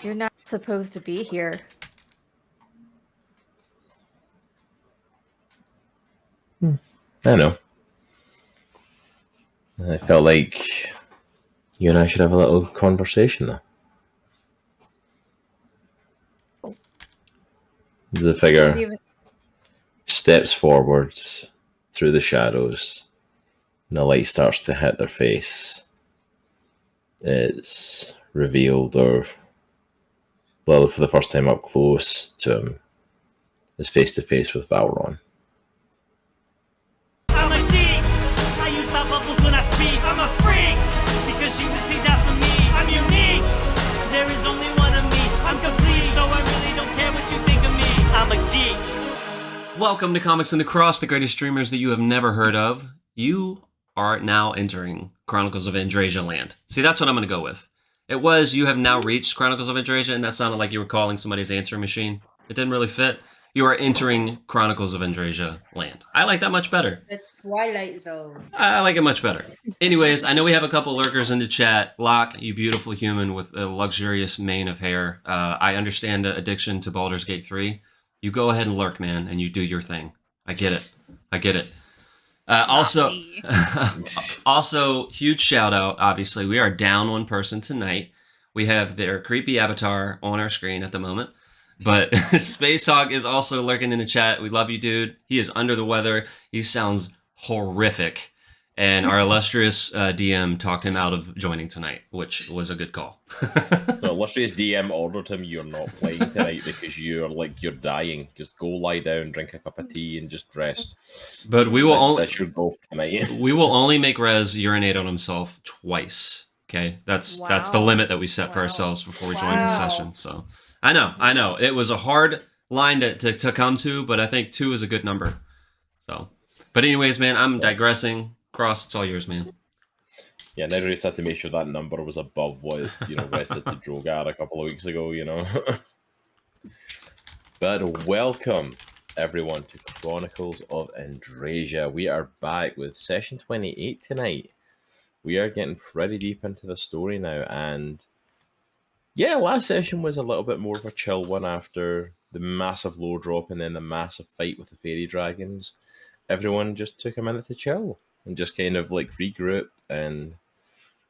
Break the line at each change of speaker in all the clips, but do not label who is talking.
You're not supposed to be here.
I know. I felt like you and I should have a little conversation, though. The figure steps forwards through the shadows, and the light starts to hit their face. It's revealed, or, well, for the first time up close to him, is face to face with Valron.
I'm a geek. I use my bubbles when I speak. I'm a freak because she just see that for me. I'm unique. There is only one of me. I'm complete, so I really don't care what you think of me. I'm a geek.
Welcome to Comics and the Cross, the greatest streamers that you have never heard of. You are now entering Chronicles of Andriesia land. See, that's what I'm going to go with. It was, you have now reached Chronicles of Andriesia, and that sounded like you were calling somebody's answering machine. It didn't really fit. You are entering Chronicles of Andriesia land. I like that much better.
The Twilight Zone.
I like it much better. Anyways, I know we have a couple lurkers in the chat. Locke, you beautiful human with a luxurious mane of hair. I understand the addiction to Baldur's Gate 3. You go ahead and lurk, man, and you do your thing. I get it. I get it. Also, huge shout out. Obviously, we are down one person tonight. We have their creepy avatar on our screen at the moment. But Spacehawk is also lurking in the chat. We love you, dude. He is under the weather. He sounds horrific. And our illustrious DM talked him out of joining tonight, which was a good call.
The illustrious DM ordered him, you're not playing tonight because you're dying. Just go lie down, drink a cup of tea, and just rest.
But we will
that's your goal tonight.
We will only make Rezz urinate on himself twice. Okay? That's the limit that we set for ourselves before we joined the session. So I know. It was a hard line to come to, but I think 2 is a good number. So, but anyways, man, I'm digressing. Cross, it's all yours, man.
Yeah, Nitro just had to make sure that number was above what Rezz did to Droghar a couple of weeks ago, But welcome, everyone, to Chronicles of Andriesia. We are back with session 28 tonight. We are getting pretty deep into the story now, and yeah, last session was a little bit more of a chill one after the massive low drop and then the massive fight with the fairy dragons. Everyone just took a minute to chill and just kind of like regroup, and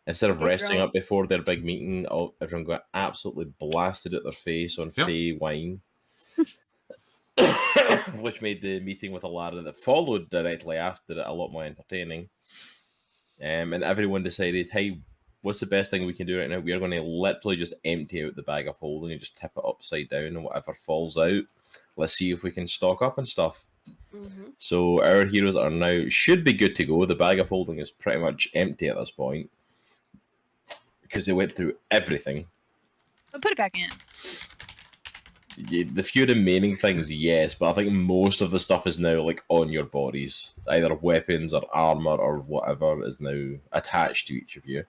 instead of resting up before their big meeting, everyone got absolutely blasted at their face on Fey wine, which made the meeting with Alara that followed directly after it a lot more entertaining. And everyone decided, hey, what's the best thing we can do right now? We are going to literally just empty out the bag of holding and just tip it upside down, and whatever falls out, let's see if we can stock up and stuff. Mm-hmm. So our heroes should be good to go. The bag of holding is pretty much empty at this point because they went through everything.
I'll put it back in.
Yeah, the few remaining things, yes, but I think most of the stuff is now like on your bodies. Either weapons or armor or whatever is now attached to each of you.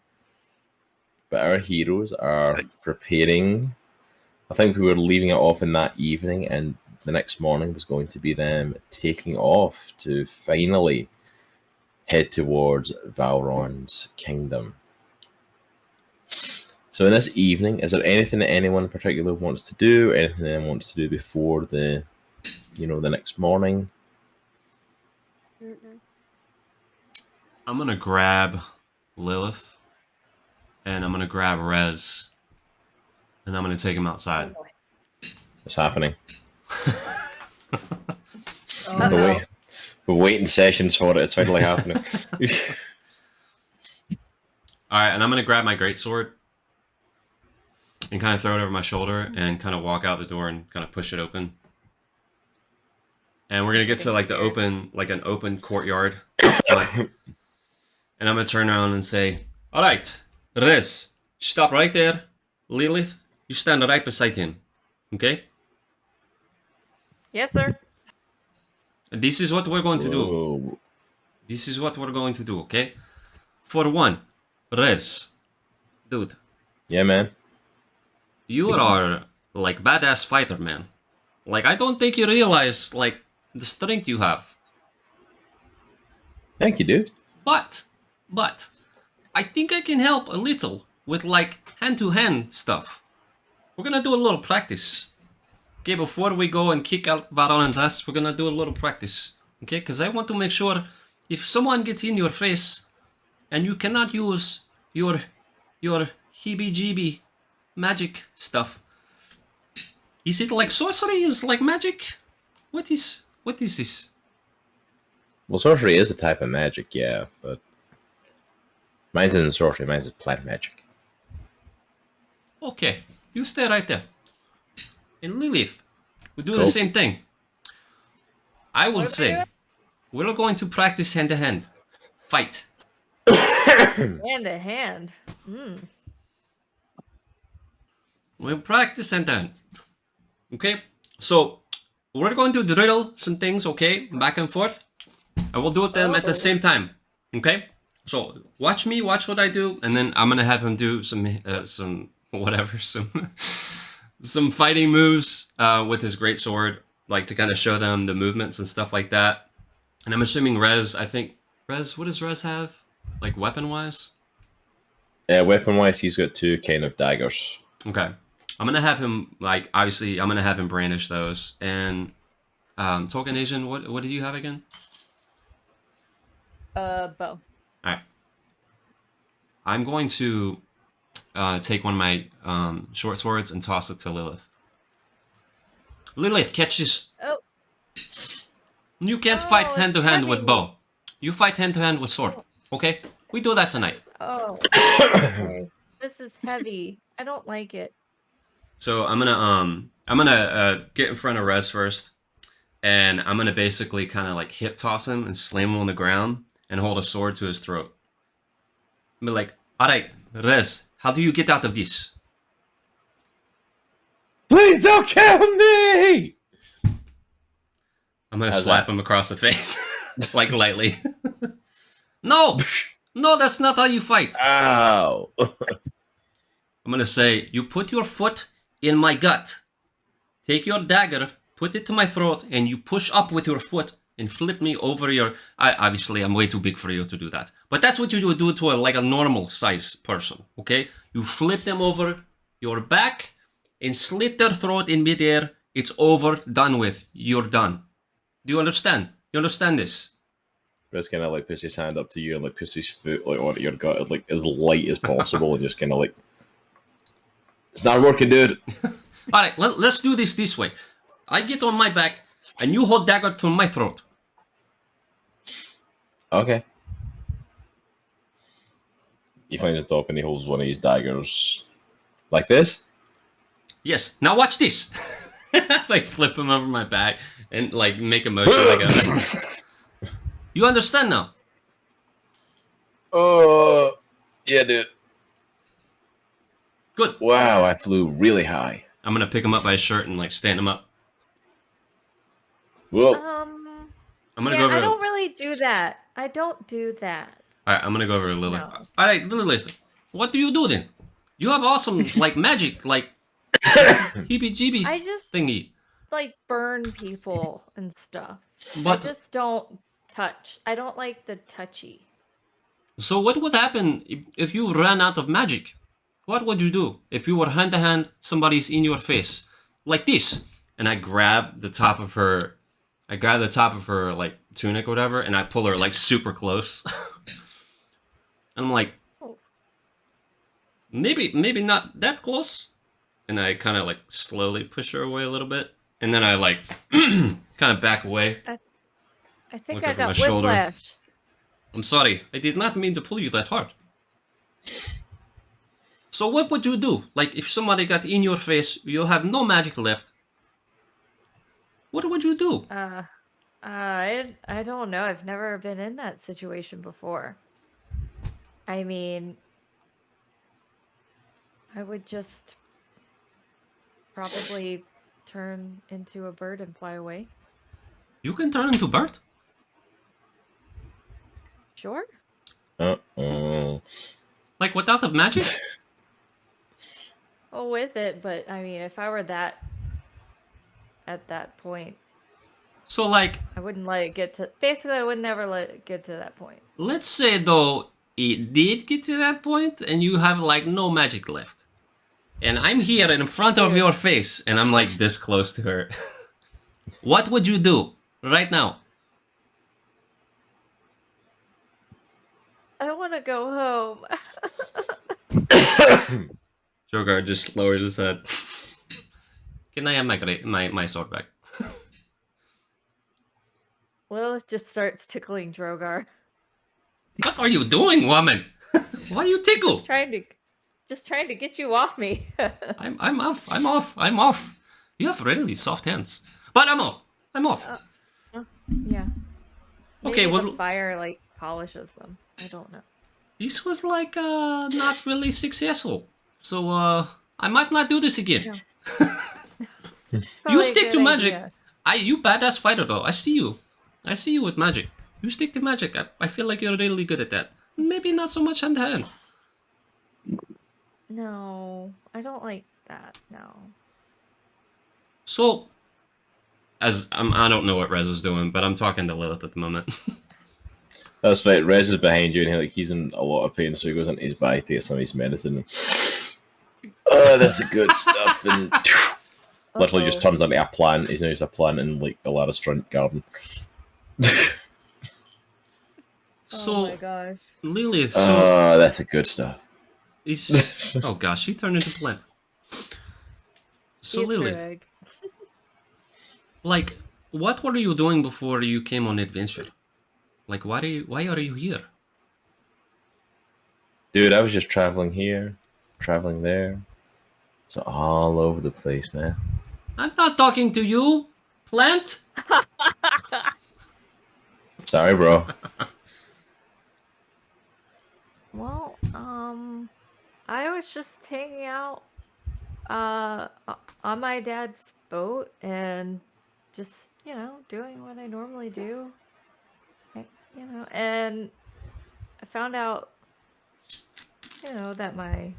But our heroes are preparing. I think we were leaving it off in that evening, and the next morning was going to be them taking off to finally head towards Valron's kingdom. So in this evening, is there anything that anyone in particular wants to do? Anything anyone wants to do before the next morning?
I'm going to grab Lilith, and I'm going to grab Rezz, and I'm going to take him outside.
What's happening? We're waiting sessions for it. It's finally happening.
Alright, and I'm going to grab my greatsword and kind of throw it over my shoulder and kind of walk out the door and kind of push it open. And we're going to get to an open courtyard. And I'm going to turn around and say, alright, Rezz, stop right there. Lilith, you stand right beside him. Okay?
Yes, sir.
This is what we're going to do. This is what we're going to do, okay? For one, Rezz, dude.
Yeah, man.
You are like badass fighter, man. Like, I don't think you realize like the strength you have.
Thank you, dude.
But I think I can help a little with like hand-to-hand stuff. we're gonna do a little practice. Okay, before we go and kick out Valron's ass, we're gonna do a little practice. Okay, because I want to make sure if someone gets in your face and you cannot use your heebie-jeebie magic stuff. Is it like sorcery is like magic? What is this?
Well, sorcery is a type of magic, yeah, but mine's isn't sorcery, mine's is plant magic.
Okay, you stay right there. And Lilith, we do
Go.
the same thing. I will
What am I
say,
doing?
we're going to practice hand-to-hand. Fight.
Hand to hand.
We'll practice hand-to-hand. Okay, so we're going to drill some things, okay, back and forth. I will do them at the same time, okay? So watch me, watch what I do, and then I'm gonna have him do some fighting moves with his great sword, like to kind of show them the movements and stuff like that. And I'm assuming Rezz, what does Rezz have? Like weapon-wise?
Yeah, weapon-wise, he's got 2 kind of daggers.
Okay. I'm gonna have him, like, obviously, I'm gonna have him brandish those. And Tolkien Asian, what do you have again?
Bow.
Alright. I'm going to take one of my short swords and toss it to Lilith. Lilith, catch this.
Oh.
You can't
Oh,
fight
it's
hand-to-hand with
heavy.
bow. You fight hand-to-hand with sword. Okay? We do that tonight.
Oh. Okay. This is heavy. I don't like it.
So I'm gonna get in front of Rezz first, and I'm gonna basically kind of like hip toss him and slam him on the ground and hold a sword to his throat. Be like, all right, Rezz, how do you get out of this?
Please don't kill me!
I'm gonna
How's
slap
that?
him across the face, like lightly. No, that's not how you fight.
Ow!
I'm gonna say, you put your foot in my gut. Take your dagger, put it to my throat, and you push up with your foot and flip me over your... Obviously, I'm way too big for you to do that. But that's what you do to a normal size person, okay? You flip them over your back and slit their throat in midair. It's over, done with. You're done. Do you understand? You understand this?
Riz kind of like puts his hand up to you and like puts his foot like on your gut like as light as possible and just kind of like, it's not working, dude.
All right, let's do this way. I get on my back, and you hold dagger to my throat.
Okay. He finds the top and he holds one of his daggers like this.
Yes. Now watch this. Like flip him over my back and like make a motion like a. You understand now?
Yeah, dude.
Good.
Wow, I flew really high.
I'm gonna pick him up by his shirt and like stand him up.
Whoa.
I'm gonna
Yeah,
go over.
I don't really do that. I don't do that.
All right, I'm gonna go over to Lilith.
No.
All right, Lilith. What do you do then? You have awesome like magic, like heebie-jeebies
I just
thingy.
like burn people and stuff.
But
I just don't touch. I don't like the touchy.
so what would happen if you ran out of magic? What would you do if you were hand to hand? Somebody's in your face like this, and I grab the top of her. I grab the top of her like tunic or whatever, and I pull her like super close. And I'm like,
Oh.
maybe not that close. And I kind of like slowly push her away a little bit, and then I like kind of back away.
I think
Look
I
over my
got
shoulder.
whiplash.
I'm sorry, I did not mean to pull you that hard. So what would you do? Like if somebody got in your face, you have no magic left. What would you do?
I don't know. I've never been in that situation before. I mean, I would just probably turn into a bird and fly away.
You can turn into bird?
Sure.
Uh-oh.
Like without the magic?
Oh, with it, but I mean, if I were that at that point,
So like,
I wouldn't let it get to. Basically, I would never let it get to that point.
let's say though it did get to that point and you have like no magic left. and I'm here in front of your face, and I'm like this close to her. What would you do right now?
I want to go home.
Droghar just lowers his head. Can I have my sword back?
Lilith just starts tickling Droghar.
What are you doing, woman? Why you tickle?
Just trying to get you off me.
I'm off. You have really soft hands. But I'm off.
Yeah.
Okay,
Maybe
well,
the fire like polishes them. I don't know.
this was like not really successful. So I might not do this again. You
Probably a
stick to
good
magic.
idea.
You badass fighter though. I see you with magic. You stick to magic. I feel like you're really good at that. Maybe not so much hand to hand.
No, I don't like that. No.
So, I don't know what Rezz is doing, but I'm talking to Lilith at the moment.
That's right. Rezz is behind you, and he's in a lot of pain, so he goes into his bag to get some of his medicine. Oh, that's good stuff. And literally just turns into a plant. He's now just a plant in like Alara's front garden.
So,
oh my gosh.
Lilith.
Oh, that's a good stuff.
Oh gosh, he turned into plant. So
Easter
Lilith,
egg.
like, what were you doing before you came on adventure? Like, why are you here?
Dude, I was just traveling here, traveling there. So all over the place, man.
I'm not talking to you, plant.
Sorry, bro.
Well, I was just hanging out on my dad's boat and just, doing what I normally do. And I found out, that my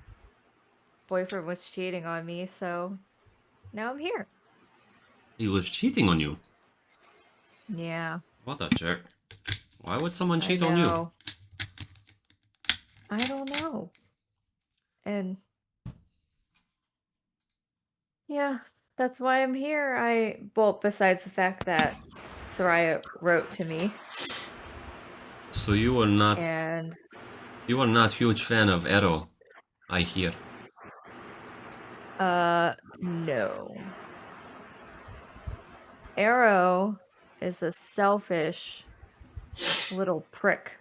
boyfriend was cheating on me, so now I'm here.
He was cheating on you.
Yeah.
What a jerk. Why would someone
I
cheat on you?
know. I don't know. And yeah, that's why I'm here. Besides the fact that Soraya wrote to me,
So you are not
and
huge fan of Arrow, I hear.
no. Arrow is a selfish little prick.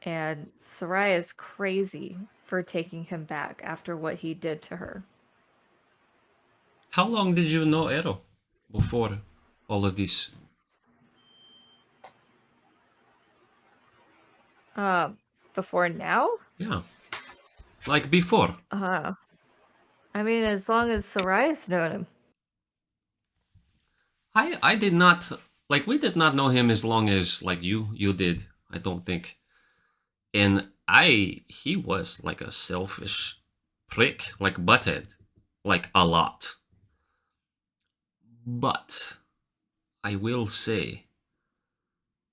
And Soraya's crazy for taking him back after what he did to her.
How long did you know Arrow before all of this?
Before now?
Yeah. Like before.
I mean, as long as Soraya's known him.
I did not, like, we did not know him as long as, like, you did, I don't think. And he was like a selfish prick, like butthead, like a lot. But I will say,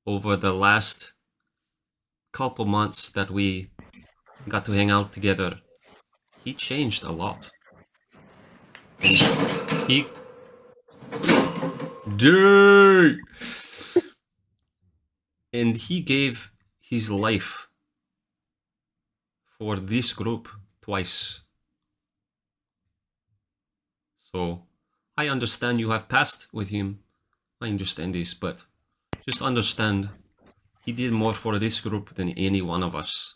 over the last couple months that we got to hang out together, he changed a lot. And he... Dude! And he gave his life for this group twice. So, I understand you have passed with him. I understand this, but just understand he did more for this group than any one of us.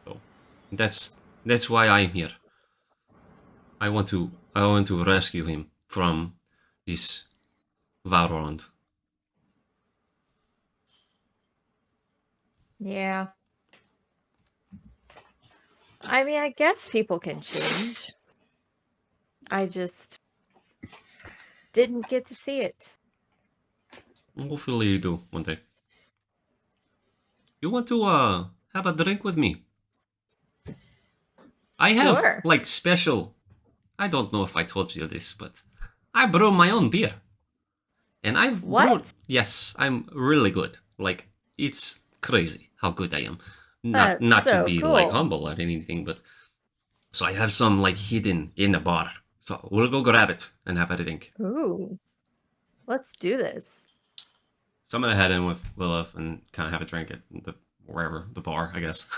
So, that's why I'm here. I want to rescue him from this Valron.
Yeah. I mean, I guess people can change. I just didn't get to see it.
Hopefully you do one day. You want to have a drink with me? I have
Sure.
like special. I don't know if I told you this, but I brew my own beer. And I've
What?
brewed. Yes, I'm really good. Like, it's crazy how good I am. not
That's
to
so
be like
cool.
humble or anything, but so I have some like hidden in the bar. So we'll go grab it and have a drink.
Ooh. Let's do this.
So I'm gonna head in with Lilith and kind of have a drink at wherever the bar, I guess.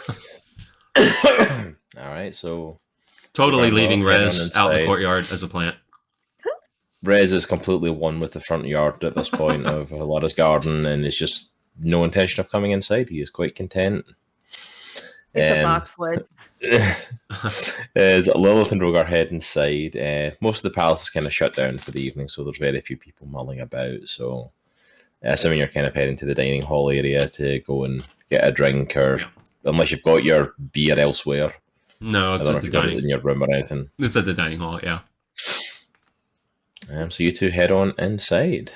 All right, so
Totally
Droghar
leaving
head on
Rezz out in the
inside.
courtyard as a plant.
Rezz is completely one with the front yard at this point of Lara's garden, and is just no intention of coming inside. He is quite content.
Piece of boxwood.
As Lilith and Droghar head inside, most of the palace is kind of shut down for the evening, so there's very few people mulling about. So, assuming you're kind of heading to the dining hall area to go and get a drink, or unless you've got your beer elsewhere.
No, it's
I don't know
at
if
the
you've got it
dining.
in your room or anything.
It's at the dining hall. Yeah.
So you two head on inside. Is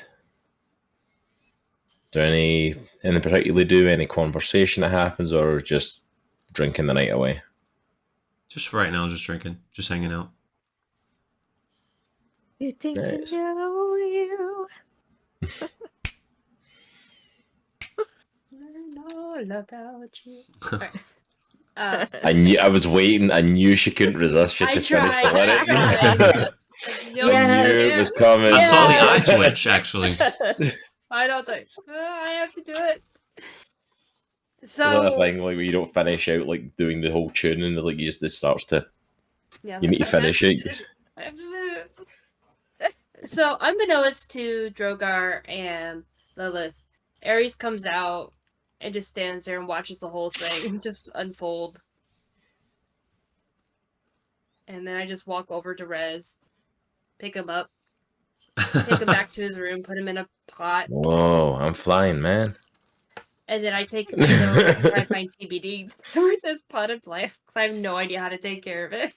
there anything particularly do? Any conversation that happens, or just drinking the night away?
Just for right now, just drinking, just hanging out.
Getting
Nice.
to know you.
Learn all about you.
I was waiting. I knew she couldn't resist. She had
I
to finish
tried,
the
I
lyric.
tried.
Yes.
I knew it was coming.
I saw the
Yeah.
eye twitch actually.
I don't think I have to do it.
That
So
thing like where you don't finish out like doing the whole tune and like you just starts to
yeah,
you need to finish it.
I have to do it. So unbeknownst to Droghar and Lilith, Aries comes out and just stands there and watches the whole thing just unfold. And then I just walk over to Rezz, pick him up, take him back to his room, put him in a pot,
Whoa, I'm flying, man.
and then I try to find TBD with this potted plant because I have no idea how to take care of it.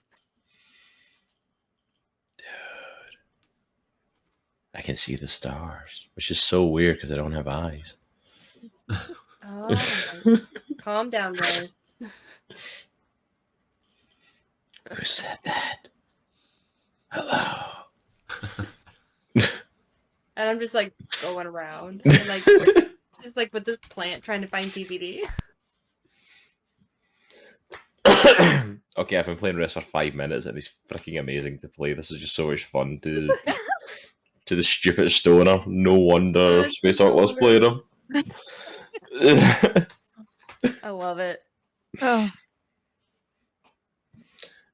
I can see the stars, which is so weird because I don't have eyes.
Oh, calm down, Rezz.
Who said that? Hello.
And I'm just like going around and like just like with this plant trying to find TBD.
Okay, I've been playing Rezz for 5 minutes and it's freaking amazing to play. This is just so much fun to the stupid stoner. No wonder Spacehawk loves playing him.
I love it.
Oh,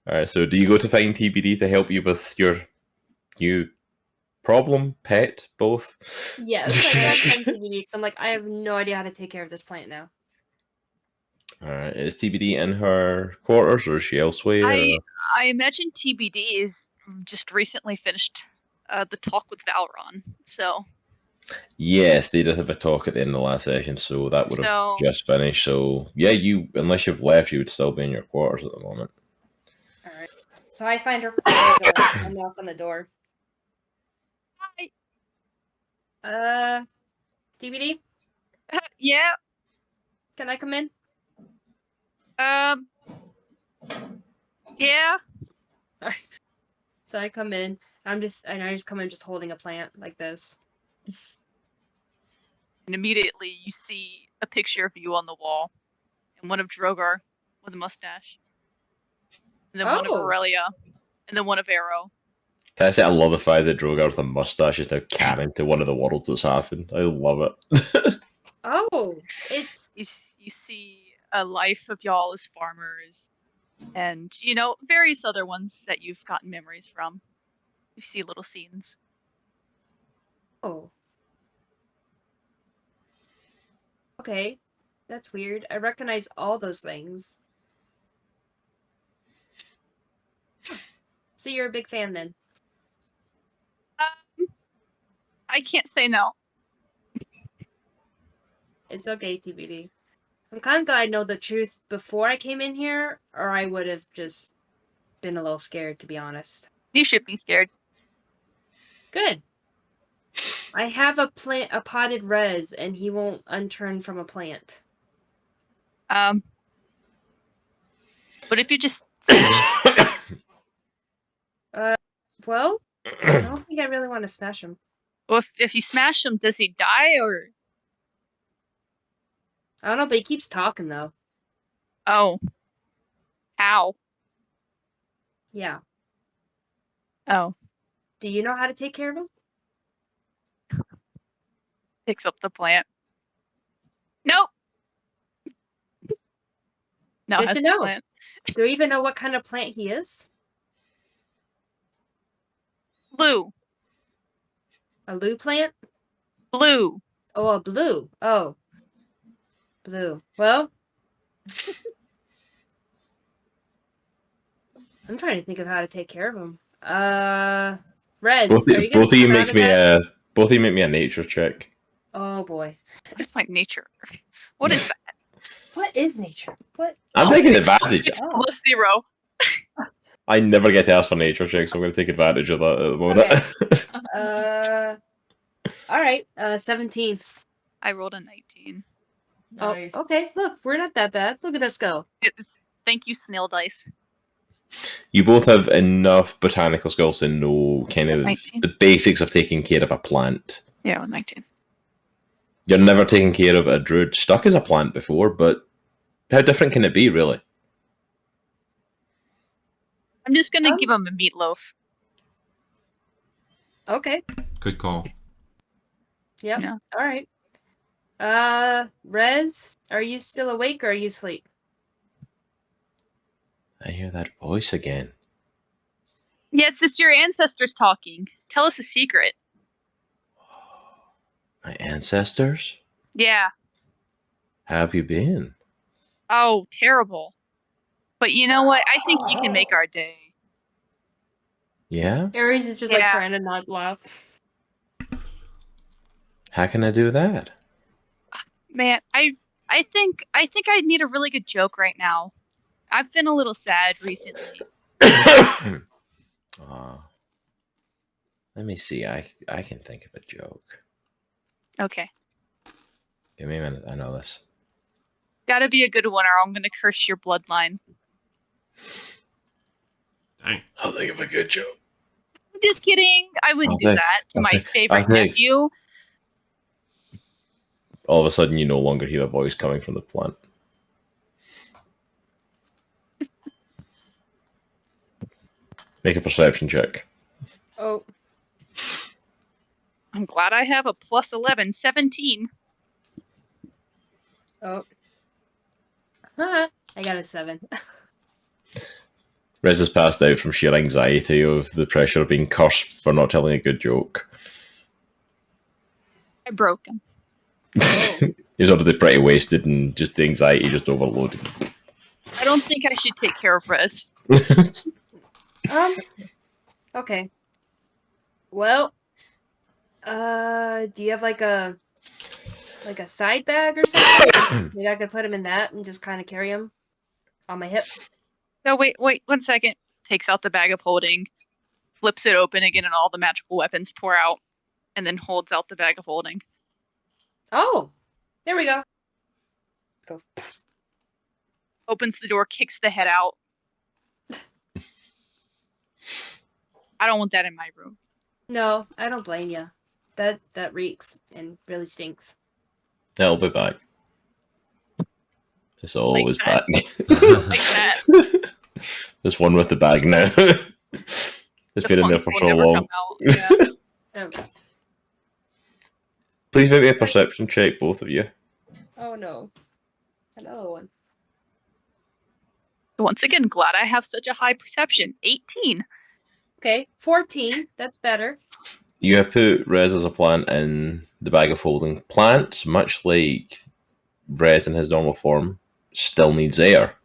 Alright, so do you go to find TBD to help you with your new problem, pet, both?
Yeah, it's like I have to find TBD because I'm like I have no idea how to take care of this plant now.
Alright, is TBD in her quarters or is she elsewhere?
I imagine TBD is just recently finished the talk with Valron. So
Yes, they did have a talk at the end of the last session, so that would have
So-
just finished. So yeah, you unless you've left, you would still be in your quarters at the moment.
All right. So I find her quarters and I knock on the door.
hi.
TBD,
Yeah.
can I come in?
Yeah.
So I come in. I just come in just holding a plant like this.
And immediately you see a picture of you on the wall, and one of Droghar with a mustache, and then one of
Oh.
Aurelia, and then one of Arrow.
Can I say I love the fact that Droghar with a mustache is now canon to one of the worlds that's happened. I love it.
Oh, it's
You see a life of y'all as farmers, and various other ones that you've gotten memories from. You see little scenes.
oh. Okay, that's weird. I recognize all those things. So you're a big fan then?
I can't say no.
It's okay, TBD. I'm kind of glad I know the truth before I came in here, or I would have just been a little scared, to be honest.
You should be scared.
Good. I have a potted Rezz, and he won't unturn from a plant.
But if you just
Well, I don't think I really want to smash him.
well, if you smash him, does he die or?
I don't know, but he keeps talking though.
Oh. Ow.
Yeah.
Oh.
Do you know how to take care of him?
Picks up the plant. Nope. No,
Good
has
to
the
know.
plant.
Do you even know what kind of plant he is?
Blue.
A loo plant?
Blue.
Oh, a blue. Oh. Blue. Well, I'm trying to think of how to take care of him. Rezz,
Both,
are you gonna
both of you
come out
make
of
me
that?
a nature check.
Oh boy.
What's my nature? What is that?
What is nature? What?
I'm
Oh,
taking
it's-
advantage.
It's
Oh.
+0.
I never get to ask for nature checks, so I'm going to take advantage of that at the moment.
Okay. All right. 17.
I rolled a 19.
Nice.
Oh, okay. Look, we're not that bad. Look at us go.
Thank you, snail dice.
You both have enough botanical skills to know kind of
19.
the basics of taking care of a plant.
Yeah, 19.
You're never taking care of a druid stuck as a plant before, but how different can it be, really?
I'm just gonna
Um,
give him a meatloaf.
Okay.
Good call.
Yep.
Yeah.
All right. Rezz, are you still awake or are you asleep?
I hear that voice again.
Yeah, it's your ancestors talking. Tell us a secret.
My ancestors?
Yeah.
How have you been?
Oh, terrible. But you know what? I think you can make our day.
Yeah?
Aries is just
Yeah.
like trying to not laugh.
How can I do that?
Man, I think I need a really good joke right now. I've been a little sad recently.
Let me see. I can think of a joke.
Okay.
Give me a minute. I know this.
Gotta be a good one or I'm gonna curse your bloodline.
Dang.
I'll think of a good joke.
Just kidding. I wouldn't
I'll
do
think-
that to
I'll
my
think-
favorite
I'll think.
nephew.
All of a sudden, you no longer hear a voice coming from the plant. Make a perception check.
Oh.
I'm glad I have a +11, 17.
Oh. I got a 7.
Rezz has passed out from sheer anxiety of the pressure of being cursed for not telling a good joke.
I broke him.
He's already pretty wasted and just the anxiety just overloaded.
I don't think I should take care of Rezz.
Okay. Well, do you have like a side bag or something? Maybe I could put him in that and just kind of carry him on my hip.
No, wait, 1 second. Takes out the bag of holding, flips it open again, and all the magical weapons pour out, and then holds out the bag of holding.
Oh, there we go. Go.
Opens the door, kicks the head out. I don't want that in my room.
No, I don't blame you. That reeks and really stinks.
It'll be back. It's always
that.
back.
Like that.
There's one with the bag now. It's been in there for
funk
so
will never
long.
come out. Yeah.
Okay.
Please make me a perception check, both of you.
Oh no. Another one.
Once again, glad I have such a high perception. 18.
Okay, 14. That's better.
You have put Rezz as a plant in the bag of holding. Plants, much like Rezz in his normal form, still needs air.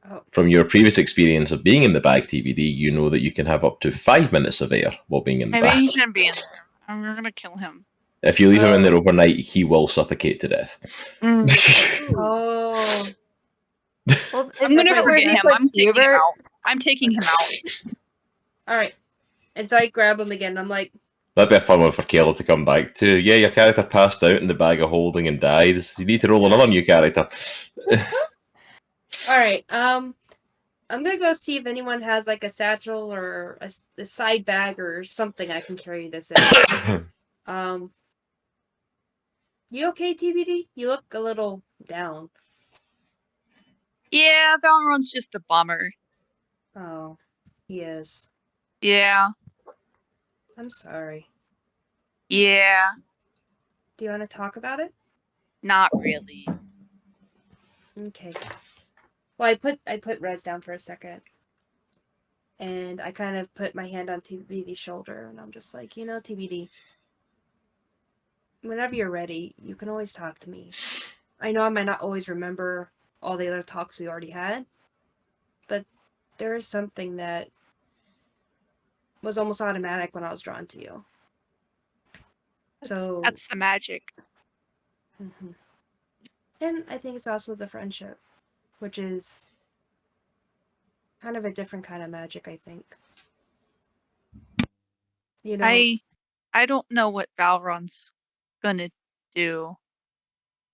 Oh.
From your previous experience of being in the bag TBD, you know that you can have up to 5 minutes of air while being in the
Maybe
bag.
he shouldn't be in there. I'm gonna kill him.
If you leave him in
Oh.
there overnight, he will suffocate to death.
Oh.
Well,
I'm gonna
like
forget
we
him.
put
I'm taking him
Hubert-
out. I'm taking him out.
All right. And so I grab him again. I'm like,
That'd be a fun one for Kayla to come back to. Yeah, your character passed out in the bag of holding and dies. You need to roll another new character.
all right. I'm gonna go see if anyone has like a satchel or a side bag or something I can carry this in. You okay, TBD? You look a little down.
Yeah, Valron's just a bummer.
Oh, he is.
Yeah.
I'm sorry.
Yeah.
Do you want to talk about it?
Not really.
Okay. Well, I put Rezz down for a second, and I kind of put my hand on TBD's shoulder, and I'm just like, TBD, whenever you're ready, you can always talk to me. I know I might not always remember all the other talks we already had, but there is something that was almost automatic when I was drawn to you.
That's the magic.
Mm-hmm. And I think it's also the friendship, which is kind of a different kind of magic, I think.
I don't know what Valron's gonna do.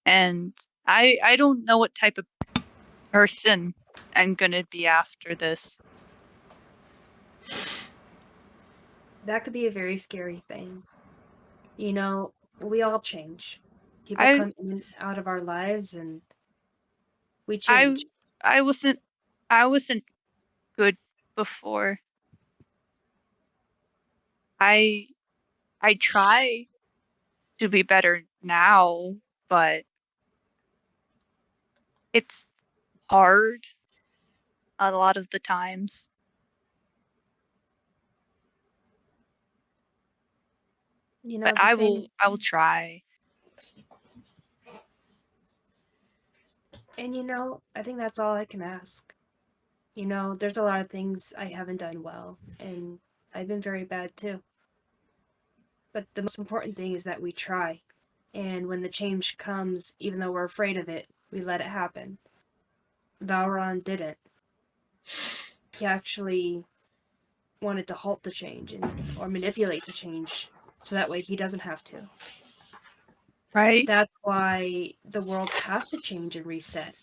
And I don't know what type of person I'm gonna be after this.
That could be a very scary thing. We all change. People
I
come in and out of our lives, and we
I
change.
I wasn't good before. I try to be better now, but it's hard a lot of the times. But
The same.
I will try.
And I think that's all I can ask. There's a lot of things I haven't done well, and I've been very bad too. But the most important thing is that we try. And when the change comes, even though we're afraid of it, we let it happen. Valron didn't. He actually wanted to halt the change or manipulate the change so that way he doesn't have to.
Right?
That's why the world has to change and reset.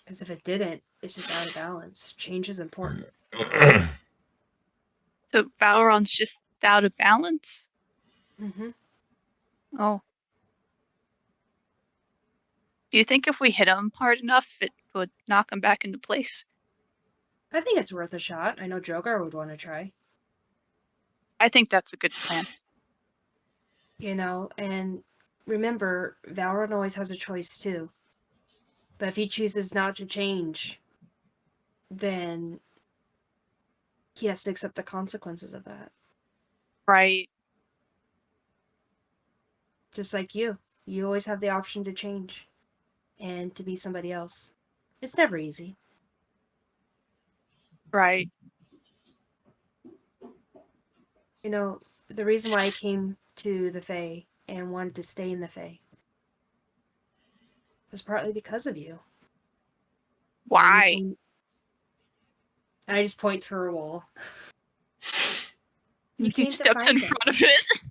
Because if it didn't, it's just out of balance. Change is important.
So Valron's just out of balance?
Mm-hmm.
Oh. Do you think if we hit him hard enough, it would knock him back into place?
I think it's worth a shot. I know Droghar would want to try.
I think that's a good plan.
And remember, Valron always has a choice too. But if he chooses not to change, then he has to accept the consequences of that.
Right.
Just like you. You always have the option to change and to be somebody else. It's never easy.
Right.
The reason why I came to the Fae and wanted to stay in the Fae was partly because of you.
Why?
And I just point to her wall.
He
came to
steps in
find us.
front of it.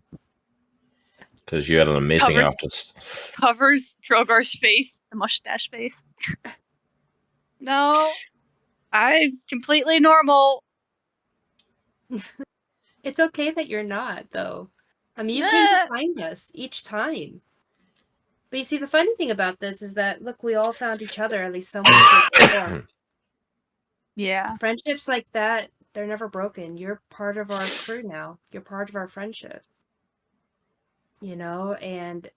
Because you had an amazing
Covers-
artist.
Covers Drogar's face, the mustache face. No. I'm completely normal.
It's okay that you're not, though. I mean, you came to find us each time. But you see, the funny thing about this is that, look, we all found each other, at least some way, shape, or form.
Yeah.
Friendships like that, they're never broken. You're part of our crew now. You're part of our friendship. And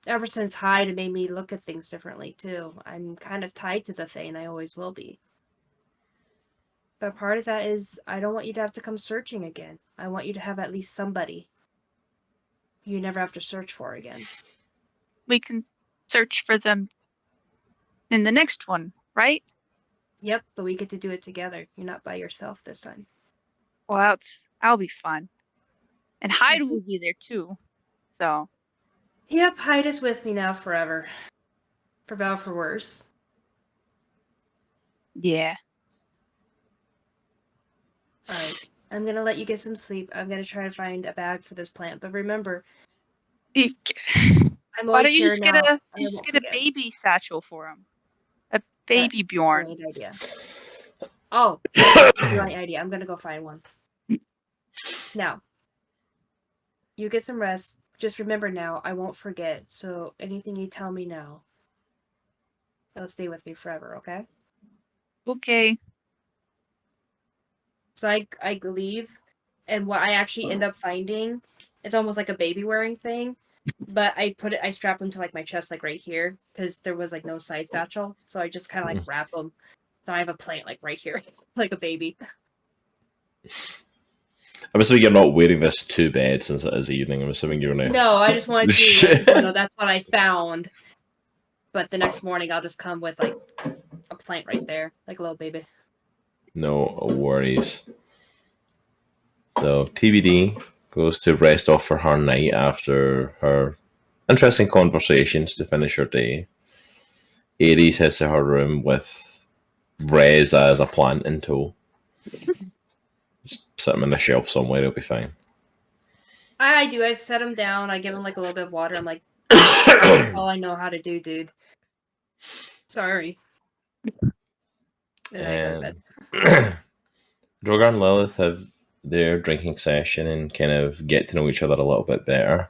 ever since Hyde, it made me look at things differently, too. I'm kind of tied to the Fae, and I always will be. But part of that is, I don't want you to have to come searching again. I want you to have at least somebody you never have to search for again.
We can search for them in the next one, right?
Yep, but we get to do it together. You're not by yourself this time.
Well, that'll be fun. And Hyde will be there too. So.
Yep, Hyde is with me now forever. For better or for worse.
Yeah.
Alright, I'm gonna let you get some sleep. I'm gonna try to find a bag for this plant. But remember,
I'm
I'm
Why
always
don't you
here
just
now.
get a
I won't
a
forget.
baby satchel for him? A baby Bjorn.
Great idea. Oh, great idea. I'm gonna go find one. Now, you get some rest. Just remember now, I won't forget. So anything you tell me now, It'll stay with me forever, okay?
Okay.
So I leave, and what I actually end up finding is almost like a baby wearing thing, but I strap him to like my chest, like right here, because there was like no side satchel, so I just kind of like wrap him. So I have a plant like right here, like a baby.
I'm assuming you're not wearing this to bed since it is evening. I'm assuming you're gonna.
No, I just wanted to let people know that's what I found. But the next morning I'll just come with like a plant right there, like a little baby.
No worries. So TBD goes to rest off for her night after her interesting conversations to finish her day. Aries heads to her room with Rezz as a plant in tow. Just sit him on the shelf somewhere, he'll be fine.
I do. I set him down. I give him like a little bit of water. I'm like, that's all I know how to do, dude. Sorry. And I go to bed.
Droghar and Lilith have their drinking session and kind of get to know each other a little bit better.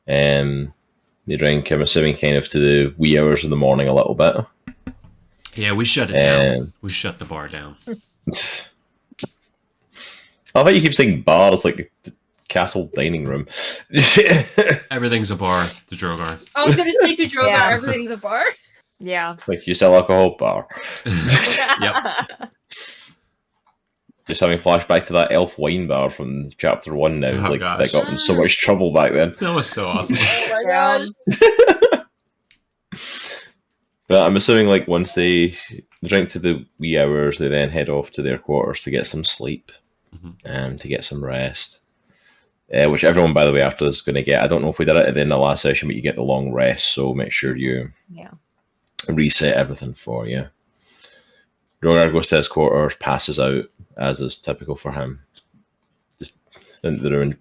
They drink, I'm assuming, kind of to the wee hours of the morning a little bit.
Yeah, we shut it down. We shut the bar down.
I thought you keep saying bar. It's like the castle dining room.
Everything's a bar to Droghar.
I was gonna say to Droghar,
Yeah.
everything's a bar.
Yeah.
Like you sell alcohol bar.
Yep.
Just having flashback to that elf wine bar from chapter 1 now.
Oh,
like
gosh.
that got in so much trouble back then.
That was so awesome.
Oh my
Yeah.
gosh.
But I'm assuming like once they drink to the wee hours, they then head off to their quarters to get some sleep, to get some rest. Which everyone, by the way, after this is going to get. I don't know if we did it in the last session, but you get the long rest, so make sure you reset everything for you. Droghar goes to his quarters, passes out, as is typical for him. Just into the room.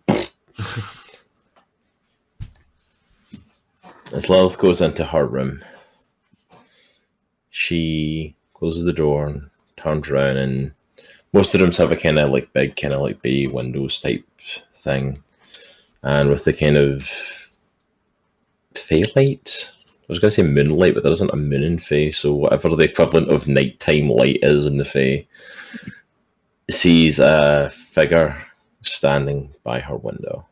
As Lilith goes into her room, she closes the door and turns around, and most of the rooms have a kind of like big, kind of like bay windows type thing, and with the kind of faylight. I was going to say moonlight, but there isn't a moon in Fae, so whatever the equivalent of nighttime light is in the Fae, sees a figure standing by her window.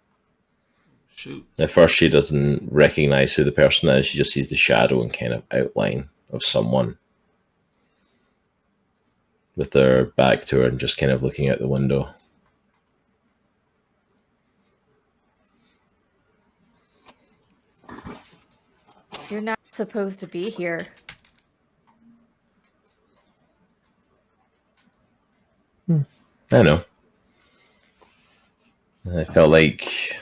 Shoot.
At first, she doesn't recognize who the person is. She just sees the shadow and kind of outline of someone with their back to her and just kind of looking out the window.
You're not supposed to be here.
I know. I felt like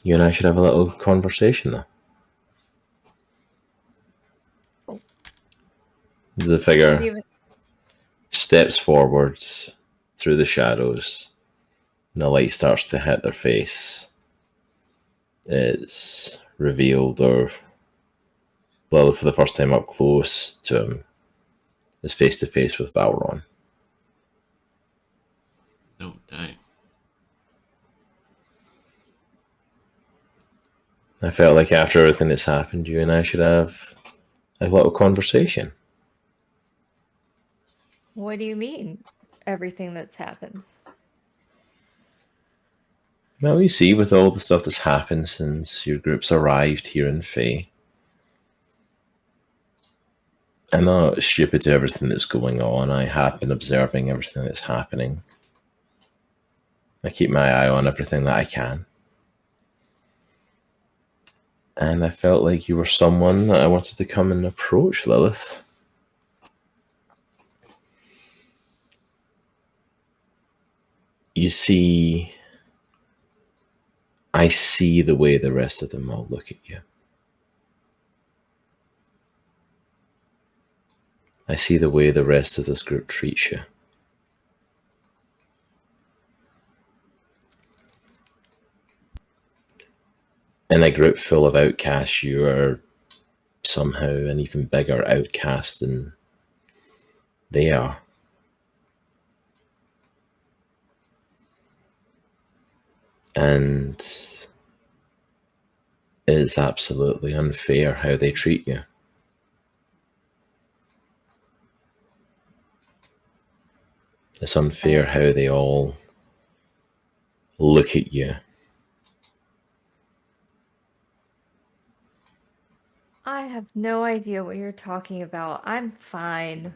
you and I should have a little conversation, though. The figure steps forwards through the shadows, and the light starts to hit their face. It's revealed, or Lilith, for the first time up close to him, is face to face with Valron.
Oh, dang.
I felt like after everything that's happened, you and I should have a little conversation.
What do you mean? Everything that's happened?
Well, you see, with all the stuff that's happened since your group's arrived here in Fae, I'm not stupid to everything that's going on. I have been observing everything that's happening. I keep my eye on everything that I can. And I felt like you were someone that I wanted to come and approach, Lilith. You see, I see the way the rest of them all look at you. I see the way the rest of this group treats you. In a group full of outcasts, you are somehow an even bigger outcast than they are. And it is absolutely unfair how they treat you. It's unfair how they all look at you.
I have no idea what you're talking about. I'm fine.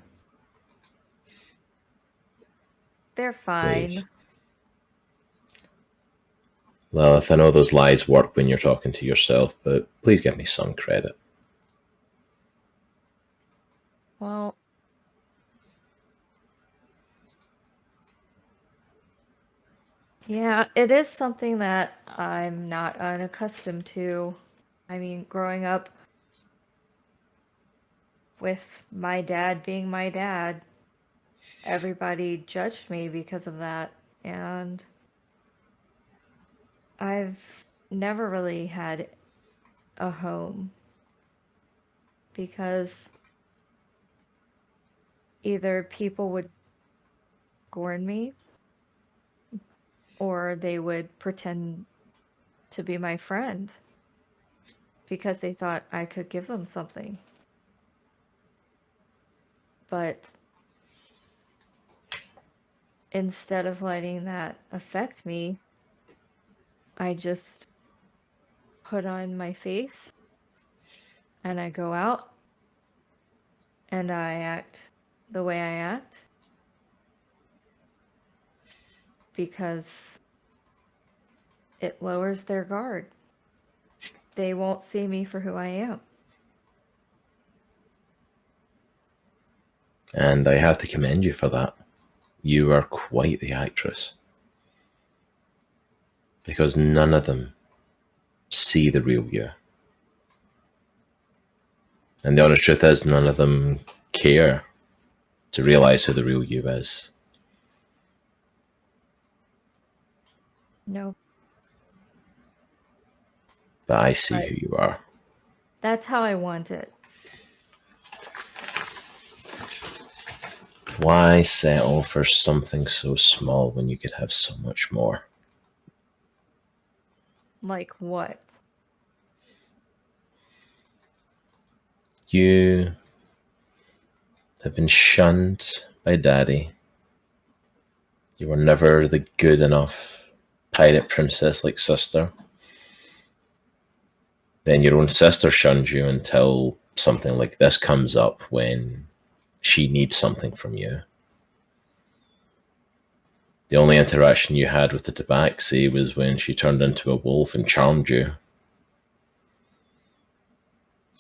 They're fine.
Please. Lilith, I know those lies work when you're talking to yourself, but please give me some credit.
Well, yeah, it is something that I'm not unaccustomed to. I mean, growing up with my dad being my dad, everybody judged me because of that. And I've never really had a home because either people would scorn me or they would pretend to be my friend because they thought I could give them something. But instead of letting that affect me, I just put on my face and I go out and I act the way I act because it lowers their guard. They won't see me for who I am.
And I have to commend you for that. You are quite the actress. Because none of them see the real you. And the honest truth is, none of them care to realise who the real you is.
No.
But I see who you are.
That's how I want it.
Why settle for something so small when you could have so much more?
Like what?
You have been shunned by Daddy. You were never the good enough pirate princess like sister. Then your own sister shuns you until something like this comes up when she needs something from you. The only interaction you had with the Tabaxi was when she turned into a wolf and charmed you.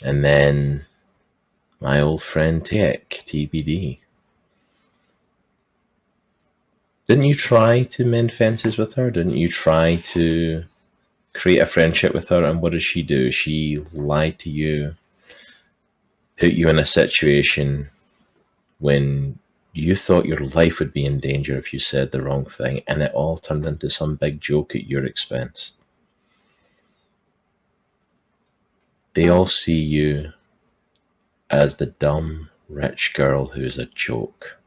And then my old friend Tiek, TBD. Didn't you try to mend fences with her? Didn't you try to create a friendship with her? And what did she do? She lied to you, put you in a situation when you thought your life would be in danger if you said the wrong thing, and it all turned into some big joke at your expense. They all see you as the dumb, rich girl who's a joke.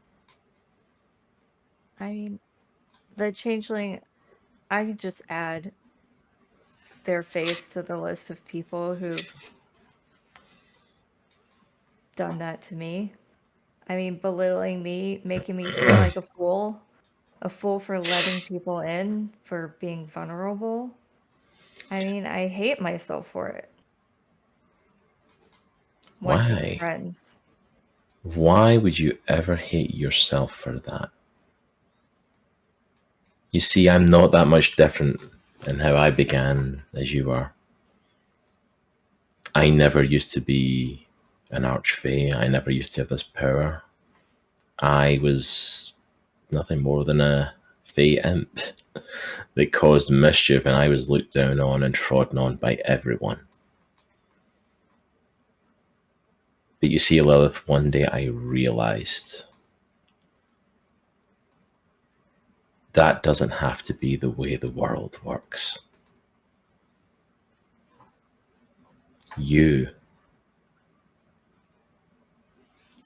I mean, the Changeling, I could just add their face to the list of people who've done that to me. I mean, belittling me, making me feel like a fool for letting people in, for being vulnerable. I mean, I hate myself for it. Wanting
Why?
friends.
Why would you ever hate yourself for that? You see, I'm not that much different in how I began as you are. I never used to be an archfey. I never used to have this power. I was nothing more than a fey imp that caused mischief, and I was looked down on and trodden on by everyone. But you see, Lilith, one day I realized that doesn't have to be the way the world works. You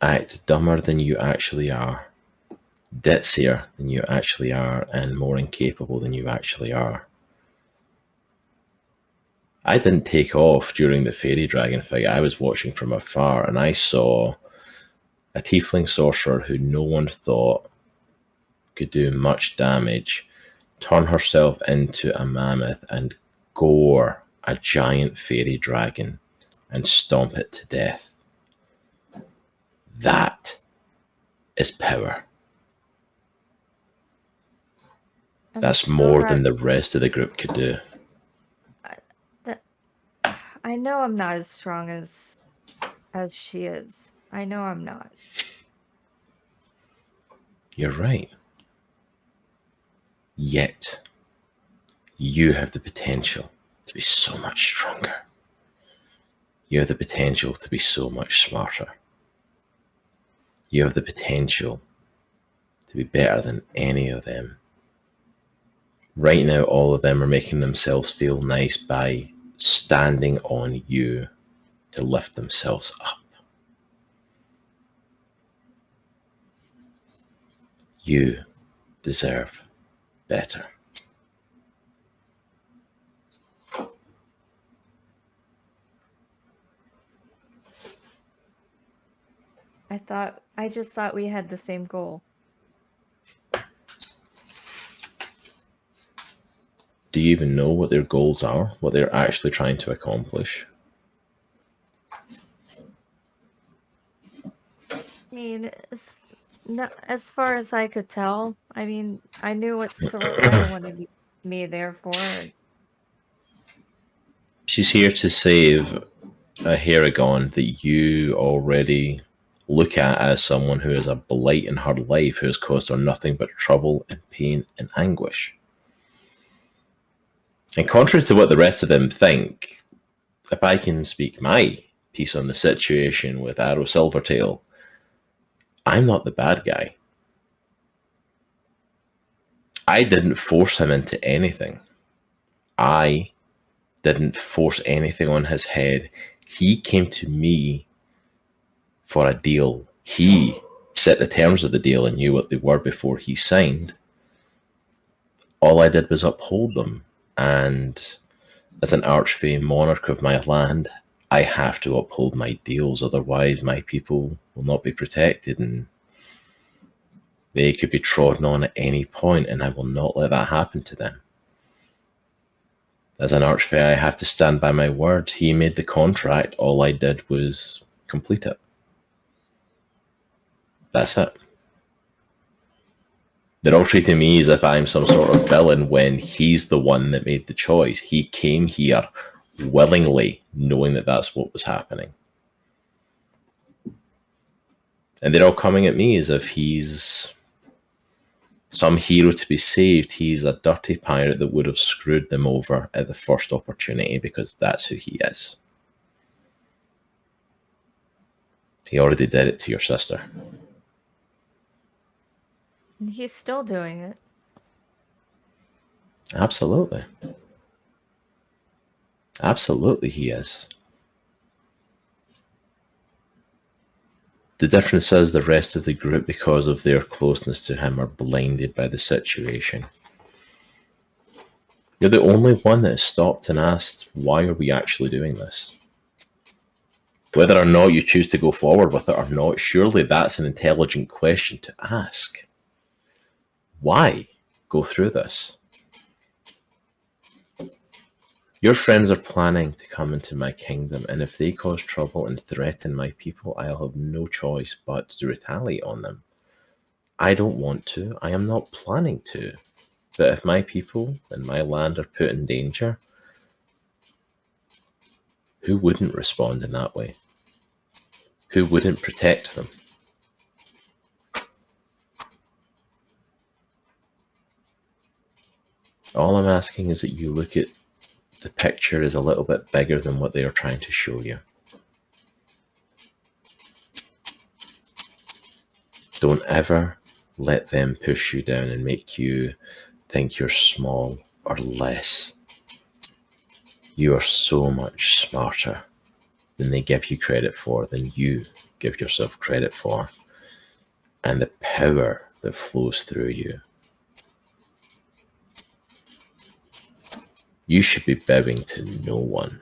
act dumber than you actually are, ditzier than you actually are, and more incapable than you actually are. I didn't take off during the fairy dragon fight. I was watching from afar, and I saw a tiefling sorcerer who no one thought could do much damage, turn herself into a mammoth and gore a giant fairy dragon and stomp it to death. That is power. That's more than the rest of the group could do.
I know I'm not as strong as she is. I know I'm not.
You're right. Yet, you have the potential to be so much stronger. You have the potential to be so much smarter. You have the potential to be better than any of them. Right now, all of them are making themselves feel nice by standing on you to lift themselves up. You deserve better.
I just thought we had the same goal.
Do you even know what their goals are? What they're actually trying to accomplish?
I mean, as far as I could tell, I mean, I knew what Sorceror wanted me there for.
She's here to save a Heragon that you already look at as someone who is a blight in her life, who has caused her nothing but trouble and pain and anguish. And contrary to what the rest of them think, if I can speak my piece on the situation with Arrow Silvertail, I'm not the bad guy. I didn't force him into anything. I didn't force anything on his head. He came to me for a deal. He set the terms of the deal and knew what they were before he signed. All I did was uphold them. And as an archfey monarch of my land, I have to uphold my deals. Otherwise, my people will not be protected and they could be trodden on at any point, and I will not let that happen to them. As an archfey, I have to stand by my word. He made the contract. All I did was complete it. That's it. They're all treating me as if I'm some sort of villain when he's the one that made the choice. He came here willingly, knowing that that's what was happening. And they're all coming at me as if he's some hero to be saved. He's a dirty pirate that would have screwed them over at the first opportunity because that's who he is. He already did it to your sister.
And he's still doing it.
Absolutely. Absolutely he is. The difference is the rest of the group, because of their closeness to him, are blinded by the situation. You're the only one that has stopped and asked, why are we actually doing this? Whether or not you choose to go forward with it or not, surely that's an intelligent question to ask. Why go through this? Your friends are planning to come into my kingdom, and if they cause trouble and threaten my people, I'll have no choice but to retaliate on them. I don't want to. I am not planning to. But if my people and my land are put in danger, who wouldn't respond in that way? Who wouldn't protect them? All I'm asking is that you look at the picture as a little bit bigger than what they are trying to show you. Don't ever let them push you down and make you think you're small or less. You are so much smarter than they give you credit for, than you give yourself credit for. And the power that flows through you. You should be bowing to no one.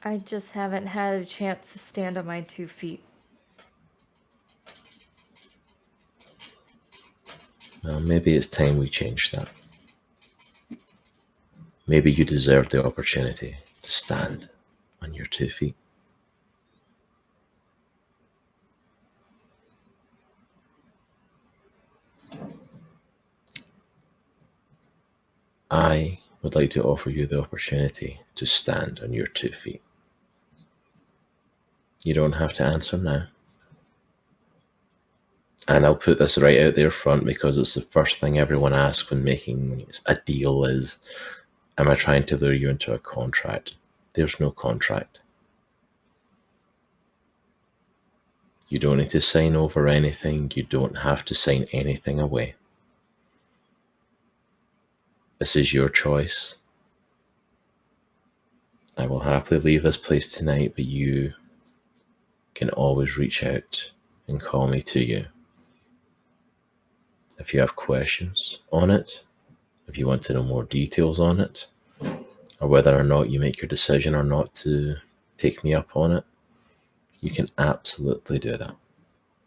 I just haven't had a chance to stand on my 2 feet.
Well, maybe it's time we change that. Maybe you deserve the opportunity to stand on your 2 feet. I would like to offer you the opportunity to stand on your 2 feet. You don't have to answer now. And I'll put this right out there front because it's the first thing everyone asks when making a deal is, am I trying to lure you into a contract? There's no contract. You don't need to sign over anything. You don't have to sign anything away. This is your choice. I will happily leave this place tonight, but you can always reach out and call me to you. If you have questions on it, if you want to know more details on it, or whether or not you make your decision or not to take me up on it, you can absolutely do that.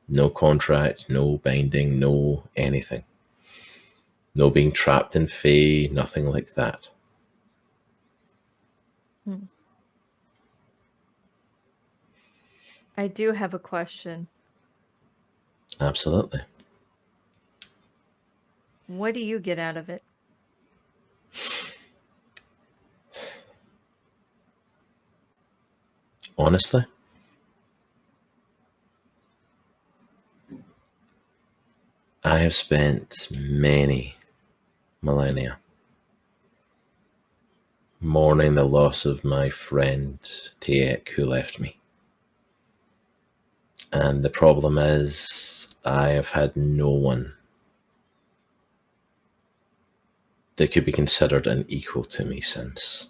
No contract, no binding, no anything. No being trapped in Fae, nothing like that.
I do have a question.
Absolutely.
What do you get out of it?
Honestly, I have spent many millennia mourning the loss of my friend Taek, who left me. And the problem is, I have had no one that could be considered an equal to me since.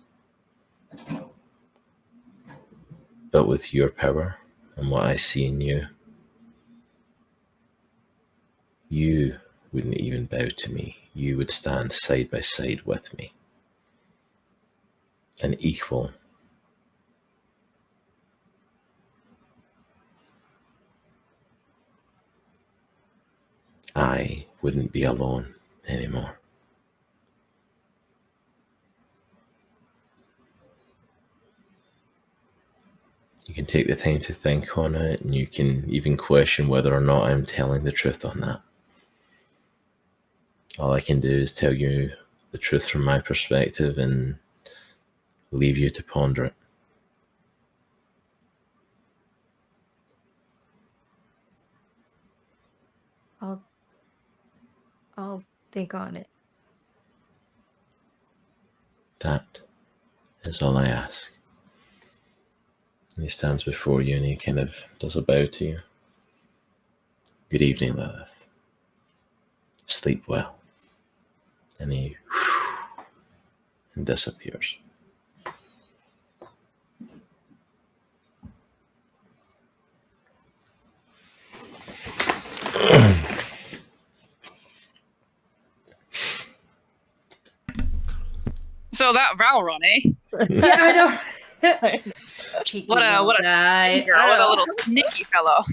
But with your power and what I see in you, you wouldn't even bow to me. You would stand side by side with me. An equal. I wouldn't be alone anymore. You can take the time to think on it, and you can even question whether or not I'm telling the truth on that. All I can do is tell you the truth from my perspective and leave you to ponder it.
I'll think on it.
That is all I ask. And he stands before you and he kind of does a bow to you. Good evening, Lilith. Sleep well. And he and disappears.
So that Valron, eh?
Yeah, I know. Cheeky
What a
little guy.
sneaky girl, what a little sneaky fellow.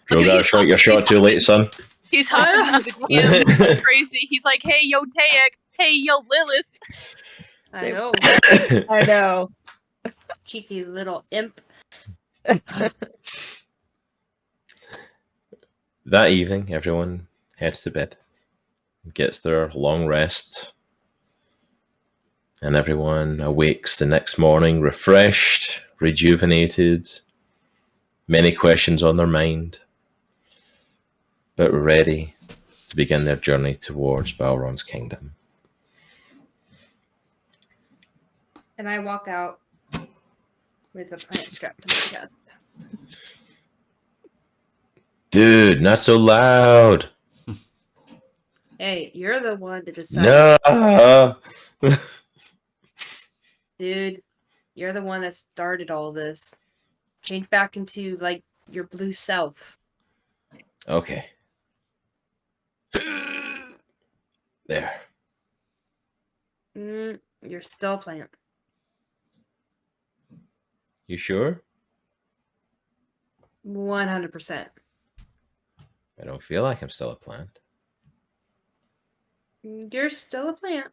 Droghar, you're shot too late, son.
He's hugging the DMs like crazy. He's like, hey, yo, Taek. Hey, yo, Lilith.
I know.
I know.
Cheeky little imp.
That evening, everyone heads to bed, gets their long rest, and everyone awakes the next morning refreshed, rejuvenated, many questions on their mind, but ready to begin their journey towards Valron's kingdom.
And I walk out with a plant strapped to my chest.
Dude, not so loud.
Hey, you're the one that decided.
No.
Dude, you're the one that started all this. Change back into, like, your blue self.
Okay. There.
You're still a plant.
You sure?
100%.
I don't feel like I'm still a plant.
You're still a plant.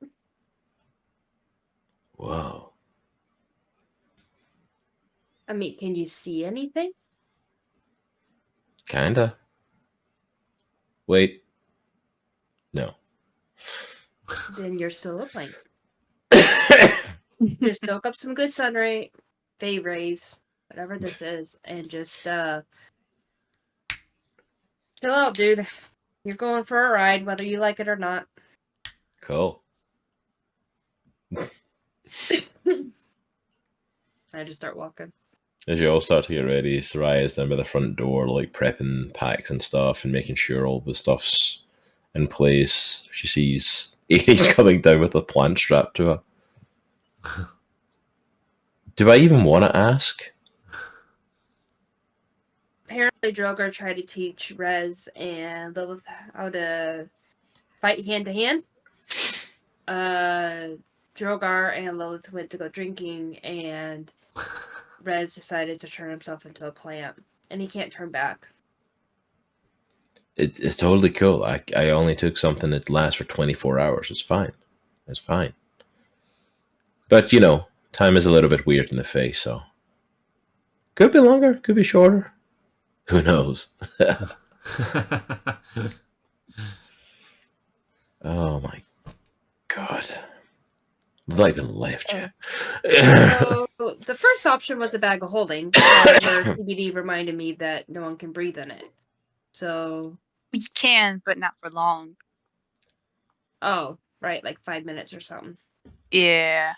Whoa.
I mean, can you see anything?
Kinda. Wait. No.
Then you're still a plant. Just soak up some good sun ray, fey rays, whatever this is, and just chill out, dude. You're going for a ride, whether you like it or not.
Cool.
I just start walking.
As you all start to get ready, Soraya's down by the front door, like prepping packs and stuff and making sure all the stuff's in place. She sees Aries coming down with a plant strapped to her. Do I even want to ask?
Apparently, Droghar tried to teach Rezz and Lilith how to fight hand to hand. Droghar and Lilith went to go drinking, and Rezz decided to turn himself into a plant, and he can't turn back.
It's totally cool. I only took something that lasts for 24 hours. It's fine. It's fine. But, you know, time is a little bit weird in the face, so... Could be longer, could be shorter. Who knows? Oh my god. I've not even left yet.
So, the first option was a bag of holding. However, TBD reminded me that no one can breathe in it. So...
You can, but not for long.
Oh, right, like 5 minutes or something.
Yeah.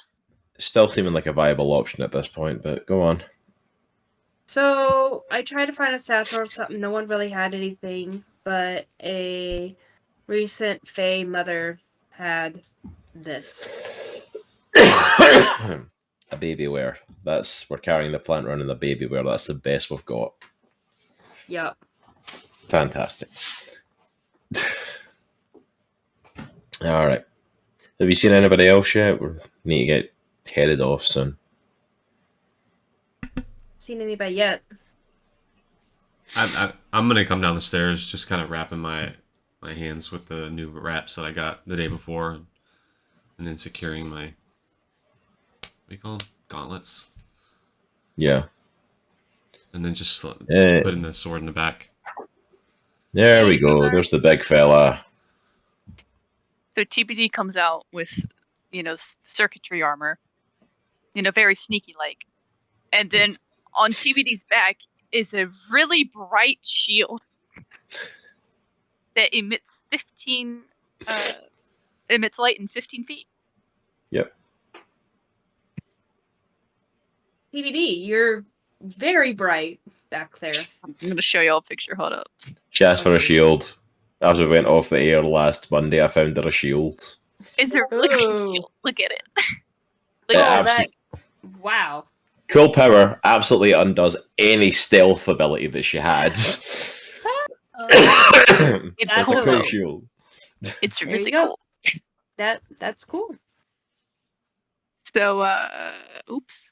Still seeming like a viable option at this point, but go on.
So I tried to find a satchel or something. No one really had anything, but a recent Fae mother had this.
A baby wear. We're carrying the plant around in the baby wear. That's the best we've got.
Yep.
Fantastic. All right. Have you seen anybody else yet? We need to get headed off soon.
Seen anybody yet?
I'm gonna come down the stairs, just kind of wrapping my hands with the new wraps that I got the day before, and then securing my, what do you call them? Gauntlets.
Yeah.
And then just putting the sword in the back.
There we go. There's the big fella.
So TBD comes out with, circuitry armor, very sneaky like. And then on TBD's back is a really bright shield that emits light in 15 feet.
Yep.
TBD, you're very bright back there.
I'm going to show you all a picture. Hold up.
She asked for a shield. As we went off the air last Monday, I found her a shield.
It's a really good
Ooh.
shield. Look at it.
Wow.
Cool power absolutely undoes any stealth ability that she had.
It's
That's
a
a
cool
low.
shield.
It's
There
really
you go.
cool.
That's cool.
So, oops.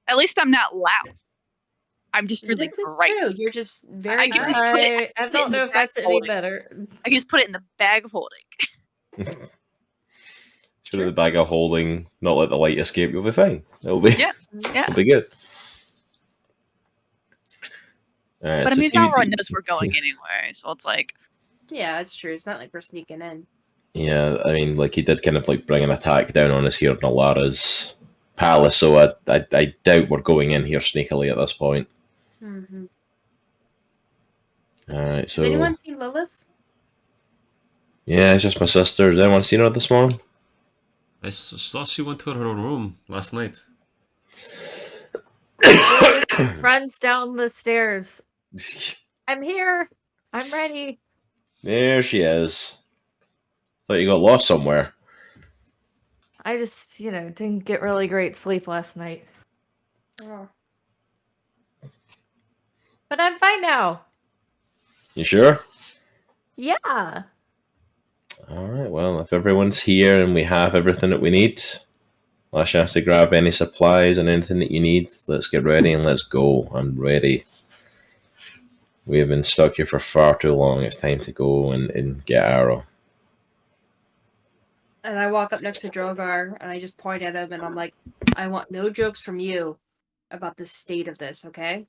At least I'm not loud. I'm just really
This is
bright.
true. You're just very
I can just
bright.
put it-
I
in
don't
the
know if
back
that's any
holding.
better.
I can just put it in the bag of holding.
Put it in the bag of holding, not let the light escape, you'll be fine. It'll be,
Yeah. Yeah.
it'll be good. Alright,
But I
so
mean,
TBD
Valron knows we're going anyway, so it's like,
Yeah, that's true. It's not like we're sneaking in.
Yeah, I mean, like, he did kind of, like, bring an attack down on us here in Alara's palace, so I doubt we're going in here sneakily at this point.
Mm-hmm.
Alright, so...
Has anyone seen Lilith?
Yeah, it's just my sister. Has anyone seen her this morning?
I saw she went to her room last night.
Runs down the stairs. I'm here. I'm ready.
There she is. Thought you got lost somewhere.
I just, didn't get really great sleep last night.
Oh.
But I'm fine now.
You sure?
Yeah.
Alright, well, if everyone's here and we have everything that we need, last chance to grab any supplies and anything that you need, let's get ready and let's go. I'm ready. We have been stuck here for far too long. It's time to go and get Arrow.
And I walk up next to Droghar and I just point at him and I'm like, I want no jokes from you about the state of this, okay?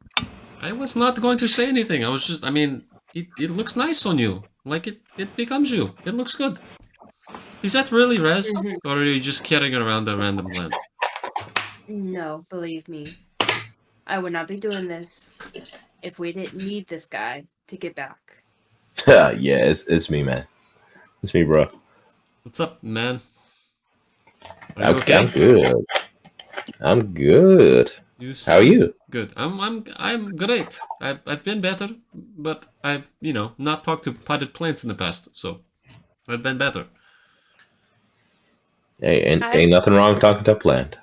I was not going to say anything. I was just, I mean, it looks nice on you. Like it becomes you. It looks good. Is that really Rezz? Or are you just carrying around a random blend?
No, believe me. I would not be doing this if we didn't need this guy to get back.
Yeah, it's me, man. It's me, bro.
What's up, man? Are you
Okay, I'm good. I'm good.
You
How are you?
Good. I'm great. I've been better, but I've not talked to potted plants in the past, so I've been better.
Hey, ain't nothing wrong with talking to a plant.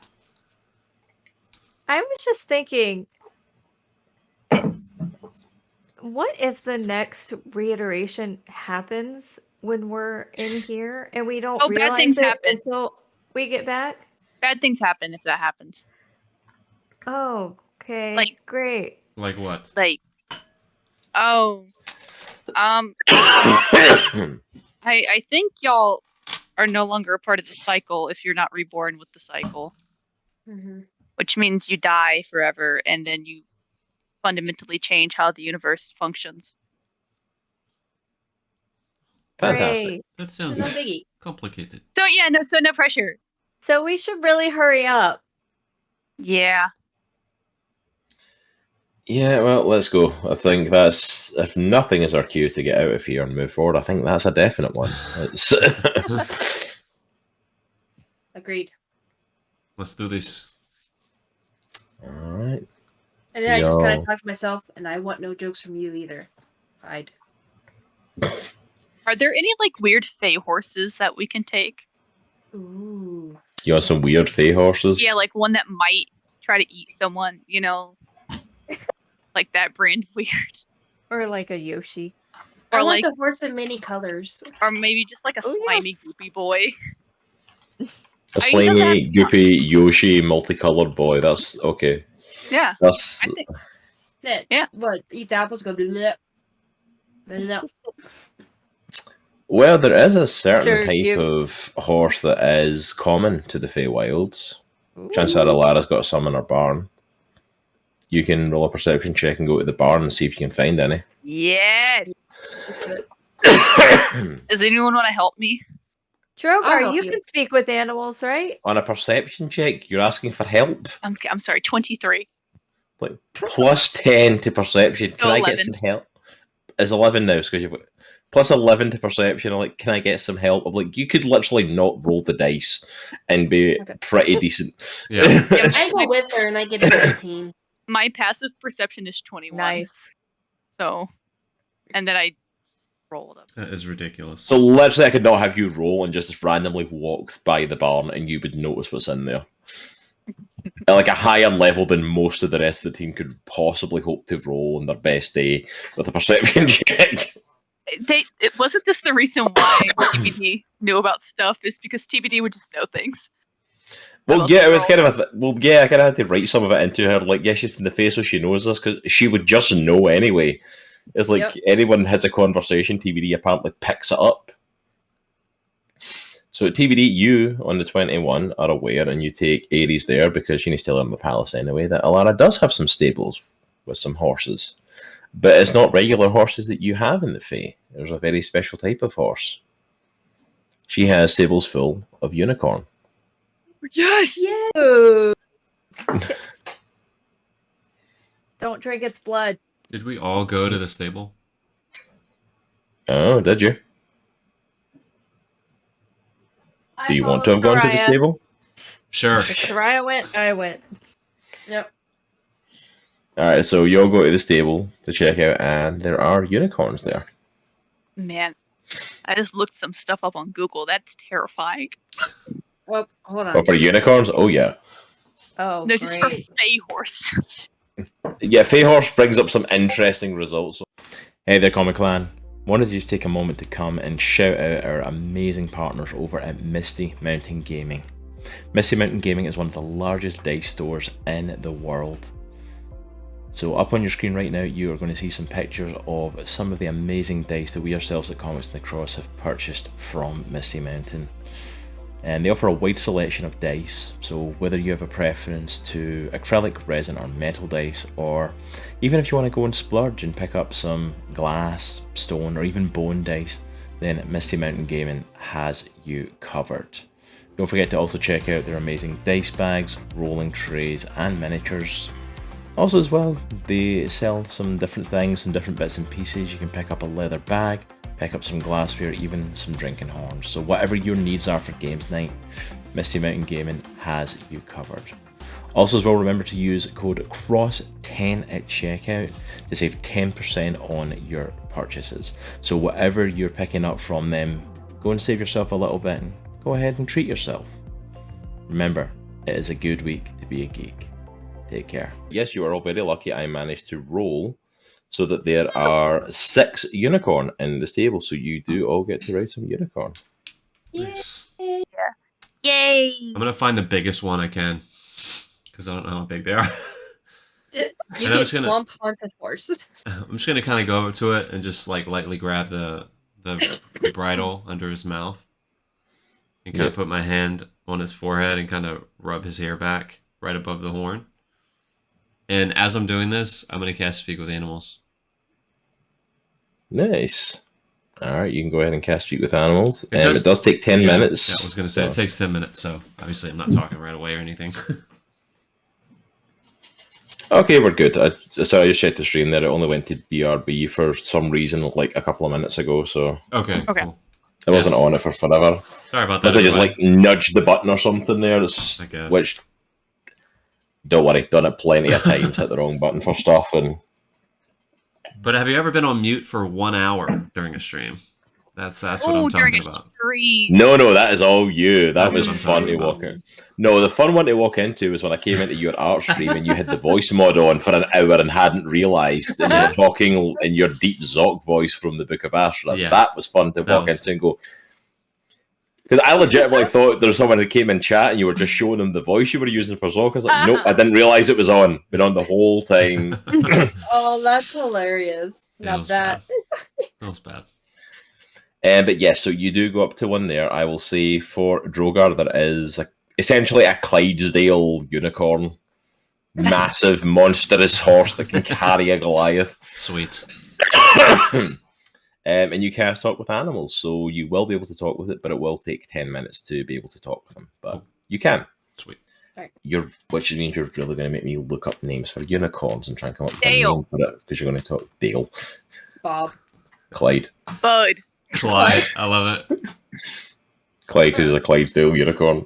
I was just thinking, what if the next reiteration happens when we're in here and we don't realize
bad things
it
happen.
until we get back?
Bad things happen if that happens.
Oh, okay.
Like-
Great.
Like what?
Like, I think y'all are no longer a part of the cycle if you're not reborn with the cycle, which means you die forever and then you fundamentally change how the universe functions.
Fantastic.
Great.
That
So no
sounds
biggie.
complicated.
So yeah, no pressure.
So we should really hurry up.
Yeah.
Yeah, well, let's go. I think that's, if nothing is our cue to get out of here and move forward, I think that's a definite one.
Agreed.
Let's do this.
Alright.
And then I just kind
Yo.
of talk to myself, and I want no jokes from you either. Hyde.
Are there any like weird fey horses that we can take?
Ooh.
You want some weird fey horses?
Yeah, like one that might try to eat someone, like that brand of weird.
Or like a Yoshi.
I
Or
want
like,
the horse in many colors.
or maybe just like a
Oh,
slimy
yes.
goopy boy.
A
you
slimy,
know that-
goopy, Yoshi, multicolored boy. That's okay.
Yeah.
That's
I think
That
Yeah.
what eats apples go bleh. Bleh.
well, there is a certain
Sure,
type
you-
of horse that is common to the Feywilds.
Ooh.
Chances are Alara's got some in her barn. You can roll a perception check and go to the barn and see if you can find any.
yes.
That's it.
Does anyone want to help me?
I'll
Droghar,
help
you
you.
can speak with animals, right?
On a perception check, you're asking for help?
I'm sorry, 23.
Like, plus 10 to perception. Can
So
I get
11.
some help? It's 11 now, because you've got plus 11 to perception. I'm like, can I get some help? I'm like, you could literally not roll the dice and be
Okay.
pretty decent.
Yeah.
I go with her and I get a 15.
My passive perception is 21.
Nice.
So, and then I roll it up.
That is ridiculous.
So literally, I could not have you roll and just randomly walk by the barn and you would notice what's in there. At like a higher level than most of the rest of the team could possibly hope to roll on their best day with a perception check.
Wasn't this the reason why TBD knew about stuff? Is because TBD would just know things.
Well, yeah, it was kind of I kind of had to write some of it into her. Like, yeah, she's from the face, so she knows this because she would just know anyway. It's like
Yep.
anyone has a conversation, TBD apparently picks it up. So TBD, you on the 21 are aware, and you take Aries there because she needs to learn the palace anyway. That Alara does have some stables with some horses, but it's not regular horses that you have in the Fae. There's a very special type of horse. She has stables full of unicorn.
Yes.
Ooh. Don't drink its blood.
Did we all go to the stable?
Oh, did you? Do you want to have gone to the
Soraya.
stable?
Sure.
If Soraya went, I went.
Yep.
Alright, so you'll go to the stable to check out, and there are unicorns there.
Man, I just looked some stuff up on Google. That's terrifying.
Oh, hold
Oh,
on.
for unicorns? Oh, yeah.
Oh,
No, just for
great.
Fey horse.
Yeah, Feyhorse brings up some interesting results. Hey there, Comic Clan. Wanted to just take a moment to come and shout out our amazing partners over at Misty Mountain Gaming. Misty Mountain Gaming is one of the largest dice stores in the world. So up on your screen right now, you are going to see some pictures of some of the amazing dice that we ourselves at Comics and the Cross have purchased from Misty Mountain. And they offer a wide selection of dice, so whether you have a preference to acrylic, resin or metal dice, or even if you want to go and splurge and pick up some glass, stone or even bone dice, then Misty Mountain Gaming has you covered. Don't forget to also check out their amazing dice bags, rolling trays and miniatures. Also as well, they sell some different things, some different bits and pieces. You can pick up a leather bag, pick up some glassware, even some drinking horns. So whatever your needs are for games night, Misty Mountain Gaming has you covered. Also as well, remember to use code CROSS10 at checkout to save 10% on your purchases. So whatever you're picking up from them, go and save yourself a little bit and go ahead and treat yourself. Remember, it is a good week to be a geek. Take care. Yes, you are all very lucky I managed to roll so that there are 6 unicorn in the stable, so you do all get to ride some unicorn.
Nice.
Yay!
I'm gonna find the biggest one I can, because I don't know how big they are.
You
And I'm
get
just gonna-
swamp haunted horse.
I'm just gonna kind of go over to it and just like lightly grab the bridle under his mouth, and kind of put my hand on his forehead and kind of rub his hair back right above the horn. And as I'm doing this, I'm gonna cast Speak with Animals.
Nice. Alright, you can go ahead and cast Speak with Animals.
It
It does take 10 minutes.
Yeah, I was gonna say it takes 10 minutes, so obviously I'm not talking right away or anything.
Okay, we're good. I just checked the stream there. It only went to BRB for some reason like a couple of minutes ago, so
Okay. Cool.
I wasn't on it for forever.
Sorry about that.
Unless I just like nudged the button or something there.
I guess.
Which, don't worry, done it plenty of times, hit the wrong button for stuff.
But have you ever been on mute for 1 hour during a stream? That's what I'm
during
talking
a
about.
stream.
No, that is all you. That
That's
was
what I'm
fun to
talking
walk
about.
in. No, the fun one to walk into was when I came into your art stream and you had the voice mod on for an hour and hadn't realised, and you were talking in your deep Zoc voice from the Book of Ashra.
Yeah.
That was fun to walk into and go. Because I legitimately thought there was someone who came in chat and you were just showing them the voice you were using for Zoc. I was like, nope, I didn't realise it was on. Been on the whole time.
Oh, that's hilarious.
Yeah,
Now
that was bad.
But yes, so you do go up to one there. I will say for Droghar, there is essentially a Clydesdale unicorn. Massive, monstrous horse that can carry a Goliath.
Sweet.
And you cast Talk with Animals, so you will be able to talk with it, but it will take 10 minutes to be able to talk with them. But you can.
Sweet.
Which means you're really going to make me look up names for unicorns and try and come up with a
Dale.
name for it, because you're going to talk Dale.
Bob.
Clyde.
Bud.
Clyde. I love it.
Clyde, because he's a Clydesdale unicorn.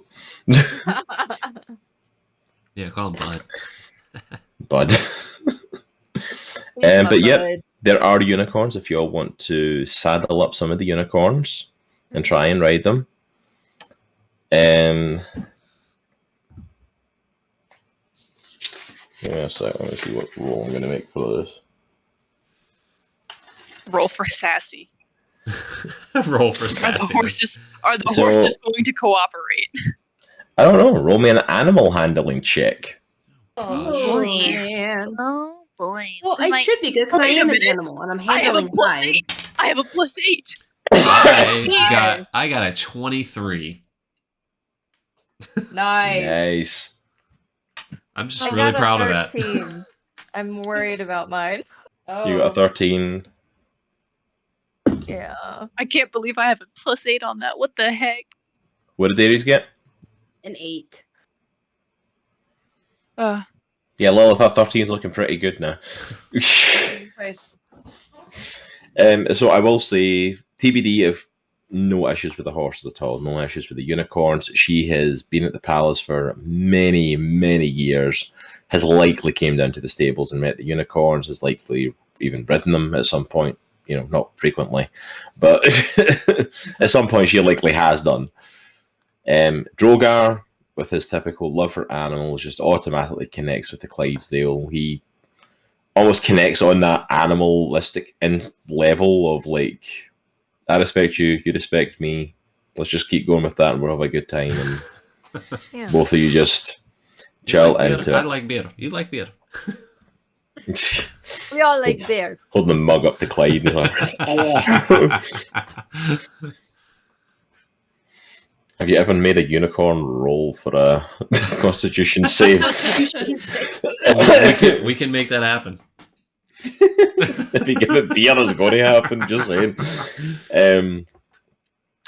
Yeah, call him Bud.
Bud. But yeah, there are unicorns if you all want to saddle up some of the unicorns and try and ride them. Yeah, so let me see what roll I'm going to make for this.
Roll for sassy.
Roll for
Are the
sassy.
horses
So-
horses going to cooperate?
I don't know. Roll me an animal handling check.
Oh,
boy.
man.
Oh boy.
Well, I should be good because I
Wait a
am an
minute.
animal and I'm
I have a
handling
plus
Hyde.
8. I have a plus 8.
I got a 23.
Nice.
Nice.
I'm just
I
really
got a
proud of that.
13. I'm worried about mine. Oh,
You got a 13.
yeah.
I can't believe I have a plus 8 on that. What the heck?
What did Aries get?
An 8.
Yeah, Lilith, our 13 is looking pretty good now. So I will say, TBD, if no issues with the horses at all, no issues with the unicorns. She has been at the palace for many, many years, has likely came down to the stables and met the unicorns, has likely even ridden them at some point, not frequently, but at some point she likely has done. Droghar, with his typical love for animals, just automatically connects with the Clydesdale. He almost connects on that animalistic level of like, I respect you, you respect me. Let's just keep going with that, and we'll have a good time. And
Yeah.
both of you just chill into
I
it.
like beer. You like beer.
We all like bear.
Holding the mug up to Clyde. And like, have you ever made a unicorn roll for a Constitution save?
we can make that happen.
If you give it beer, it's going to happen. Just saying.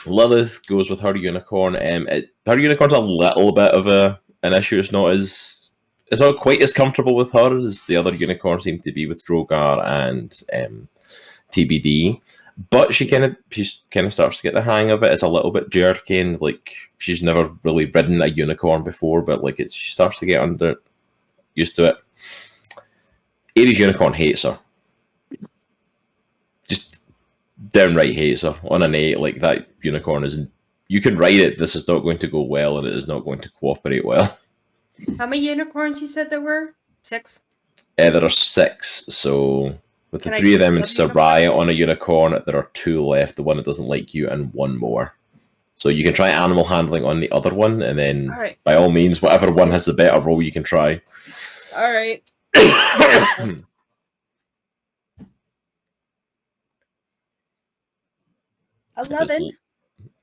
Lilith goes with her unicorn. Her unicorn's a little bit of an issue. It's not quite as comfortable with her as the other unicorns seem to be with Droghar and TBD. But she kind of starts to get the hang of it. It's a little bit jerky, and like she's never really ridden a unicorn before, but like she starts to get used to it. Aries unicorn hates her. Just downright hates her. On an 8, like that unicorn is. You can ride it. This is not going to go well, and it is not going to cooperate well.
How many unicorns you said there were? 6?
There are 6. So with
Can
the
I
3 of
use
them and
one
Sarai on a unicorn, there are 2 left. The one that doesn't like you, and 1 more. So you can try animal handling on the other one, and then by all means, whatever one has the better roll, you can try.
All right. 11.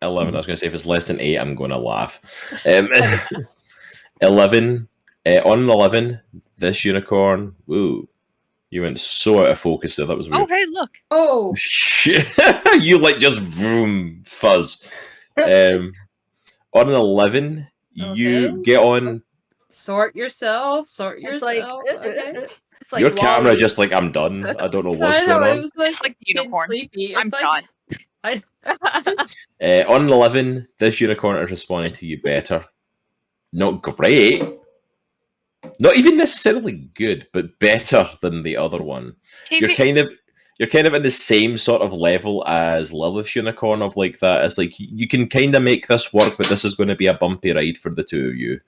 11. I was going to say if it's less than 8, I'm going to laugh. 11. On an 11, this unicorn. Woo. You went so out of focus there. That was weird.
Oh, hey, look.
Oh.
You like just vroom fuzz. On an 11, you get on.
Sort yourself.
It's like,
Okay.
it's like
your camera
Wall-E.
just like, I'm done. I don't know what's
I know,
going
it
on.
was like,
Just like the unicorn.
Sleepy.
I'm
It's
done.
On an 11, this unicorn is responding to you better. Not great. Not even necessarily good, but better than the other one. You're kind of in the same sort of level as Lilith's unicorn of like that. It's like you can kind of make this work, but this is going to be a bumpy ride for the 2 of you.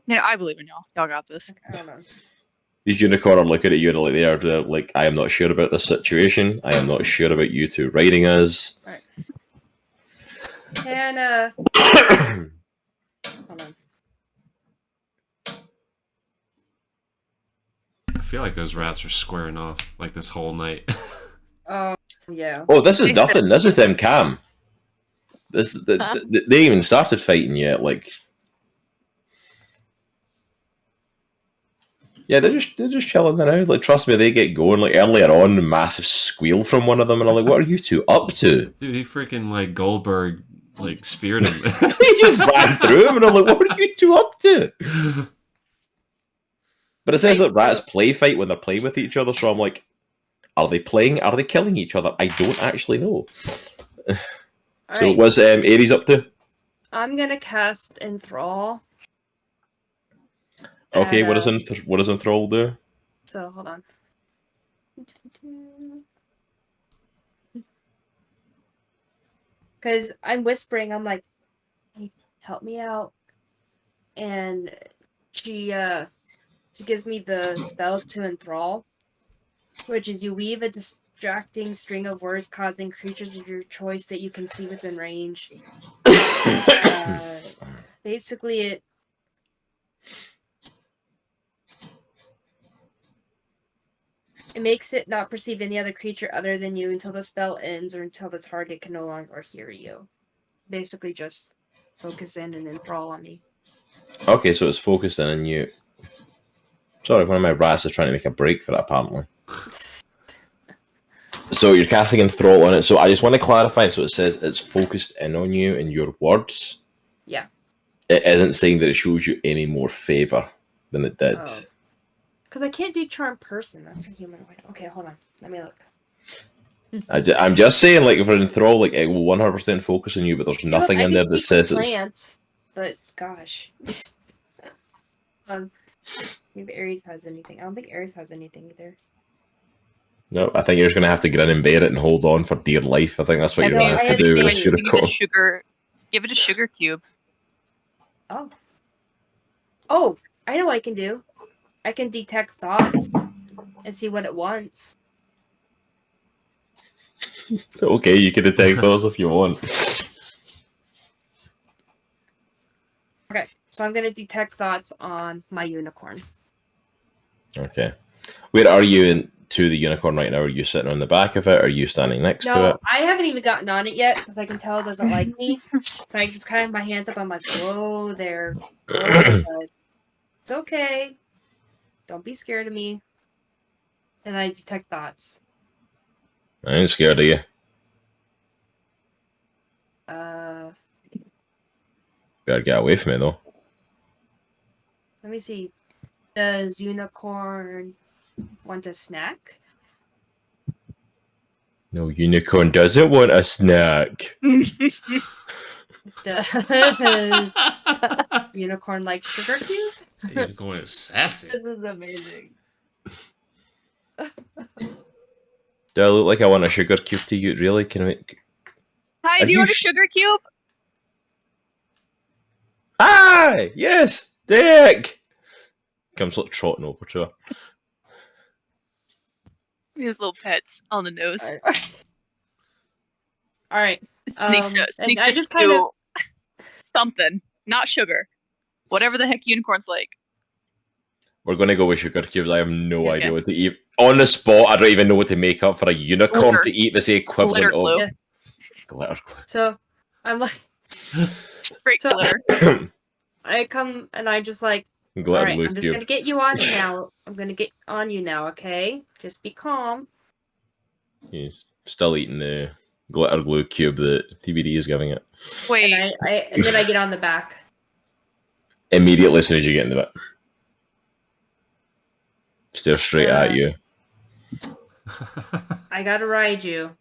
Yeah, I believe in y'all. Y'all got this.
I don't know.
These unicorn are looking at you and like they're like, I am not sure about this situation. I am not sure about you 2 riding us.
Right. And hold on.
I feel like those rats are squaring off like this whole night.
Oh yeah.
Oh, this is nothing. This is them calm. They even started fighting yet. Like, yeah, they're just chilling there now. Like, trust me, they get going. Like earlier on, a massive squeal from one of them, and I'm like, "What are you 2 up to?"
Dude, he freaking like Goldberg like speared him.
He just ran through him, and I'm like, "What are you 2 up to?" But it says that rats play fight when they're playing with each other, so I'm like, are they playing? Are they killing each other? I don't actually know. So what's Aries up to?
I'm gonna cast Enthrall.
Okay, what does Enthrall do?
So hold on. Because I'm whispering, I'm like, hey, help me out. And she gives me the spell to enthrall, which is you weave a distracting string of words causing creatures of your choice that you can see within range. Basically, it makes it not perceive any other creature other than you until the spell ends or until the target can no longer hear you. Basically, just focus in and enthrall on me.
Okay, so it's focused in on you. Sorry, one of my rats is trying to make a break for that, apparently. So you're casting Enthrall on it. So I just want to clarify. So it says it's focused in on you in your words.
Yeah.
It isn't saying that it shows you any more favor than it did.
Because I can't do charm person. That's a humanoid. Okay, hold on. Let me look.
I'm just saying, like, if we're Enthrall, like, it will 100% focus on you, but there's nothing in there that says it's...
plants, but gosh. Maybe Aries has anything. I don't think Aries has anything either.
No, I think you're just going to have to grin and bear it and hold on for dear life. I think that's what you're going to have to do with Unicorn.
Give it a sugar cube.
Oh. Oh, I know what I can do. I can detect thoughts and see what it wants.
Okay, you can detect those if you want.
Okay, so I'm going to detect thoughts on my unicorn.
Okay. Where are you to the unicorn right now? Are you sitting on the back of it? Are you standing next to
No,
it?
I haven't even gotten on it yet because I can tell it doesn't like me. So I just kind of have my hands up. I'm like, whoa there. Whoa, bud. It's okay. Don't be scared of me. And I detect thoughts.
I ain't scared of you. Better get away from me, though.
Let me see. Does unicorn want a snack?
No, unicorn doesn't want a snack.
Does unicorn like sugar cube?
Unicorn is sassy.
This is amazing.
Do I look like I want a sugar cube to you? Really? Can we...
Hi,
Are
do you
you
want a sugar cube?
Hi! Yes! Dick! Comes like trotting over to her.
These little pets on the nose.
All right.
Sneaks
I
it
just kind of
to something, not sugar. Whatever the heck unicorns like.
We're going to go with sugar cubes. I have no
Okay.
idea what to eat. On the spot, I don't even know what to make up for a unicorn
Glitter.
to eat that's the equivalent
Glitter
of...
glue.
Yeah.
Glitter glue.
So I'm like,
Straight
So-
glitter.
I come and I just like, all
Glitter
right,
glue
I'm just
cube.
gonna get you on now. I'm gonna get on you now, okay? Just be calm.
He's still eating the glitter glue cube that TBD is giving it.
Wait,
And then I get on the back.
Immediately as soon as you get into it. Stare straight at you.
I gotta ride you.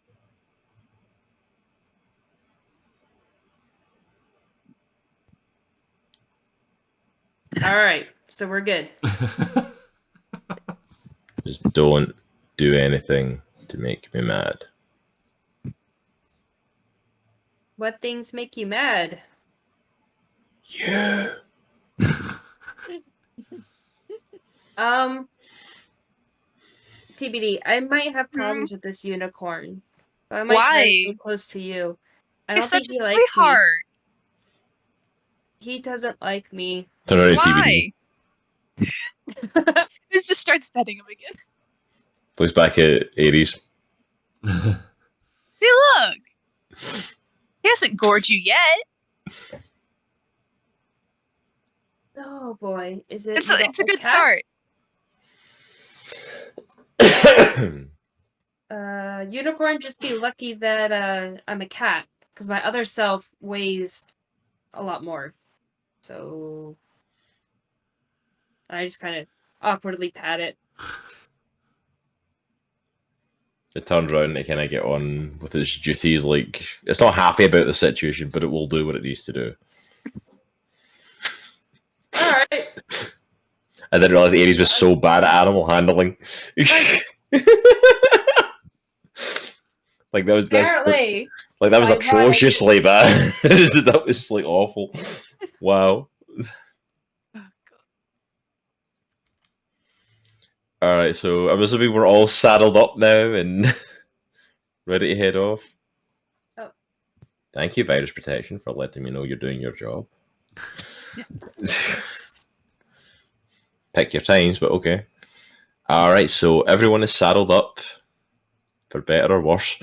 All right, so we're good.
Just don't do anything to make me mad.
What things make you mad?
Yeah.
TBD, I might have problems with this unicorn. So I might try to
Why?
stay close to you. I don't
he's such
think
a
he likes me.
sweetheart.
He doesn't like me.
Turn around to TBD.
Why? This just starts petting him again.
Looks back at Aries.
See, look. He hasn't gored you yet.
Oh boy, is it?
It's
you
a,
don't
it's a
like
good
cats?
start.
Unicorn, just be lucky that I'm a cat, because my other self weighs a lot more. So I just kind of awkwardly pat it.
It turns around to kind of get on with its duties. Like, it's not happy about the situation, but it will do what it needs to do.
All right.
I didn't realize Aries was so bad at animal handling. Like that was
Apparently.
like that was
I
atrociously bad. That was like awful. Wow. All right, so I'm assuming we're all saddled up now and ready to head off.
Oh.
Thank you, Virus Protection, for letting me know you're doing your job. Pick your times, but okay. All right, so everyone is saddled up, for better or worse.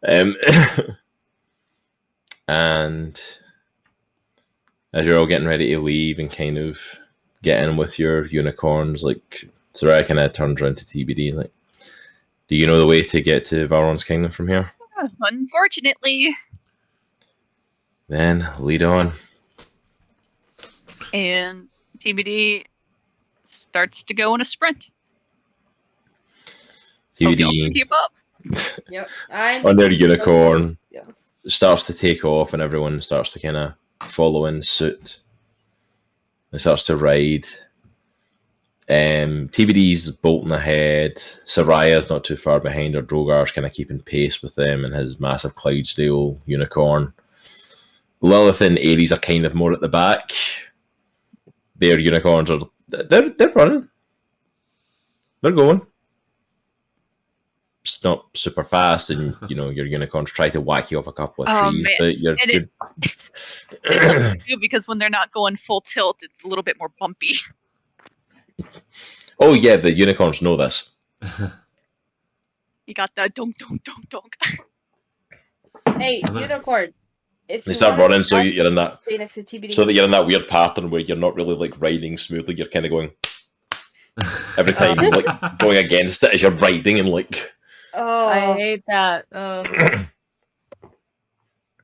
And as you're all getting ready to leave and kind of get in with your unicorns, like Soraya kind of turns around to TBD, like, do you know the way to get to Valron's kingdom from here?
Unfortunately.
Then lead on.
And TBD starts to go in a sprint. Hope y'all can
TBD
keep up.
Yep. I'm
on their unicorn
Yeah.
starts to take off, and everyone starts to kind of follow in suit. It starts to ride. TBD's bolting ahead. Soraya's not too far behind her. Droghar's kind of keeping pace with them and his massive Clydesdale unicorn. Lilith and Aries are kind of more at the back. Their unicorns are they're running. They're going. It's not super fast, and you know your unicorns try to whack you off a couple of trees,
man.
but you're
And
good.
It's something to do because when they're not going full tilt, it's a little bit more bumpy.
Oh yeah, the unicorns know this.
You got that donk, donk, donk, donk.
Hey, unicorn. If
They
you
start
wanna
running, so
ask
you're in that,
stay next to TBD.
so that you're in that weird pattern where you're not really like riding smoothly. You're kind of going every time, like going against it as you're riding, and like.
Oh,
I hate that.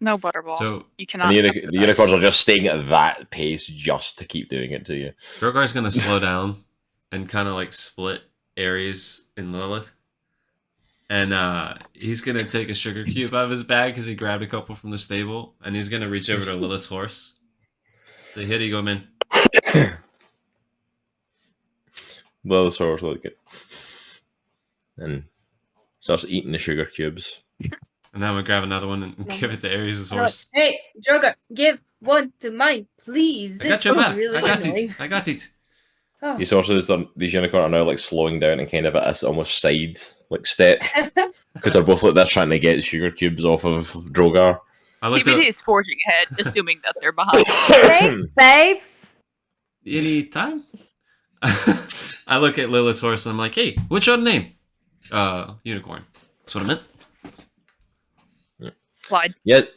No butterball.
So
You cannot.
And the
jeopardize.
unicorns are just staying at that pace just to keep doing it to you.
Droghar's gonna slow down and kind of like split Aries and Lilith. And he's gonna take a sugar cube out of his bag because he grabbed a couple from the stable, and he's gonna reach over to Lilith's horse. So here you go, man.
Lilith's horse really good. And starts eating the sugar cubes.
And then I'm gonna grab another one and give it to Aries' horse.
hey, Droghar, give one to mine, please.
I got
This
your
is
back.
really
I got
annoying.
it. I got it.
Oh.
These horses, these unicorns are now like slowing down and kind of at a almost side like step because they're both like they're trying to get sugar cubes off of Droghar.
I looked
TBD
at
is forging ahead, assuming that they're behind.
Thanks, babes.
any time. I look at Lilith's horse and I'm like, hey, what's your name? Unicorn. That's what I meant.
Clyde.
Yet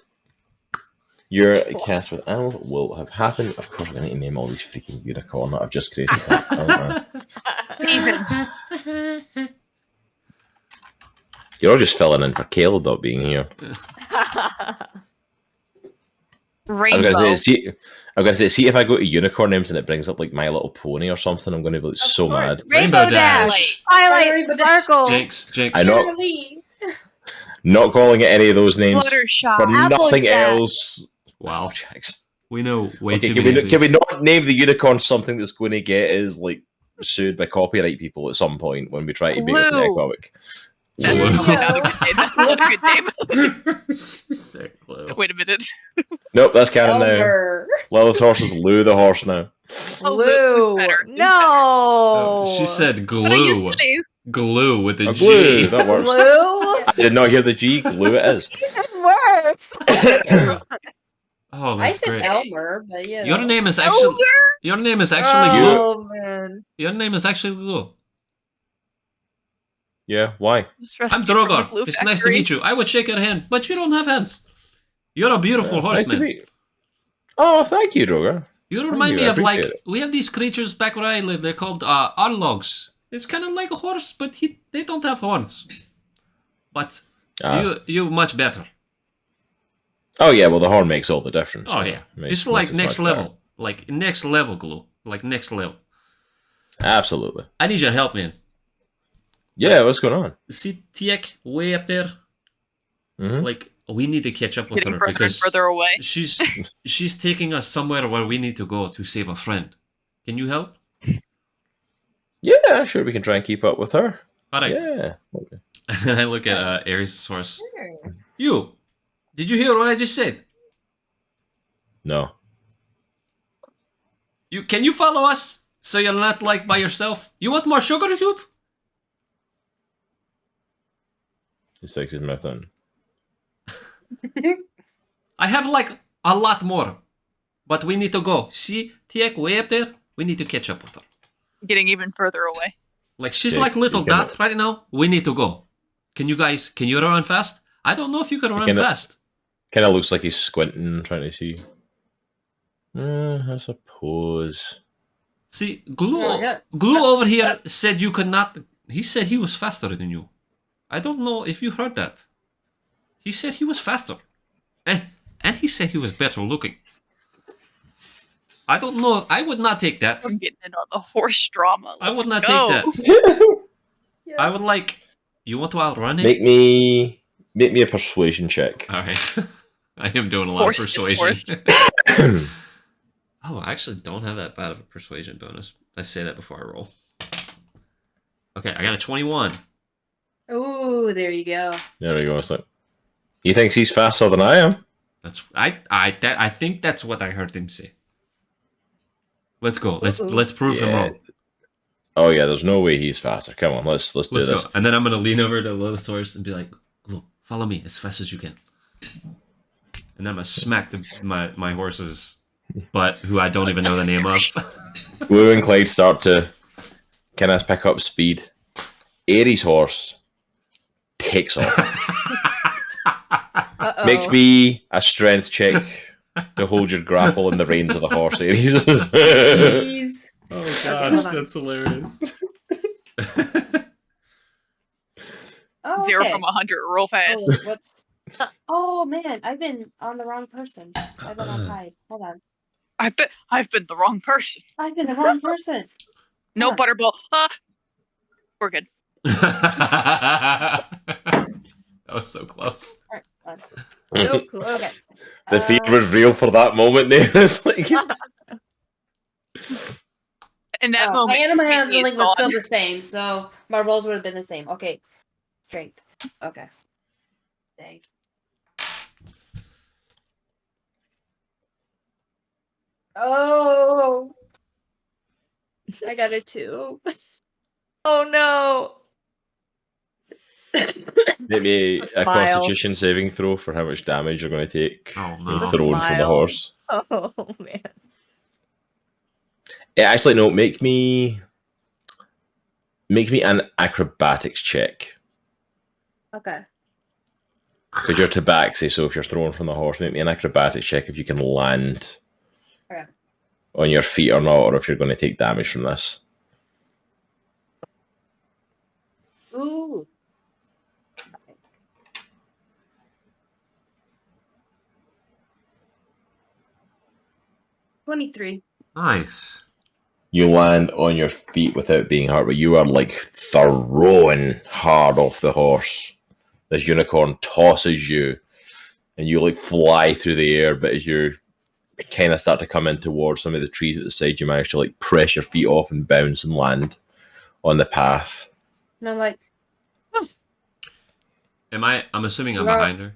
your cast with animals will have happened. Of course, I need to name all these freaking unicorn that I've just created.
Even.
You're all just filling in for Caleb not being here.
Rainbow.
I'm gonna say, see if I go to unicorn names and it brings up like My Little Pony or something. I'm gonna be like, so
course.
mad.
Rainbow Dash.
Highlight,
Rainbow Dash.
sparkle.
Jinx.
I know.
Shirley.
Not calling it any of those names
Fluttershy.
for nothing
Applejack.
else.
Wow.
Jacks.
We know way
Okay,
too
can
many.
we not name the unicorn something that's going to get is like sued by copyright people at some point when we try to make this an
Glue.
economic?
That's
Glue.
not a good name. That's not a good name.
She's sick, Lil.
Wait a minute.
Nope, that's canon now.
Elmer.
Lilith's horse is Lou the horse now.
Oh, Luke is
Blue.
better.
No.
She said
But I used
glue.
to do.
Glue with a
Oh,
G.
glue, that works.
Blue.
I did not hear the G. Glue it is.
It works.
Oh,
I
that's
said
great.
Elmer, but yeah.
Your name is actually.
Over.
Your name is actually Glue.
Oh man.
Your name is actually Glue.
Yeah, why?
Just
I'm
rescued from the
Droghar.
glue
It's nice to
factory.
meet you. I would shake your hand, but you don't have hands. You're a beautiful
Nice to
horseman.
meet you. Oh, thank you, Droghar.
You
Thank
remind
you,
me
I
of like
appreciate it.
we have these creatures back where I live. They're called arlogs. It's kind of like a horse, but they don't have horns. But you much better.
Oh yeah, well the horn makes all the difference.
Oh
you
yeah,
know,
it's
makes
like
us
next
much better.
level, like next level glue, like next level.
Absolutely.
I need your help, man.
Yeah, what's going on?
See Tiek way up there.
Mhm.
Like we need to catch up with
Getting
her
further and
because
further away.
she's taking us somewhere where we need to go to save a friend. Can you help?
Yeah, sure, we can try and keep up with her.
All right.
Yeah. Okay.
I look at Aries' horse. You, did you hear what I just said?
No.
Can you follow us so you're not like by yourself? You want more sugar cube?
He sticks his mouth in.
I have like a lot more, but we need to go. See, Tiek way up there. We need to catch up with her.
Getting even further away.
Like she's
Yeah,
like little
you cannot-
Dot right now. We need to go. Can you run fast? I don't know if you can run
cannot-
fast.
Kind of looks like he's squinting, trying to see. I suppose.
See, Glue,
Oh, yeah.
Glue over here said you could not. He said he was faster than you. I don't know if you heard that. He said he was faster. And he said he was better looking. I don't know. I would not take that.
I'm getting in on the horse drama.
I would not
Let's go.
take that. I would like. You want to outrun it?
Make me a persuasion check.
All right. I am doing a lot
Horse
of
is
persuasion.
horse.
Oh, I actually don't have that bad of a persuasion bonus. I say that before I roll. Okay, I got a 21.
Ooh, there you go.
There we go. So he thinks he's faster than I am.
That's I think that's what I heard him say. Let's go. Let's prove him
Yeah.
wrong.
Oh yeah, there's no way he's faster. Come on, let's do
Let's
this.
go. And then I'm gonna lean over to Lilith's horse and be like, "Look, follow me as fast as you can." And then I'm gonna smack my horse's butt, who I don't even know the name of.
Blue and Clyde start to Can I pick up speed? Aries' horse takes off.
Uh-oh.
Make me a strength check to hold your grapple in the reins of the horse, Aries.
Jeez.
Oh
Okay, hold on.
that's hilarious.
Oh,
0
okay.
from 100 real fast.
Oh, whoops. Oh man, I've been on the wrong person. I've been on Hyde. Hold on.
I bet I've been the wrong person.
I've been the wrong person.
No
Huh.
butterball. We're good.
That was so close.
Alright, hold on.
So close.
Okay.
The fear was real for that moment there. It's like
In that
My
moment,
animal
completely
handling
is
was
gone.
still the same, so my rolls would have been the same. Okay. Strength. Okay. Dang. Oh. I got a 2.
Oh no.
maybe
A
a
smile.
Constitution saving throw for how much damage you're going to take
Oh,
when
no.
thrown from the
Smile.
horse.
Oh man.
Actually, no. Make me an acrobatics check.
Okay.
Because you're Tabaxi, so if you're thrown from the horse, make me an acrobatics check if you can land
Okay.
on your feet or not, or if you're going to take damage from this.
Ooh. 23.
Nice.
You land on your feet without being hurt, but you are like throwing hard off the horse. This unicorn tosses you, and you like fly through the air, but as you kind of start to come in towards some of the trees at the side, you manage to like press your feet off and bounce and land on the path.
And I'm like,
I'm assuming I'm
Well-
behind her.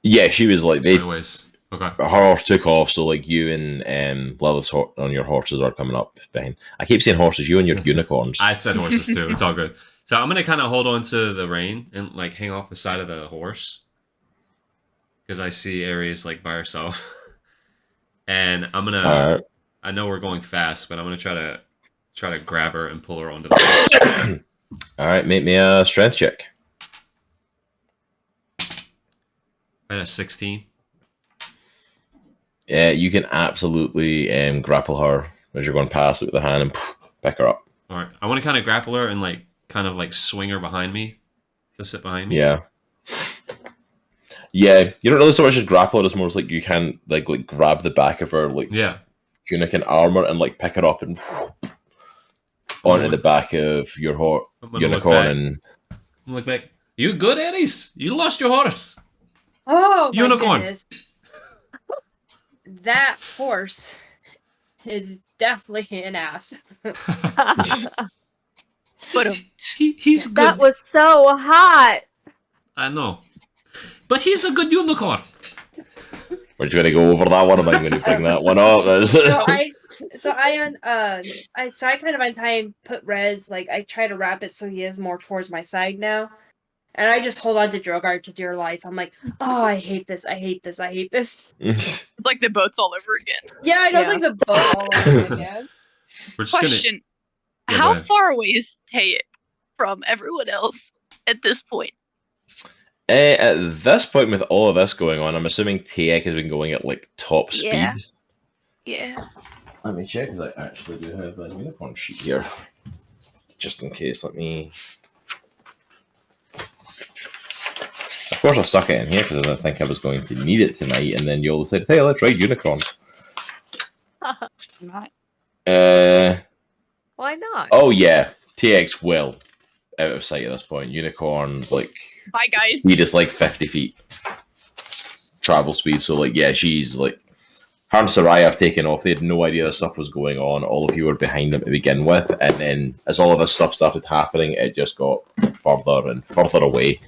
Yeah, she was like, they
Anyways. Okay.
her horse took off, so like you and Lilith's on your horses are coming up behind. I keep saying horses, you and your unicorns.
I said horses too. It's all good. So I'm gonna kind of hold on to the rein and like hang off the side of the horse because I see Aries like by herself, and I'm gonna.
Alright.
I know we're going fast, but I'm gonna try to grab her and pull her onto the horse.
Alright, make me a strength check.
At a 16.
Yeah, you can absolutely grapple her as you're going past it with the hand and pick her up.
All right. I want to kind of grapple her and like kind of like swing her behind me to sit behind me.
Yeah. Yeah, you don't really so much as grapple her, it's more like you can like grab the back of her like
Yeah.
tunic and armor and like pick her up and onto the back of your
I'm gonna
unicorn
look
and
I'm like back. You good, Aries? You lost your horse.
oh my
Unicorn.
goodness. That horse is definitely an ass.
But
He's good.
That was so hot.
I know. But he's a good unicorn.
we're just gonna go over that one. I'm not going to bring that one up.
So I kind of untie and put Rezz, like I try to wrap it so he is more towards my side now. And I just hold on to Droghar to dear life. I'm like, oh, I hate this. I hate this. I hate this.
like the boat's all over again.
Yeah, I know
Yeah.
it's like the boat all over again.
We're just gonna.
Question:
Yeah, go
how
ahead.
far away is Taye from everyone else at this point?
At this point, with all of this going on, I'm assuming Taye has been going at like top
Yeah.
speed.
Yeah.
Let me check because I actually do have a unicorn sheet here, just in case. Let me. Of course, I suck it in here because I didn't think I was going to need it tonight, and then you all decided, "Hey, let's ride unicorns."
Not.
Why not?
Oh yeah, TX well out of sight at this point. Unicorns like
Bye, guys.
speed is like 50 feet travel speed. So like yeah, she's like her and Soraya have taken off. They had no idea this stuff was going on. All of you were behind them to begin with, and then as all of this stuff started happening, it just got further and further away.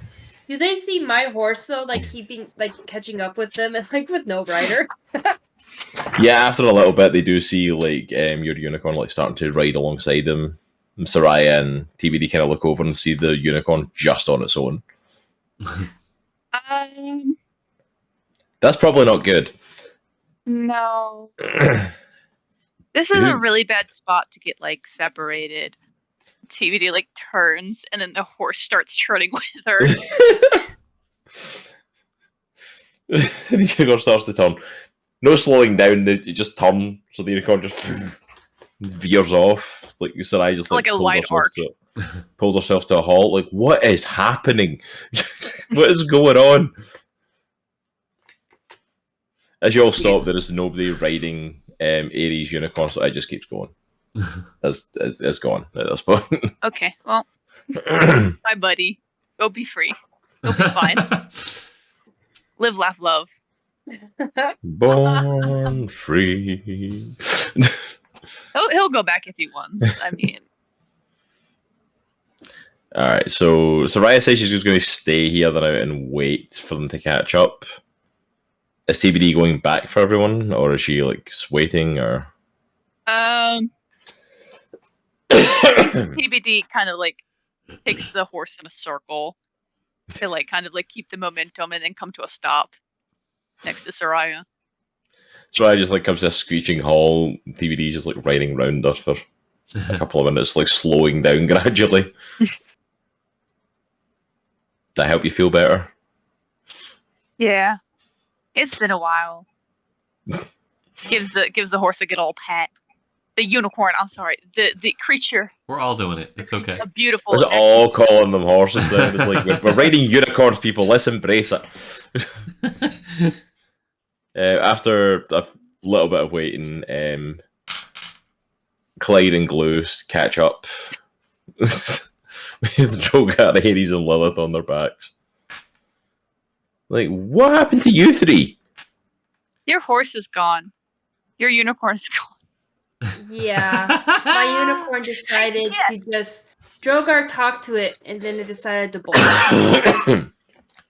Do they see my horse though, like keeping, like catching up with them, and like with no rider?
Yeah, after a little bit, they do see like your unicorn like starting to ride alongside them. And Soraya and TBD kind of look over and see the unicorn just on its own. That's probably not good.
No. This is a really bad spot to get like separated. TBD like turns, and then the horse starts turning with her.
The unicorn starts to turn. No slowing down, you just turn, so the unicorn just veers off. Like Sarai just
Like a wide arc.
Pulls herself to a halt. Like, what is happening? What is going on? As you all stop, there is nobody riding Aries unicorn, so it just keeps going. It's gone at this point.
Okay, well, my buddy, go be free. Go be fine. Live, laugh, love.
Born free.
He'll go back if he wants. I mean,
all right. So Raya says she's just going to stay here then and wait for them to catch up. Is TBD going back for everyone, or is she like waiting? Or
TBD kind of like takes the horse in a circle to like kind of like keep the momentum and then come to a stop next to Soraya.
Soraya just like comes to a screeching halt. TBD just like riding round her for a couple of minutes, like slowing down gradually. That help you feel better?
Yeah, it's been a while. Gives the horse a good old pat. The unicorn, I'm sorry, the creature.
We're all doing it. It's okay.
A beautiful.
We're all calling them horses now. It's like we're riding unicorns, people. Let's embrace it. After a little bit of waiting, Clyde and Glue catch up with Droghar, Aries, and Lilith on their backs. Like, what happened to you three?
Your horse is gone. Your unicorn is gone.
Yeah, my unicorn decided to just. Droghar talked to it, and then it decided to bolt.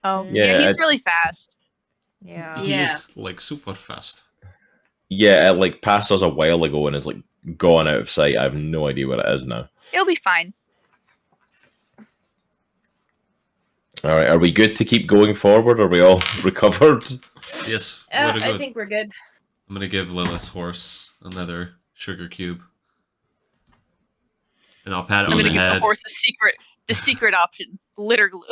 Oh,
Yeah,
he's really fast.
Yeah.
He's like super fast.
Yeah, it like passed us a while ago and is like gone out of sight. I have no idea where it is now.
It'll be fine.
All right, are we good to keep going forward? Are we all recovered?
Yes,
I think we're good.
I'm gonna give Lilith's horse another sugar cube, and I'll pat it
I'm
on
gonna
the
give
head.
the horse the secret option, glitter glue.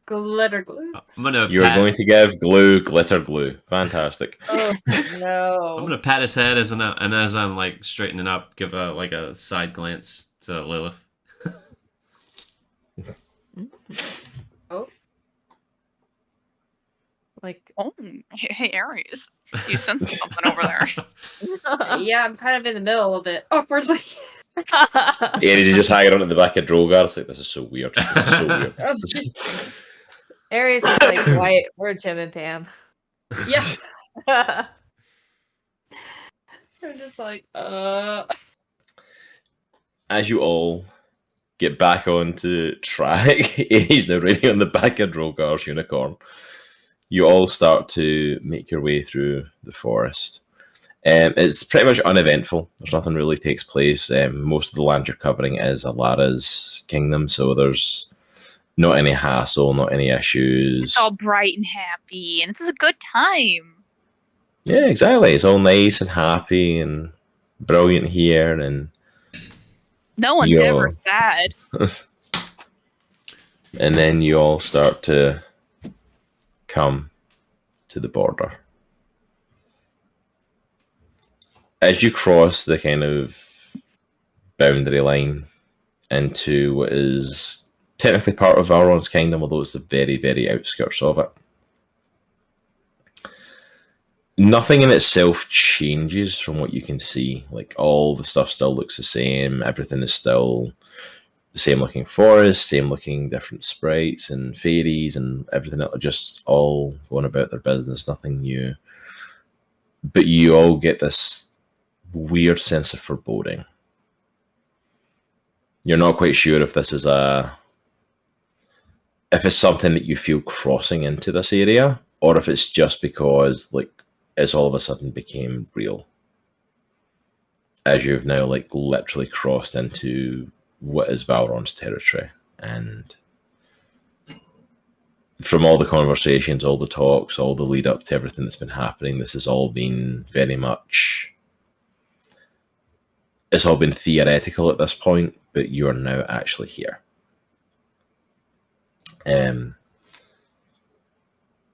Glitter glue.
I'm gonna.
You're going to give Glue glitter glue. Fantastic.
Oh no!
I'm gonna pat his head as I'm like straightening up, give a side glance to Lilith.
Oh.
Like,
Oh, hey Aries, you sense something over there.
Yeah, I'm kind of in the middle of it awkwardly.
Aries is just hanging on at the back of Droghar. It's like, this is so weird. This is so weird.
Aries is like white. We're Jim and Pam.
Yeah. I'm just like,
As you all get back onto track, Aries now riding on the back of Droghar's unicorn. You all start to make your way through the forest. It's pretty much uneventful. There's nothing really takes place. Most of the land you're covering is Alara's kingdom, so there's not any hassle, not any issues.
It's all bright and happy, and it's a good time.
Yeah, exactly. It's all nice and happy and brilliant here, and
No one's ever sad.
and then you all start to come to the border. As you cross the kind of boundary line into what is technically part of Valron's kingdom, although it's the very, very outskirts of it, nothing in itself changes from what you can see. Like, all the stuff still looks the same. Everything is still the same looking forest, same looking different sprites and fairies and everything else, just all going about their business, nothing new. But you all get this weird sense of foreboding. You're not quite sure if this is if it's something that you feel crossing into this area, or if it's just because like it's all of a sudden became real. As you've now like literally crossed into what is Valron's territory. And from all the conversations, all the talks, all the lead up to everything that's been happening, this has all been very much it's all been theoretical at this point, but you are now actually here.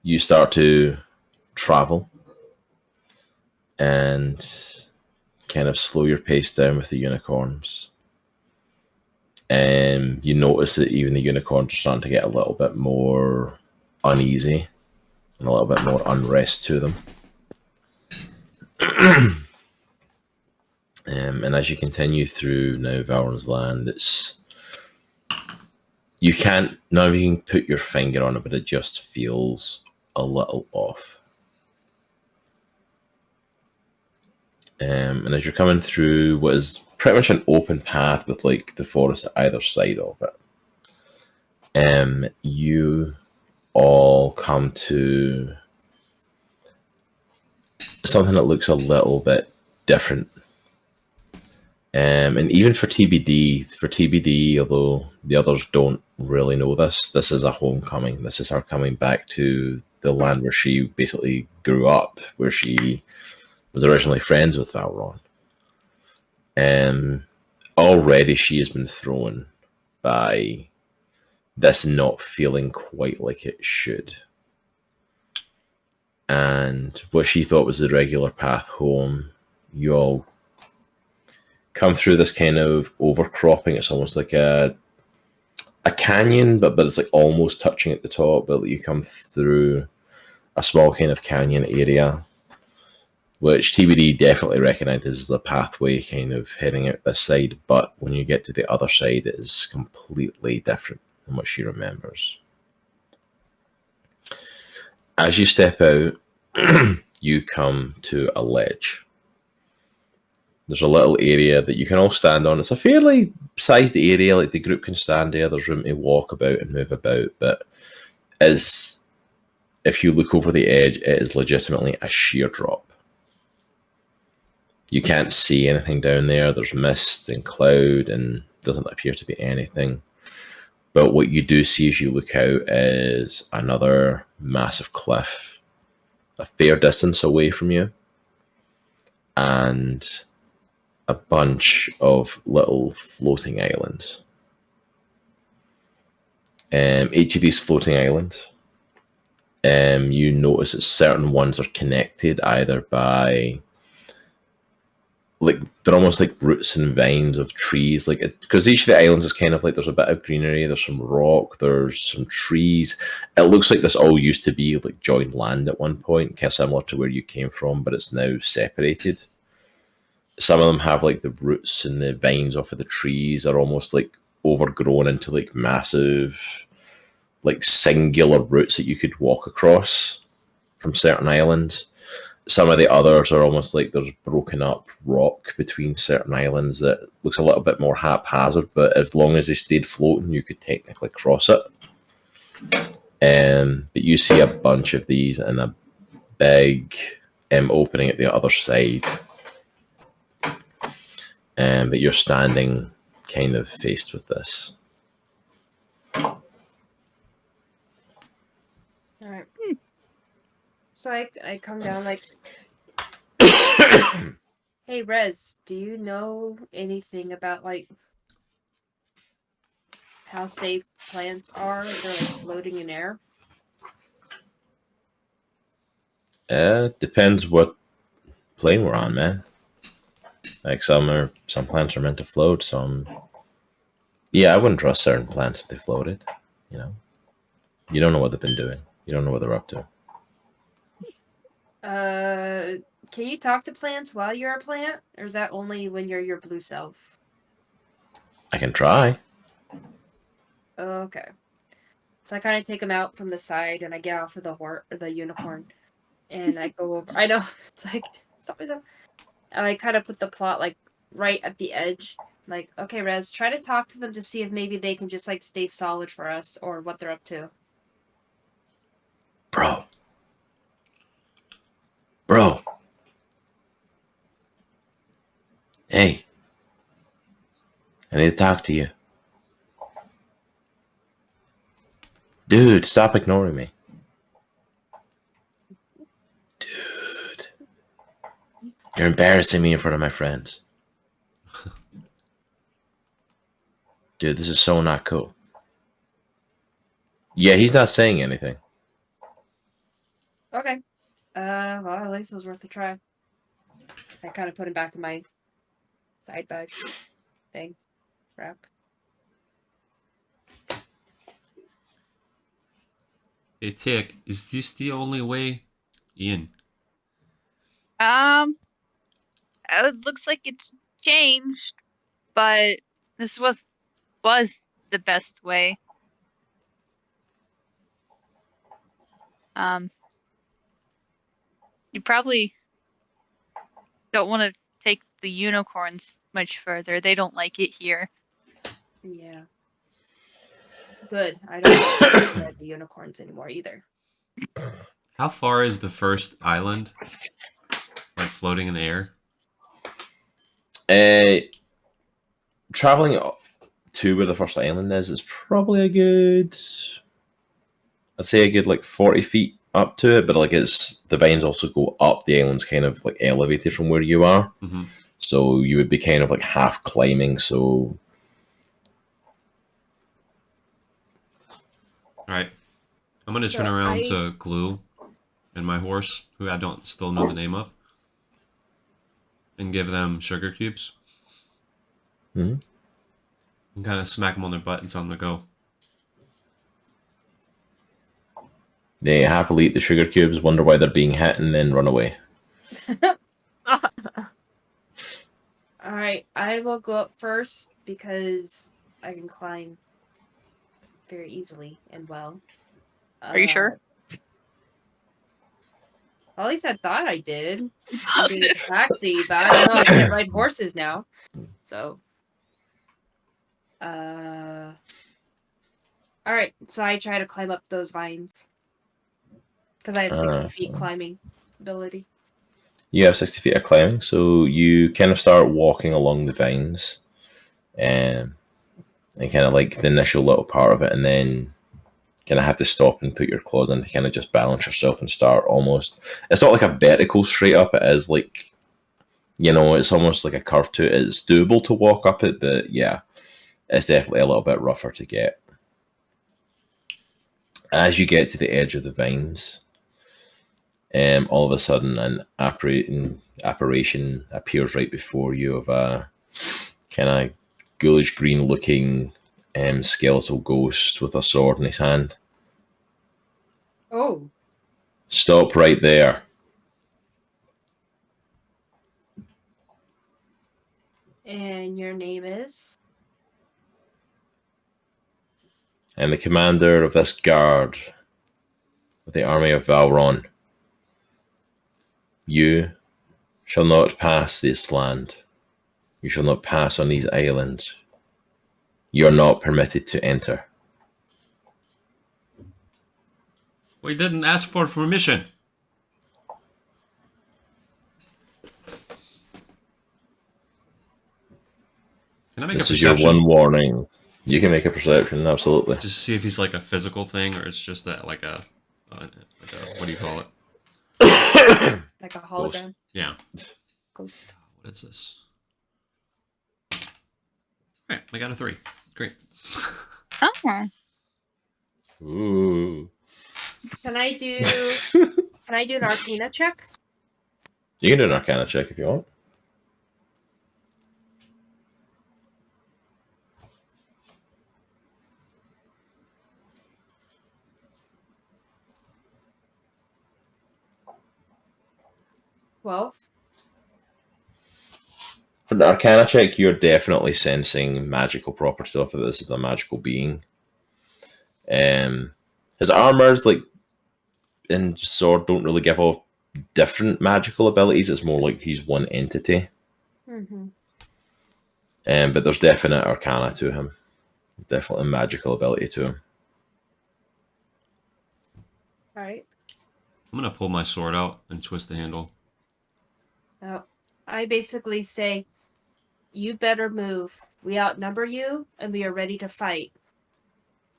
You start to travel and kind of slow your pace down with the unicorns. You notice that even the unicorns are starting to get a little bit more uneasy and a little bit more unrest to them. And as you continue through now Valron's land, you can't now even put your finger on it, but it just feels a little off. And as you're coming through what is pretty much an open path with like the forest at either side of it, you all come to something that looks a little bit different. And even for TBD, although the others don't really know this is a homecoming. This is her coming back to the land where she basically grew up, where she was originally friends with Valron. Already she has been thrown by this not feeling quite like it should. And what she thought was the regular path home, you all come through this kind of overcropping. It's almost like a canyon, but it's like almost touching at the top, but you come through a small kind of canyon area, which TBD definitely recognizes the pathway kind of heading out this side, but when you get to the other side, it is completely different than what she remembers. As you step out, you come to a ledge. There's a little area that you can all stand on. It's a fairly sized area, like the group can stand there. There's room to walk about and move about, but if you look over the edge, it is legitimately a sheer drop. You can't see anything down there. There's mist and cloud and doesn't appear to be anything. But what you do see as you look out is another massive cliff, a fair distance away from you, and a bunch of little floating islands. Each of these floating islands, you notice that certain ones are connected either by, like, they're almost like roots and vines of trees, like, because each of the islands is kind of like, there's a bit of greenery, there's some rock, there's some trees. It looks like this all used to be like joined land at one point, kind of similar to where you came from, but it's now separated. Some of them have like the roots and the vines off of the trees are almost like overgrown into like massive, like singular roots that you could walk across from certain islands. Some of the others are almost like there's broken up rock between certain islands that looks a little bit more haphazard, but as long as they stayed floating, you could technically cross it. But you see a bunch of these and a big opening at the other side. But you're standing kind of faced with this.
All right. So I come down like, hey, Rezz, do you know anything about like how safe plants are if they're like floating in air?
Depends what plane we're on, man. Like some plants are meant to float, some. Yeah, I wouldn't trust certain plants if they floated. You know, you don't know what they've been doing. You don't know what they're up to.
Can you talk to plants while you're a plant, or is that only when you're your blue self?
I can try.
Okay. So I kind of take him out from the side, and I get off of the unicorn, and I go over. I know it's like stop myself. And I kind of put the plot like right at the edge. Like, okay, Rezz, try to talk to them to see if maybe they can just like stay solid for us or what they're up to.
Bro. Hey. I need to talk to you. Dude, stop ignoring me. Dude. You're embarrassing me in front of my friends. Dude, this is so not cool. Yeah, he's not saying anything.
Okay. Well, at least it was worth a try. I kind of put him back to my side bag thing. Wrap.
Hey, Tick, is this the only way in?
It looks like it's changed, but this was the best way. You probably don't want to take the unicorns much further. They don't like it here.
Yeah. Good. I don't like the unicorns anymore either.
How far is the first island? Like floating in the air?
Traveling to where the first island is probably a good, I'd say a good like 40 feet up to it, but like it's the vines also go up. The island's kind of like elevated from where you are, so you would be kind of like half climbing. So,
all right, I'm gonna turn around to Glue and my horse, who I don't still know the name of, and give them sugar cubes. And kind of smack them on their butt and tell them to go.
They happily eat the sugar cubes, wonder why they're being hit, and then run away.
Alright, I will go up first because I can climb very easily and well.
Are you sure?
Well, at least I thought I did. I'm being a taxi, but I don't know. I can't ride horses now. So. Alright, so I try to climb up those vines. Because I have 60 feet climbing ability.
You have 60 feet of climbing, so you kind of start walking along the vines, and kind of like the initial little part of it, and then kind of have to stop and put your claws in to kind of just balance yourself and start almost. It's not like a vertical straight up. It is like, you know, it's almost like a curve to it. It's doable to walk up it, but yeah, it's definitely a little bit rougher to get. As you get to the edge of the vines, all of a sudden an apparition appears right before you of a kind of ghoulish green looking skeletal ghost with a sword in his hand.
Oh.
Stop right there.
And your name is?
I'm the commander of this guard of the army of Valron. You shall not pass this land. You shall not pass on these islands. You are not permitted to enter.
We didn't ask for permission. Can I make a perception?
This is your one warning. You can make a perception, absolutely.
Just to see if he's like a physical thing, or it's just that like a what do you call it?
Like a hologram?
Ghost. Yeah.
Ghost.
What is this? Alright, I got a 3. Great.
Oh.
Ooh.
Can I do an Arcana check?
You can do an Arcana check if you want.
Well.
For the Arcana check, you're definitely sensing magical properties off of this. Is a magical being. His armors, like in Sword, don't really give off different magical abilities. It's more like he's one entity.
Mm-hmm.
But there's definite Arcana to him. There's definitely a magical ability to him.
All right.
I'm gonna pull my sword out and twist the handle.
I basically say, you better move. We outnumber you, and we are ready to fight.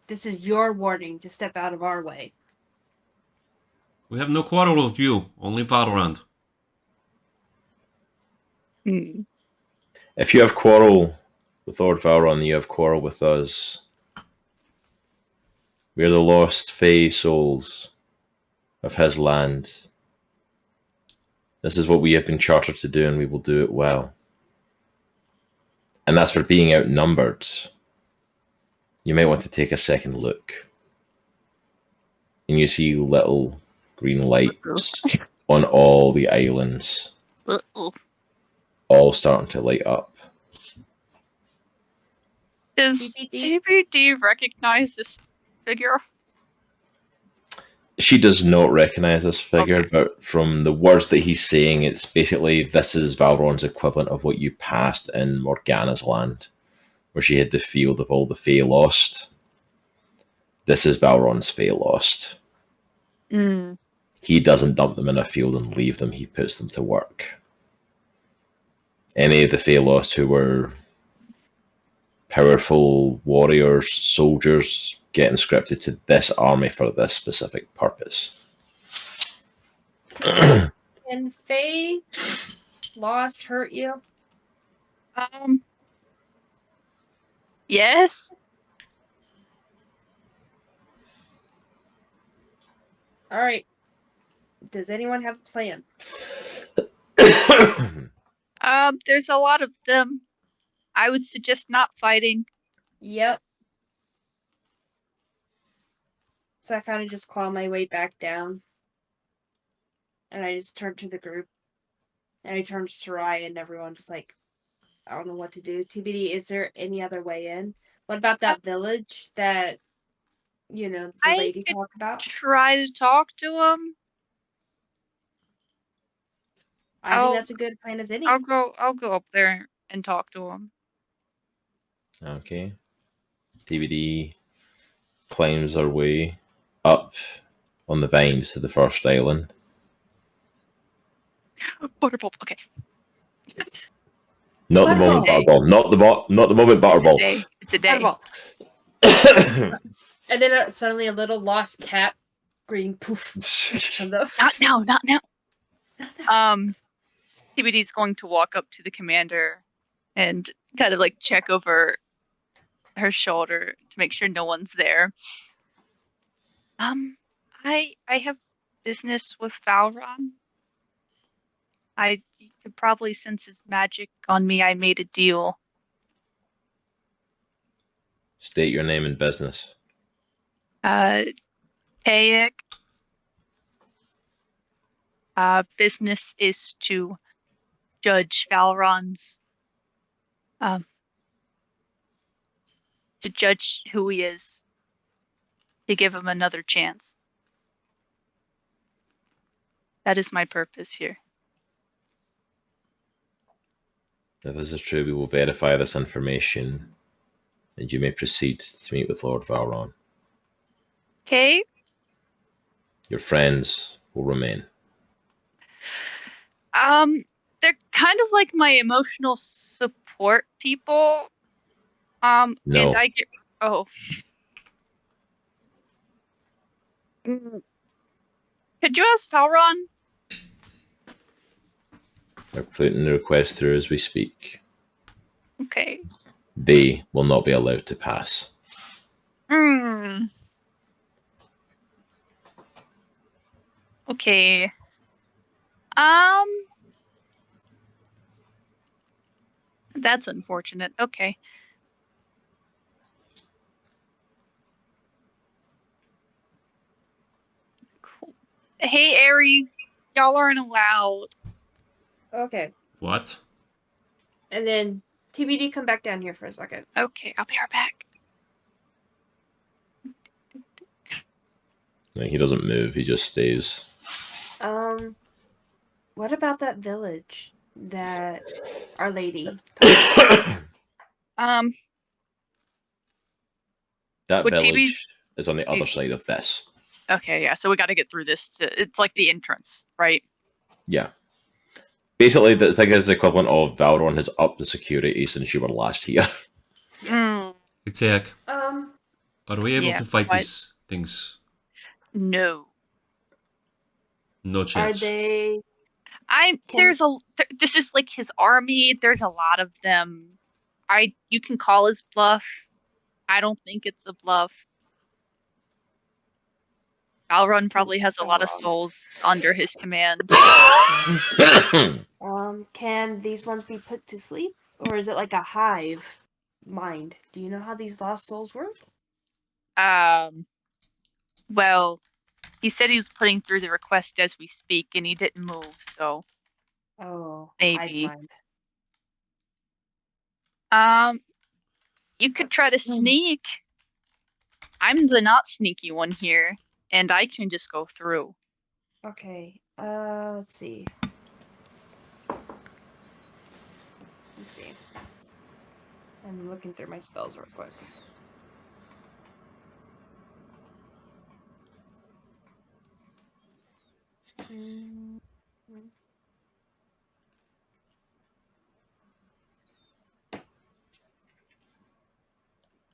This is your warning to step out of our way.
We have no quarrel with you, only Valron.
If you have quarrel With Lord Valron, you have quarrel with us. We are the lost Fey souls of his land. This is what we have been chartered to do, and we will do it well. And as for being outnumbered, you might want to take a second look. And you see little green lights on all the islands, all starting to light up.
Does TBD recognize this figure?
She does not recognize this figure,
Okay.
but from the words that he's saying, it's basically this is Valron's equivalent of what you passed in Morgana's land, where she had the field of all the Fey lost. This is Valron's Fey lost.
Mm.
He doesn't dump them in a field and leave them, he puts them to work. Any of the Fey lost who were powerful warriors, soldiers, get inscripted to this army for this specific purpose.
Can Faye lost hurt you?
Yes.
All right. Does anyone have a plan?
There's a lot of them. I would suggest not fighting.
Yep. So I kind of just claw my way back down. And I just turn to the group. And I turn to Sarai and everyone's just like, I don't know what to do. TBD, is there any other way in? What about that village that, the
I
lady
could
talked about?
Try to talk to him.
I think that's a good plan as any.
I'll go up there and talk to him.
Okay. TBD climbs our way up on the vines to the first island.
Butterball. Okay.
Not the moment, Butterball. Not the moment, Butterball.
It's a day.
Butterball. And then suddenly a little lost cat, green poof.
Not now. TBD's going to walk up to the commander and kind of like check over her shoulder to make sure no one's there. I have business with Valron. You could probably sense his magic on me. I made a deal.
State your name and business.
Tayek. Business is to judge Valron's, to judge who he is, to give him another chance. That is my purpose here.
If this is true, we will verify this information, and you may proceed to meet with Lord Valron.
Okay.
Your friends will remain.
They're kind of like my emotional support people.
No.
And I get. Oh. Could you ask Valron?
We're putting the request through as we speak.
Okay.
They will not be allowed to pass.
Okay. That's unfortunate. Okay. Cool. Hey, Aries. Y'all aren't allowed.
Okay.
What?
And then TBD, come back down here for a second.
Okay, I'll be right back.
He doesn't move, he just stays.
What about that village that Our Lady
That
Would
village is on the other side of this.
Okay, yeah, so we got to get through this. It's like the entrance, right?
Yeah. Basically, the thing is the equivalent of Valron has upped the security since you were last here.
Attack. Are we able to fight these things?
No.
No chance.
Are they?
This is like his army. There's a lot of them. You can call his bluff. I don't think it's a bluff. Valron probably has a
I'm
lot of
wrong.
souls under his command.
Can these ones be put to sleep? Or is it like a hive mind? Do you know how these lost souls work?
Well, he said he was putting through the request as we speak, and he didn't move, so
Oh, hive
maybe.
mind.
You could try to sneak. I'm the not sneaky one here, and I can just go through.
Okay, let's see. Let's see. I'm looking through my spells real quick.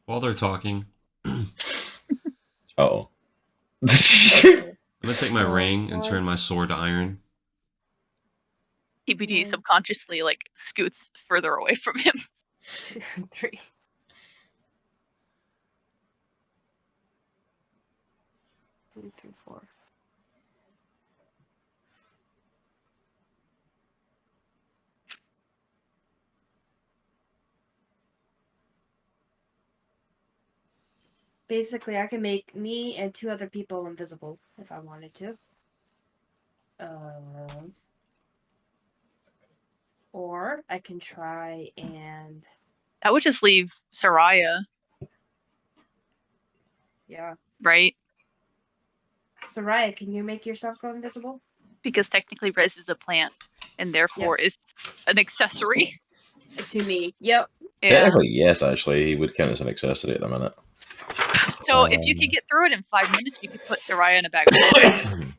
While they're talking,
Uh-oh.
I'm gonna take my ring and turn my sword to iron.
TBD
Mm.
subconsciously scoots further away from him.
2, 3. 2 through 4. Basically, I can make me and 2 other people invisible if I wanted to. Or I can try and...
I would just leave Soraya,
Yeah.
right?
Soraya, can you make yourself go invisible?
Because technically Rezz is a plant, and therefore is an accessory.
To me. Yep.
Yeah.
Technically, yes, actually. He would count as an accessory at the minute.
So if you could get through it in 5 minutes, you could put Soraya in a bag of holding.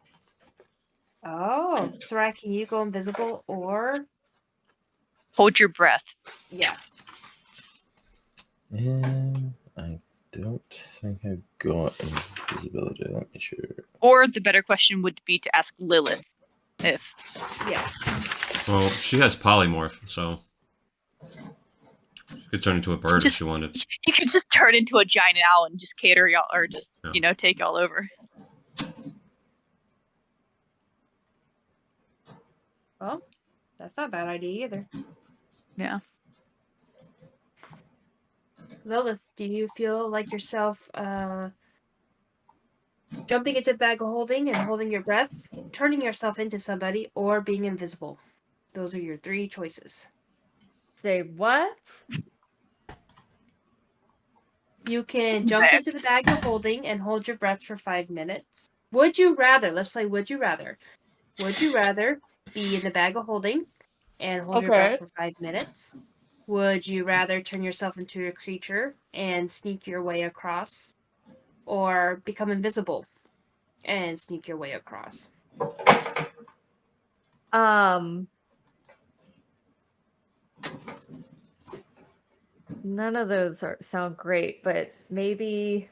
Oh, Soraya, can you go invisible or...
Hold your breath.
Yeah.
I don't think I've got invisibility. Let me sure.
Or the better question would be to ask Lilith if...
Yeah.
Well, she has polymorph, so she could turn into a bird if she wanted.
You could just turn into a giant owl and just cater y'all, or just, take y'all over.
Well, that's not a bad idea either.
Yeah.
Lilith, do you feel like yourself jumping into the bag of holding and holding your breath, turning yourself into somebody, or being invisible? Those are your 3 choices.
Say what?
You can jump into the bag of holding and hold your breath for 5 minutes. Would you rather, let's play Would You Rather. Would you rather be in the bag of holding and hold your breath for 5 minutes? Would you rather turn yourself into a creature and sneak your way across? Or become invisible and sneak your way across?
None of those sound great, but maybe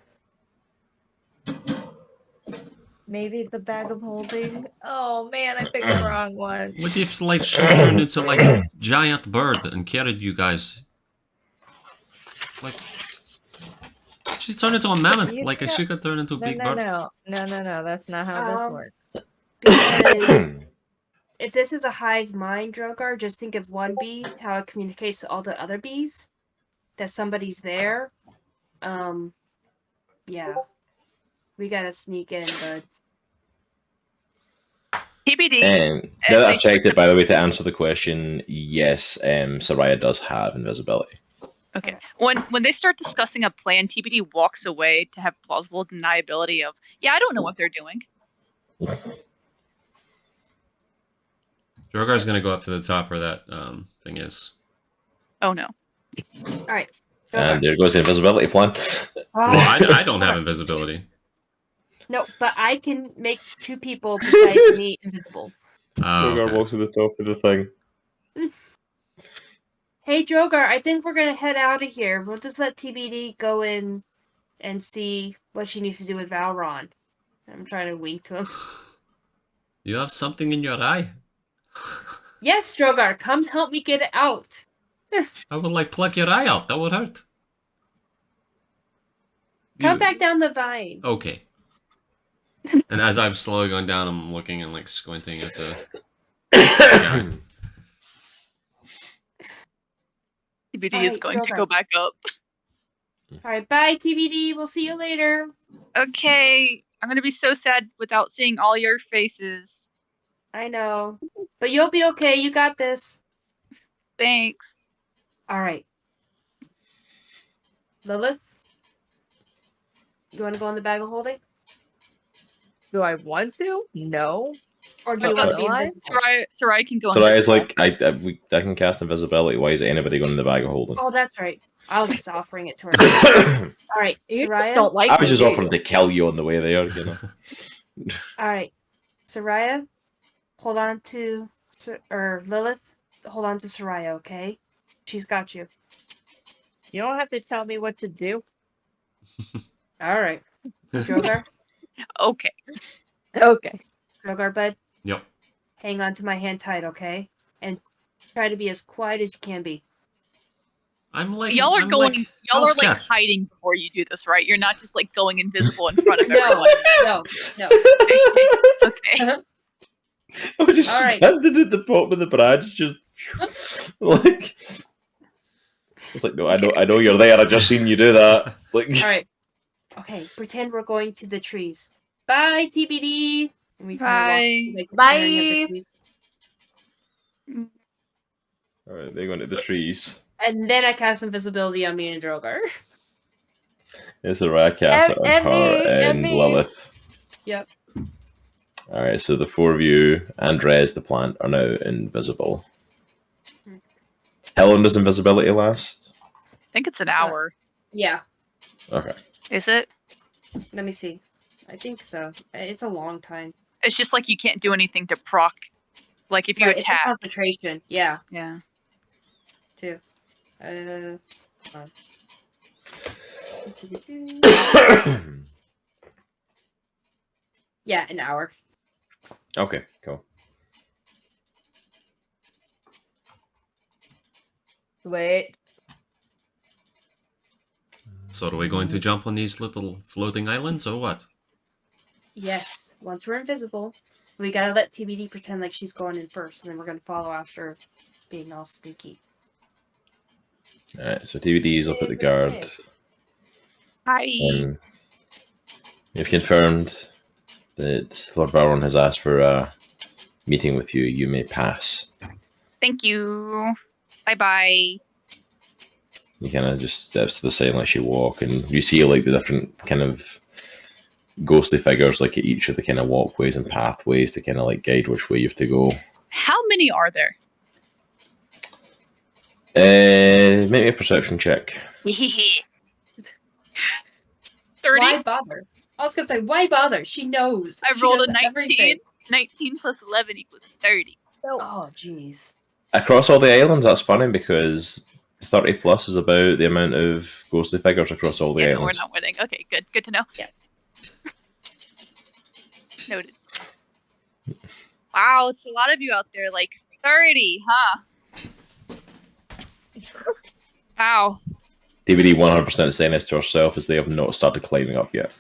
the bag of holding. Oh man, I picked the wrong one.
What if she turned into a giant bird and carried you guys? She's turned into a mammoth. She could turn into a big bird.
No. That's not how this works.
Because if this is a hive mind, Droghar, just think of one bee, how it communicates to all the other bees that somebody's there. Yeah. We gotta sneak in, bud.
TBD.
And now that I've checked it, by the way, to answer the question, yes, Soraya does have invisibility.
Okay. When they start discussing a plan, TBD walks away to have plausible deniability of, I don't know what they're doing.
Droghar's gonna go up to the top where that thing is.
Oh no.
Alright.
And there goes the invisibility plan.
Well, I don't have invisibility.
No, but I can make 2 people besides me invisible.
Droghar walks to the top of the thing.
Hey, Droghar, I think we're gonna head out of here. We'll just let TBD go in and see what she needs to do with Valron. I'm trying to wink to him.
You have something in your eye.
Yes, Droghar, come help me get it out.
I would like pluck your eye out. That would hurt.
Come
You-
back down the vine.
Okay. And as I'm slowly going down, I'm looking and like squinting at the guy.
TBD is
Alright,
going to
Droghar.
go back up.
All right, bye, TBD. We'll see you later.
Okay, I'm gonna be so sad without seeing all your faces.
I know, but you'll be okay. You got this.
Thanks.
All right, Lilith. You want to go in the bag of holding,
Do I want to? No.
or do you want to be
Will I?
invisible?
Sarai can go.
So that is
invisible.
like I can cast invisibility. Why is anybody going in the bag of holding?
Oh, that's right. I was just offering it to her. All right,
You
Soraya.
just don't like
I was
me,
just
do
offering
you?
to kill you on the way there, you know.
All right, Soraya, hold on to, or Lilith, hold on to Soraya, okay? She's got you.
You don't have to tell me what to do.
All right, Droghar,
Okay.
Okay.
Droghar, bud,
Yep.
hang on to my hand tight, okay? And try to be as quiet as you can be.
I'm like
Y'all are
I'm
going.
like
Y'all are
house
like
cat.
hiding before you do this, right? You're not just like going invisible in front of
No,
everyone.
no, no.
Okay.
I was just
All right.
standing at the bottom of the branch, just like it's like no, I know you're there. I just seen you do that. Like
All right. Okay, pretend we're going to the trees. Bye, TBD. And we
Bye.
like, the
Bye.
clearing of the trees.
all right, they're going to the trees.
And then I cast invisibility on me and Droghar.
It's a Rakas
And-
on
and
her
me, and
and
me.
Lilith.
Yep.
All right, so the four of you and Rezz the plant are now invisible. How long does invisibility last?
I think it's an hour.
Yeah.
Okay.
Is it?
Let me see. I think so. It's a long time.
It's just like you can't do anything to proc. Like if you
Right, it's a
attack.
concentration. Yeah.
Yeah.
Too. Hold on. Yeah, an hour.
Okay, cool.
Wait.
So are we going to jump on these little floating islands or what?
Yes. Once we're invisible, we gotta let TBD pretend like she's going in first, and then we're gonna follow after, being all sneaky.
All right, so TVD is up at the guard.
Hi.
You've confirmed that Lord Valron has asked for a meeting with you. You may pass.
Thank you. Bye bye.
He kind of just steps to the side and lets you walk, and you see like the different kind of ghostly figures like at each of the kind of walkways and pathways to kind of like guide which way you have to go.
How many are there?
Make me a perception check.
30?
Why bother? I was gonna say, why bother? She knows.
I
She
rolled
knows
a 19.
everything.
19 plus 11 equals 30.
Oh, jeez.
Across all the islands, that's funny because 30 plus is about the amount of ghostly figures across all the
Yeah, no, we're
islands.
not winning. Okay, good. Good to know.
Yeah.
Noted. Wow, it's a lot of you out there. Like 30, huh? Wow.
DVD 100% saying this to herself as they have not started climbing up yet.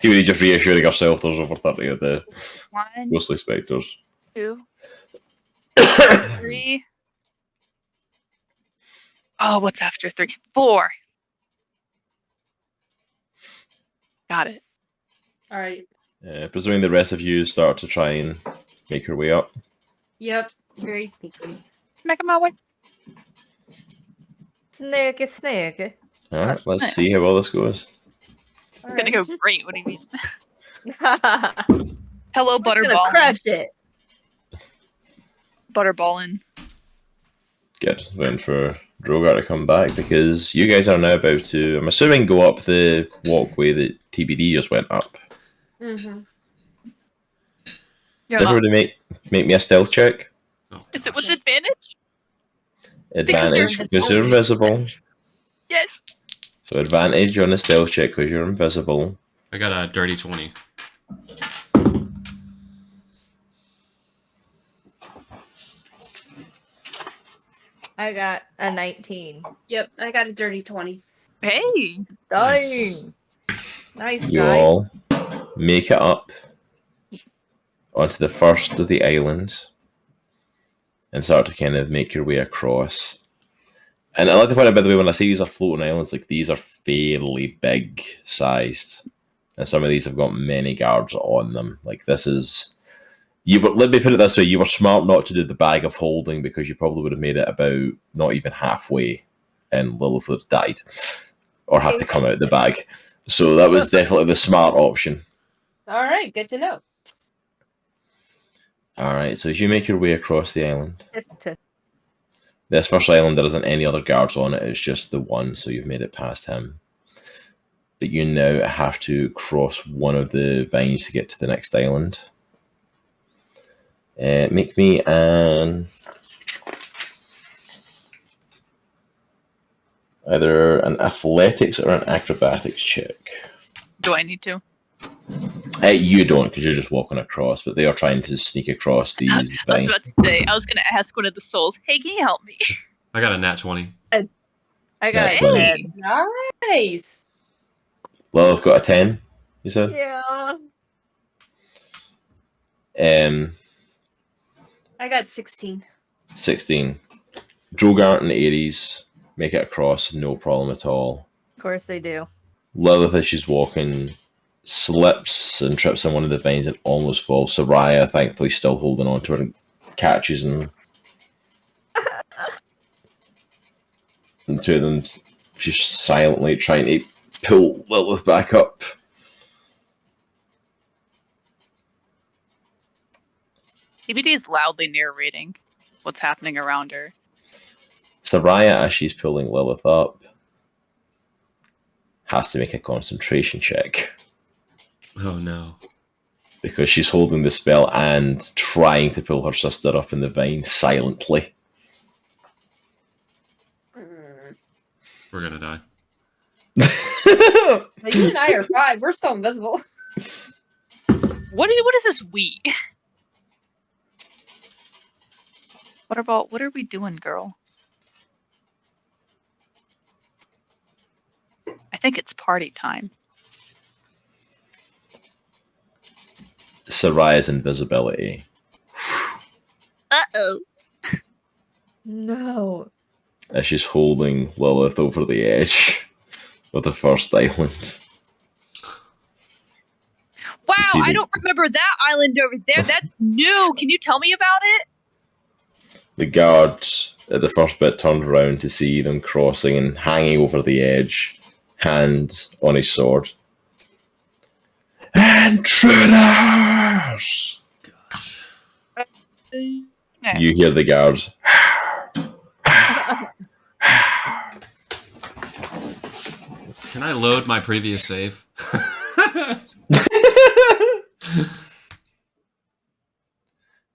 DVD just reassuring herself there's over 30 of the
1,
ghostly spectres.
2, 3. Oh, what's after 3? 4. Got it.
All right.
Presuming the rest of you start to try and make your way up.
Yep. Very sneaky.
Make my way.
Snake, snake.
Alright, let's see how well this goes.
It's gonna go great. What do you mean?
I'm
Hello,
gonna
Butterball.
crush it.
Butterballin'.
Good. Waiting for Droghar to come back because you guys are now about to, I'm assuming, go up the walkway that TBD just went up.
Mm-hmm.
You're not.
Everybody make me a stealth check.
Oh,
Is it with
gosh.
advantage?
Advantage
Because
because you're invisible.
Yes.
So advantage on a stealth check because you're invisible.
I got a dirty 20.
I got a 19.
Yep, I got a dirty 20.
Hey.
Dang. Nice,
You
guys.
all make it up onto the first of the islands and start to kind of make your way across. And I like to point out, by the way, when I say these are floating islands, like these are fairly big sized, and some of these have got many guards on them. Like this is, let me put it this way: you were smart not to do the bag of holding because you probably would have made it about not even halfway, and Lilith would have died or have to come out the bag. So that was definitely the smart option.
All right, good to know.
All right, so as you make your way across the island,
Just
this first island, there isn't any other guards on it. It's just the one, so you've made it past him. But you now have to cross one of the vines to get to the next island. Make me either an athletics or an acrobatics check.
Do I need to?
You don't, because you're just walking across, but they are trying to sneak across these
I was
vines.
about to say, I was going to ask one of the souls, hey, can you help me?
I got a nat 20.
I got
That's
a
right.
10.
Nice.
Lilith got a 10, you said?
Yeah.
I got 16.
16. Droghar and Aries make it across, no problem at all.
Of course they do.
Lilith, as she's walking, slips and trips on one of the vines and almost falls. Soraya, thankfully, still holding on to her and catches and the two of them just silently trying to pull Lilith back up.
TBD is loudly narrating what's happening around her.
Soraya, as she's pulling Lilith up, has to make a concentration check
Oh no.
because she's holding the spell and trying to pull her sister up in the vine silently.
We're gonna die.
Well, you and I are fine. We're so invisible.
What is this we? What are we doing, girl? I think it's party time.
Soraya's invisibility.
Uh-oh.
No.
As she's holding Lilith over the edge of the first island.
Wow,
see
I
the-
don't remember that island over there. That's new. Can you tell me about it?
The guards at the first bit turned around to see them crossing and hanging over the edge, hand on his sword. Intruders!
Gosh.
No.
You hear the guards.
Can I load my previous save?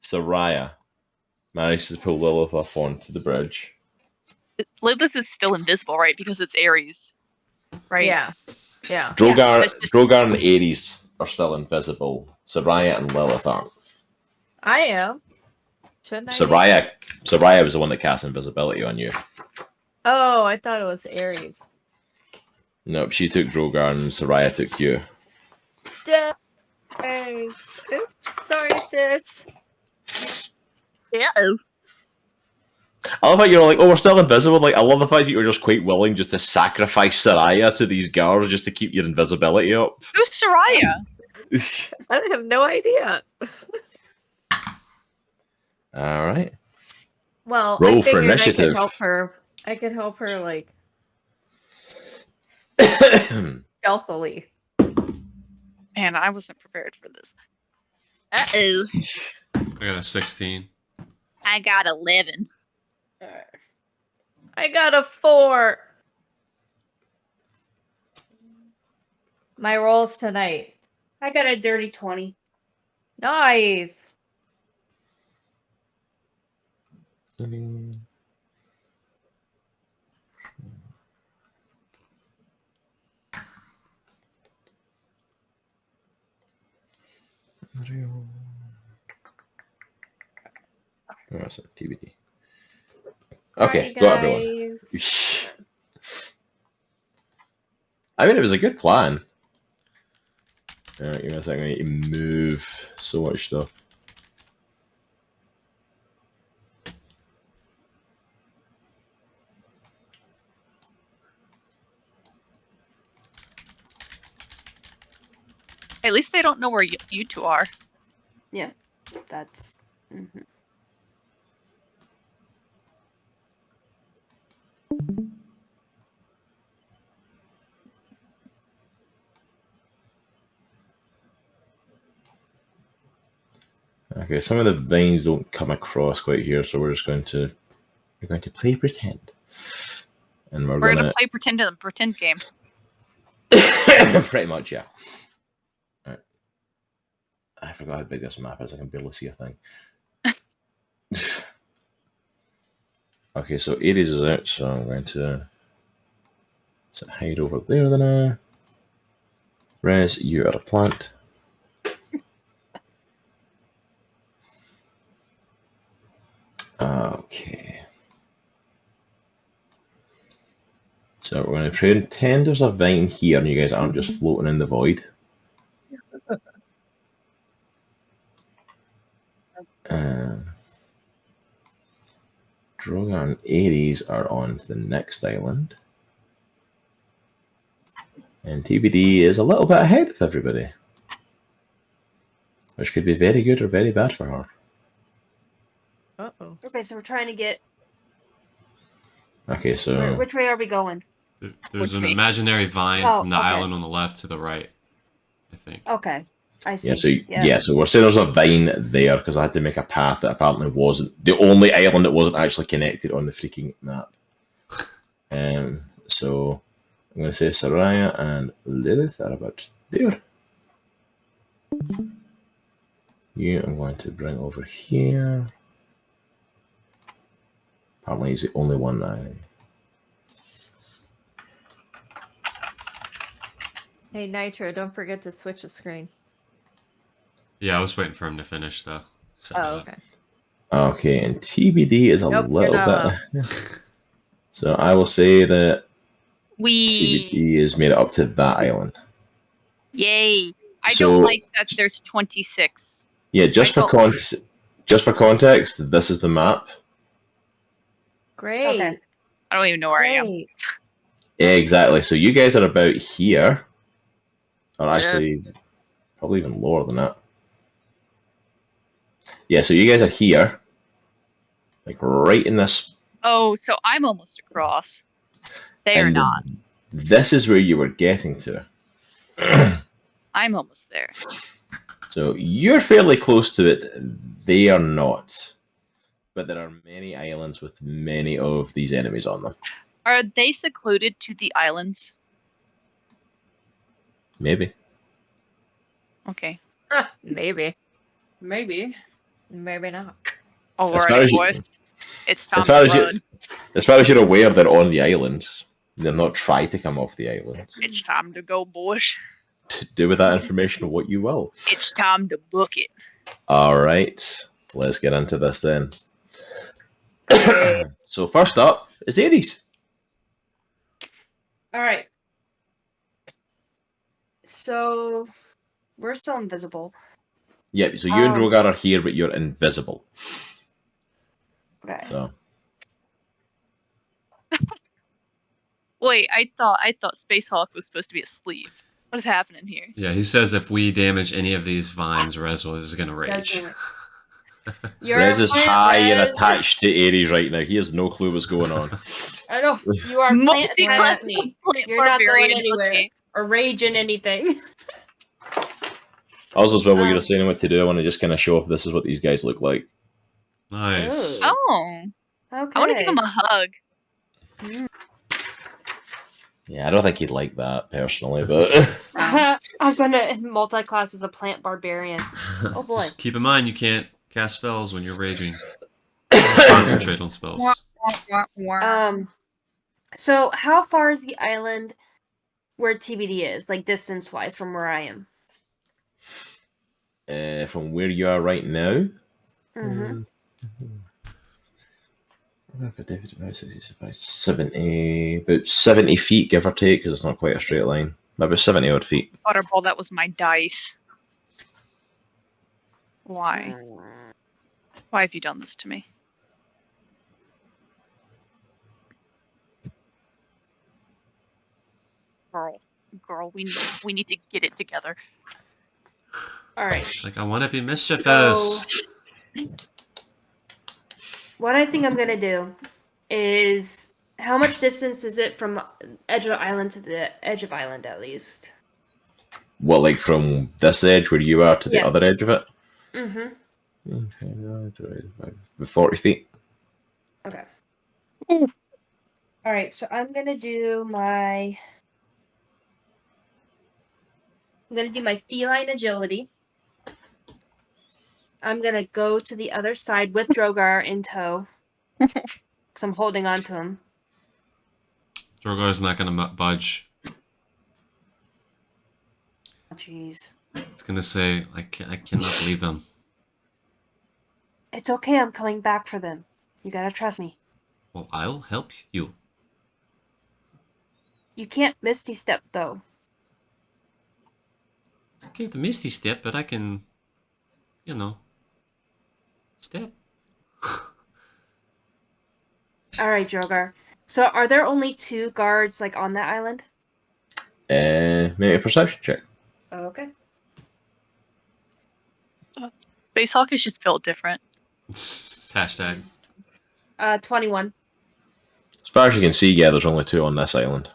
Soraya manages to pull Lilith up onto the bridge.
Lilith is still invisible, right? Because it's Aries, right?
Yeah. Yeah.
Droghar,
that's just-
Droghar and Aries are still invisible. Soraya and Lilith aren't.
I am. Shouldn't I? be?
Soraya was the one that cast invisibility on you.
Oh, I thought it was Aries.
Nope, she took Droghar and Soraya took you.
Hey. Oops, sorry, sis.
Uh-oh.
I love how you're like, oh, we're still invisible. Like, I love the fact that you're just quite willing just to sacrifice Soraya to these guards just to keep your invisibility up.
Who's Soraya?
I have no idea.
All right.
Well,
Roll
I
for
figured
initiative.
I could help her like stealthily.
Man, I wasn't prepared for this. Uh-oh.
I got a 16.
I got 11.
I got a 4. My rolls tonight.
I got a dirty 20.
Nice.
Oh, that's a TBD. Okay,
Alright,
go everyone.
guys.
I mean, it was a good plan. Give me a second. I need to move so much stuff.
At least they don't know where you two are.
Yeah, that's. Mhm.
Okay, some of the vines don't come across quite here, so we're going to play pretend, and we're
We're
gonna
gonna play pretend in the pretend game.
pretty much, yeah. All right. I forgot how big this map is. I can barely see a thing. Okay, so Aries is out, so I'm going to set Hyde over there then. Rezz, you are a plant. Okay. So we're going to pretend there's a vine here, and you guys aren't just floating in the void. Droghar and Aries are on to the next island. And TBD is a little bit ahead of everybody. Which could be very good or very bad for her.
Uh-oh.
Okay, so we're trying to get.
Okay, so...
Which way are we going?
There's
Which
an
way?
imaginary vine
Oh,
from the
okay.
island on the left to the right, I think.
Okay, I see.
Yeah, so we're saying there's a vine there because I had to make a path that apparently wasn't the only island that wasn't actually connected on the freaking map. So I'm going to say Soraya and Lilith are about there. You I'm going to bring over here. Apparently he's the only one I...
Hey, Nitro, don't forget to switch the screen.
Yeah, I was waiting for him to finish, though.
Oh, okay.
Okay, and TBD is a
Nope, you're
little
not
bit... So I will say that
We
TBD has made it up to that island.
yay! I
So-
don't like that. There's 26.
Yeah, just for context, this is the map.
Great.
Okay.
I don't even know where I am.
Great.
Yeah, exactly. So you guys are about here, or
Yeah.
actually, probably even lower than that. Yeah, so you guys are here, like right in this.
Oh, so I'm almost across. They are
and
not.
This is where you were getting to.
I'm almost there.
So you're fairly close to it. They are not. But there are many islands with many of these enemies on them.
Are they secluded to the islands?
Maybe.
Okay.
Maybe.
Maybe.
Maybe not.
As far
Alright,
as you-
boys. It's time
As far
to
as
run.
you, as far as you're aware, they're on the islands. They're not trying to come off the island.
It's time to go, boys.
To do with that information what you will.
It's time to book it.
All right, let's get into this then. So first up is Aries.
All right. So we're still invisible.
Yep. So you and Droghar are here, but you're invisible.
Okay.
So
Wait, I thought Spacehawk was supposed to be asleep. What is happening here?
Yeah, he says if we damage any of these vines, Rezz is going to rage.
Rezz is high and attached to Aries right now. He has no clue what's going on.
I know you are plant
Multi-class
me.
plant
You're not going
barbarian,
anywhere
okay.
or raging anything.
Also, as well, while you're saying what to do, I want to just kind of show off this is what these guys look like.
Nice.
Ooh.
Oh,
Okay.
I want to give him a hug.
Yeah, I don't think he'd like that personally, but
I'm gonna multi-class as a plant barbarian. Oh boy.
Just keep in mind, you can't cast spells when you're raging. Concentrate on spells.
So how far is the island where TBD is, like distance-wise from where I am?
from where you are right now,
Mm-hmm.
About 70 feet, give or take, because it's not quite a straight line. About 70 odd feet.
Butterball, that was my dice. Why? Why have you done this to me? Girl, we need to get it together.
All right.
Like, I want to be mischievous.
What I think I'm gonna do is, how much distance is it from edge of island to the edge of island, at least?
What, like from this edge where you are to the
Yeah.
other edge of it?
Mm-hmm.
40 feet.
Okay.
Ooh.
All right, so I'm gonna do my feline agility. I'm gonna go to the other side with Droghar in tow, because I'm holding on to him.
Drogar's not going to budge.
Jeez.
It's going to say, I cannot leave them.
It's okay, I'm coming back for them. You gotta trust me.
Well, I'll help you.
You can't Misty Step, though.
I can't Misty Step, but I can, step.
Alright, Droghar. So are there only 2 guards, like, on that island?
Make a perception check.
Okay.
Spacehawk is just built different.
Hashtag.
21.
As far as you can see, yeah, there's only 2 on this island.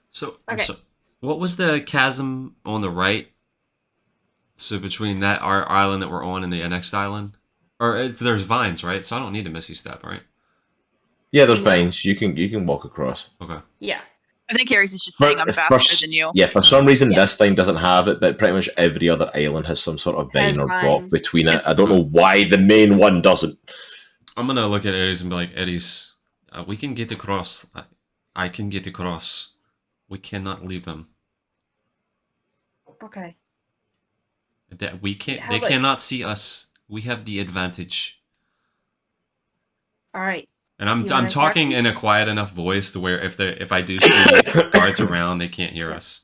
So,
Okay.
so what was the chasm on the right? So between that our island that we're on and the next island? Or there's vines, right? So I don't need a Misty Step, right?
Yeah, there's
Yeah.
vines. You can walk across.
Okay.
Yeah.
I think Aries is just saying I'm faster than you.
Yeah, for some reason
Yeah.
this time doesn't have it, but pretty much every other island has some sort of
Has
vine or rock
vines.
between it. I don't know why the main one doesn't.
I'm going to look at Aries and be like, Aries, we can get across. I can get across. We cannot leave them.
Okay.
That we can't.
How
They
about-
cannot see us. We have the advantage.
Alright.
And I'm
You wanna
talking
attack?
in a quiet enough voice to where if I do see guards around, they can't hear us.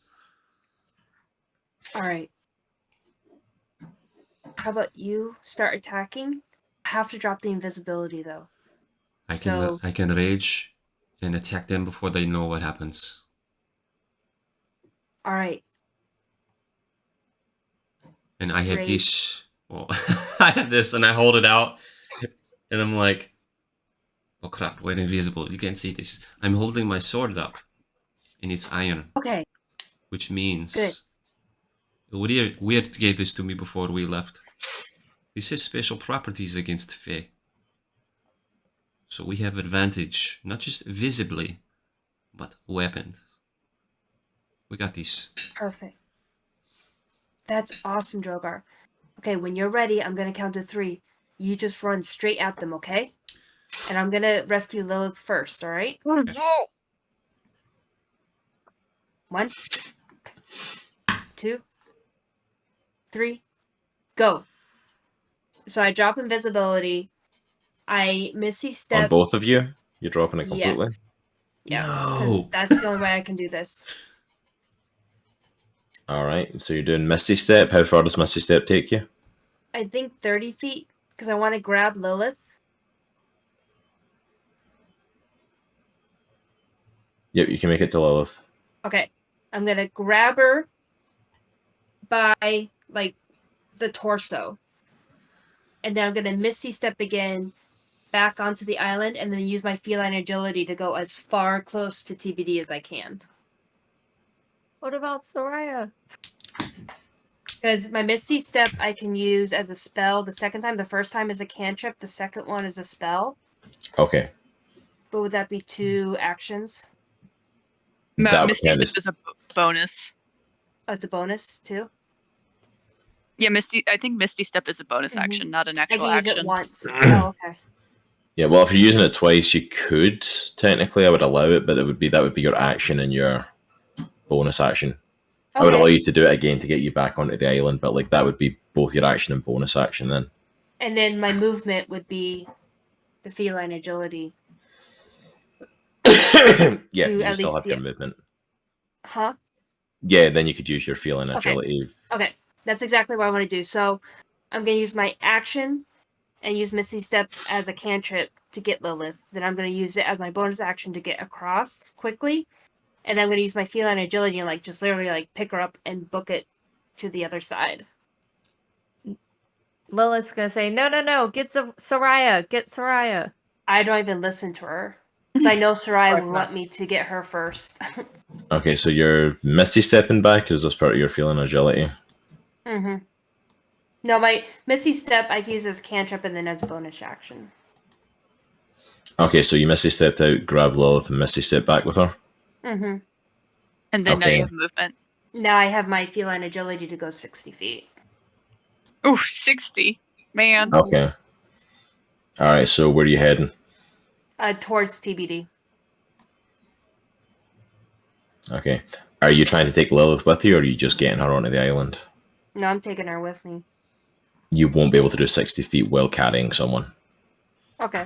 Alright. How about you start attacking? I have to drop the invisibility, though.
I can rage and attack them before they know what happens.
Alright.
And I have
Rage.
this. Well, I have this, and I hold it out, and I'm like, "Oh crap! We're invisible. You can't see this." I'm holding my sword up, and it's iron,
Okay.
which means
Good.
Weird gave this to me before we left. This has special properties against Fae, so we have advantage, not just visibly, but weapons. We got these.
Perfect. That's awesome, Droghar. Okay, when you're ready, I'm gonna count to 3. You just run straight at them, okay? And I'm gonna rescue Lilith first, alright? 1, 2, 3, go. So I drop invisibility. I Misty
On
Step.
both of you, you're dropping it completely.
Yes. Yeah. 'Cause
No.
that's the only way I can do this.
All right, so you're doing Misty Step. How far does Misty Step take you?
I think 30 feet, because I want to grab Lilith.
Yep, you can make it to Lilith.
Okay. I'm going to grab her by, like, the torso. And then I'm going to Misty Step again back onto the island and then use my feline agility to go as far close to TBD as I can.
What about Soraya?
Because my Misty Step I can use as a spell the second time. The first time is a cantrip. The second one is a spell.
Okay.
But would that be 2 actions?
That
Misty
would
Step is a bonus.
Oh, it's a bonus too?
Yeah, I think Misty Step is a bonus
Mhm.
action, not an
I
actual
can use
action.
it once. Oh, okay.
Yeah, well, if you're using it twice, you could technically. I would allow it, but that would be your action and your bonus action. I would allow you to do it again to get you back onto the island, but like that would be both your action and bonus action then.
And then my movement would be the feline agility.
Yeah,
To
you
at
still
least
have your
the-
movement.
Huh?
Yeah, then you could use your feeling
Okay.
agility.
Okay, that's exactly what I want to do. So I'm going to use my action and use Misty Step as a cantrip to get Lilith. Then I'm going to use it as my bonus action to get across quickly. And I'm going to use my feline agility and like just literally like pick her up and book it to the other side.
Lilith's gonna say, no, get Soraya, get Soraya.
I don't even listen to her. Because I know Soraya
course
would
not.
want me to get her first.
Okay, so you're Misty stepping back. Is this part of your feeling agility?
Mm-hmm. No, my Misty Step I can use as a cantrip and then as a bonus action.
Okay, so you Misty stepped out, grab Lilith, and Misty step back with her.
Mm-hmm.
And then now
Okay.
you have movement.
Now I have my feline agility to go 60 feet.
Ooh, 60. Man.
Okay. All right. So where are you heading?
Towards TBD.
Okay. Are you trying to take Lilith with you, or are you just getting her onto the island?
No, I'm taking her with me.
You won't be able to do 60 feet while carrying someone.
Okay.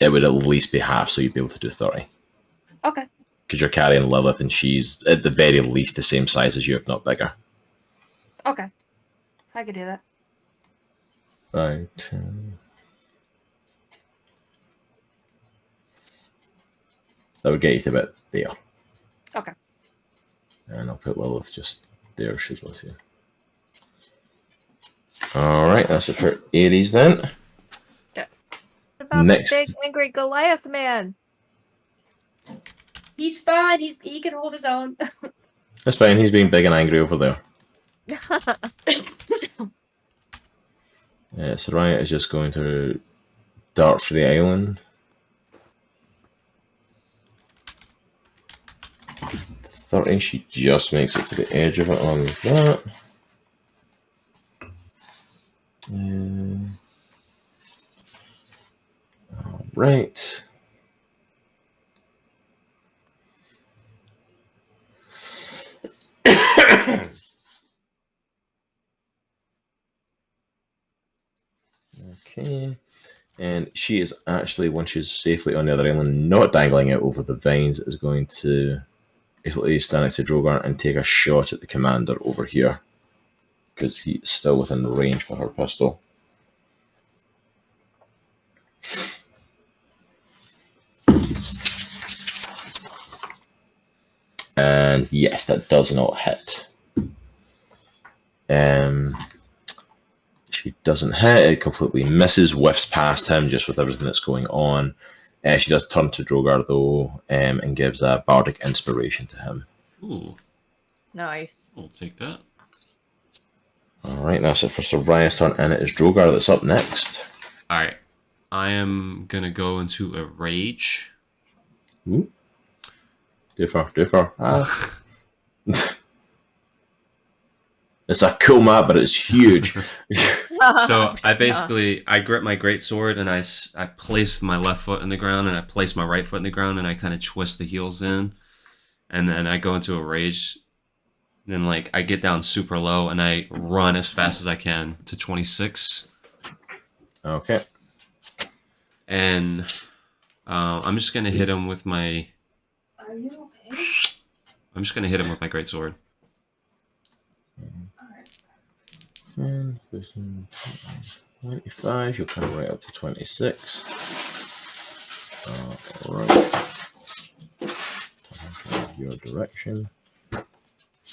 It would at least be half, so you'd be able to do 30.
Okay.
Because you're carrying Lilith, and she's at the very least the same size as you, if not bigger.
Okay. I could do that.
Right. That would get you to about there.
Okay.
And I'll put Lilith just there. She's with you. All right, that's it for Aries then.
What about
Next.
the big angry Goliath man?
He's fine. He can hold his own.
That's fine. He's being big and angry over there. Soraya is just going to dart for the island. 30. She just makes it to the edge of it on that. All right. Okay. And she is actually, once she's safely on the other island, not dangling out over the vines, is going to basically stand next to Droghar and take a shot at the commander over here. Because he's still within range for her pistol. And yes, that does not hit. She doesn't hit. It completely misses, whiffs past him just with everything that's going on. She does turn to Droghar though, and gives a bardic inspiration to him.
Ooh,
Nice.
I'll take that.
All right, that's it for Soraya's turn, and it is Droghar that's up next.
All right, I am gonna go into a rage.
Ooh. Do for. Ah. It's a cool map, but it's huge.
So I grip my great sword and I place my left foot in the ground and I place my right foot in the ground and I kind of twist the heels in, and then I go into a rage. Then like I get down super low and I run as fast as I can to 26.
Okay.
And I'm just gonna hit him with my.
Are you okay?
I'm just gonna hit him with my great sword.
25, you'll come right up to 26. Alright. Your direction.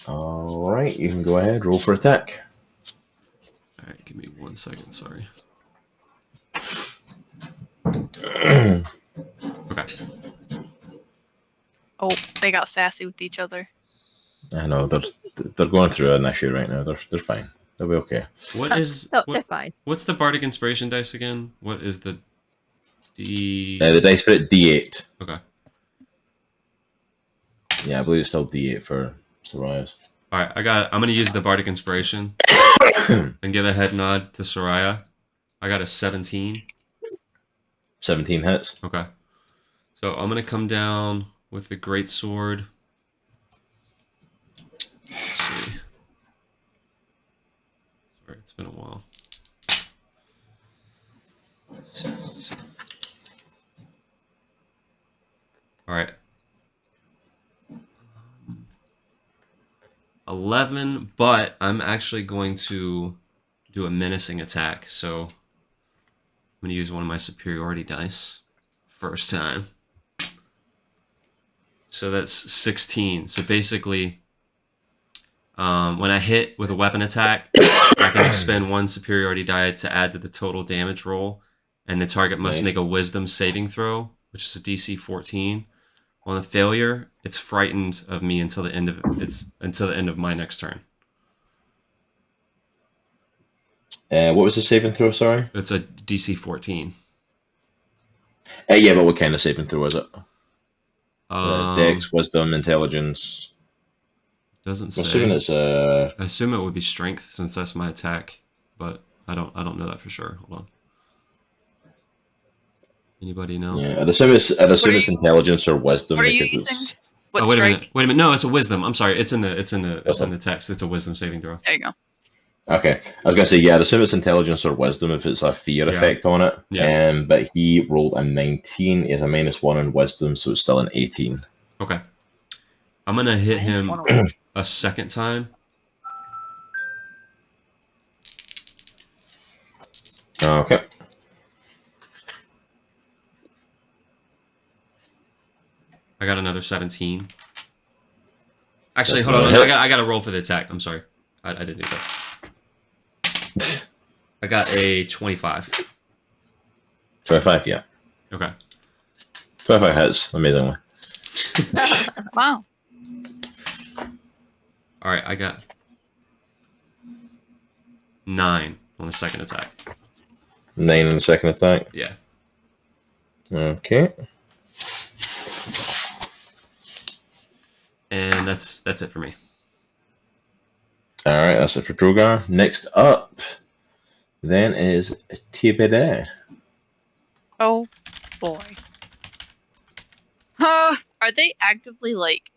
Alright, you can go ahead, roll for attack.
Alright, give me 1 second, sorry. Okay.
Oh, they got sassy with each other.
I know, they're going through an issue right now. They're fine. They'll be okay.
What is
They're fine.
what's the bardic inspiration dice again? What is the D?
The dice for it, D8.
Okay.
Yeah, I believe it's still D8 for Soraya's.
All right, I'm gonna use the bardic inspiration and give a head nod to Soraya. I got a 17.
17 hits.
Okay. So I'm gonna come down with the great sword. Let's see. Sorry, it's been a while. All right. 11, but I'm actually going to do a menacing attack. So I'm going to use one of my superiority dice. First time. So that's 16. So basically, when I hit with a weapon attack, I can expend 1 superiority die to add to the total damage roll, and the target must
Nice.
make a wisdom saving throw, which is a DC 14. On a failure, it's frightened of me until the end of my next turn.
What was the saving throw, sorry?
It's a DC 14.
Yeah, but what kind of saving throw is it? Dex,
Um,
wisdom, intelligence.
doesn't
I'm
say.
assuming it's
I assume it would be strength since that's my attack, but I don't know that for sure. Hold on. Anybody know?
yeah. I'd assume it's
you-
intelligence or wisdom
What are you
because
using?
it's
What
Oh, wait a
strike?
minute. Wait a minute. No, it's a wisdom. I'm sorry. It's in the
Wisdom.
text. It's a wisdom saving throw.
There you go.
okay. I was gonna say yeah. I'd assume it's intelligence or wisdom if it's a fear
Yeah.
effect on it.
Yeah.
But he rolled a 19. He has a -1 in wisdom, so it's still an 18.
Okay. I'm gonna hit
Minus
him
1
a second time.
Okay.
I got another 17. Actually,
That's
hold on.
not a hit.
I got to roll for the attack. I'm sorry. I didn't do that. I got a 25.
25, yeah.
Okay.
25 hits, amazingly.
Wow.
All right. I got 9 on the second attack.
9 in the second attack.
Yeah.
Okay.
And that's it for me.
Alright, that's it for Droghar. Next up, then, is Tibede.
Oh boy. Are they actively like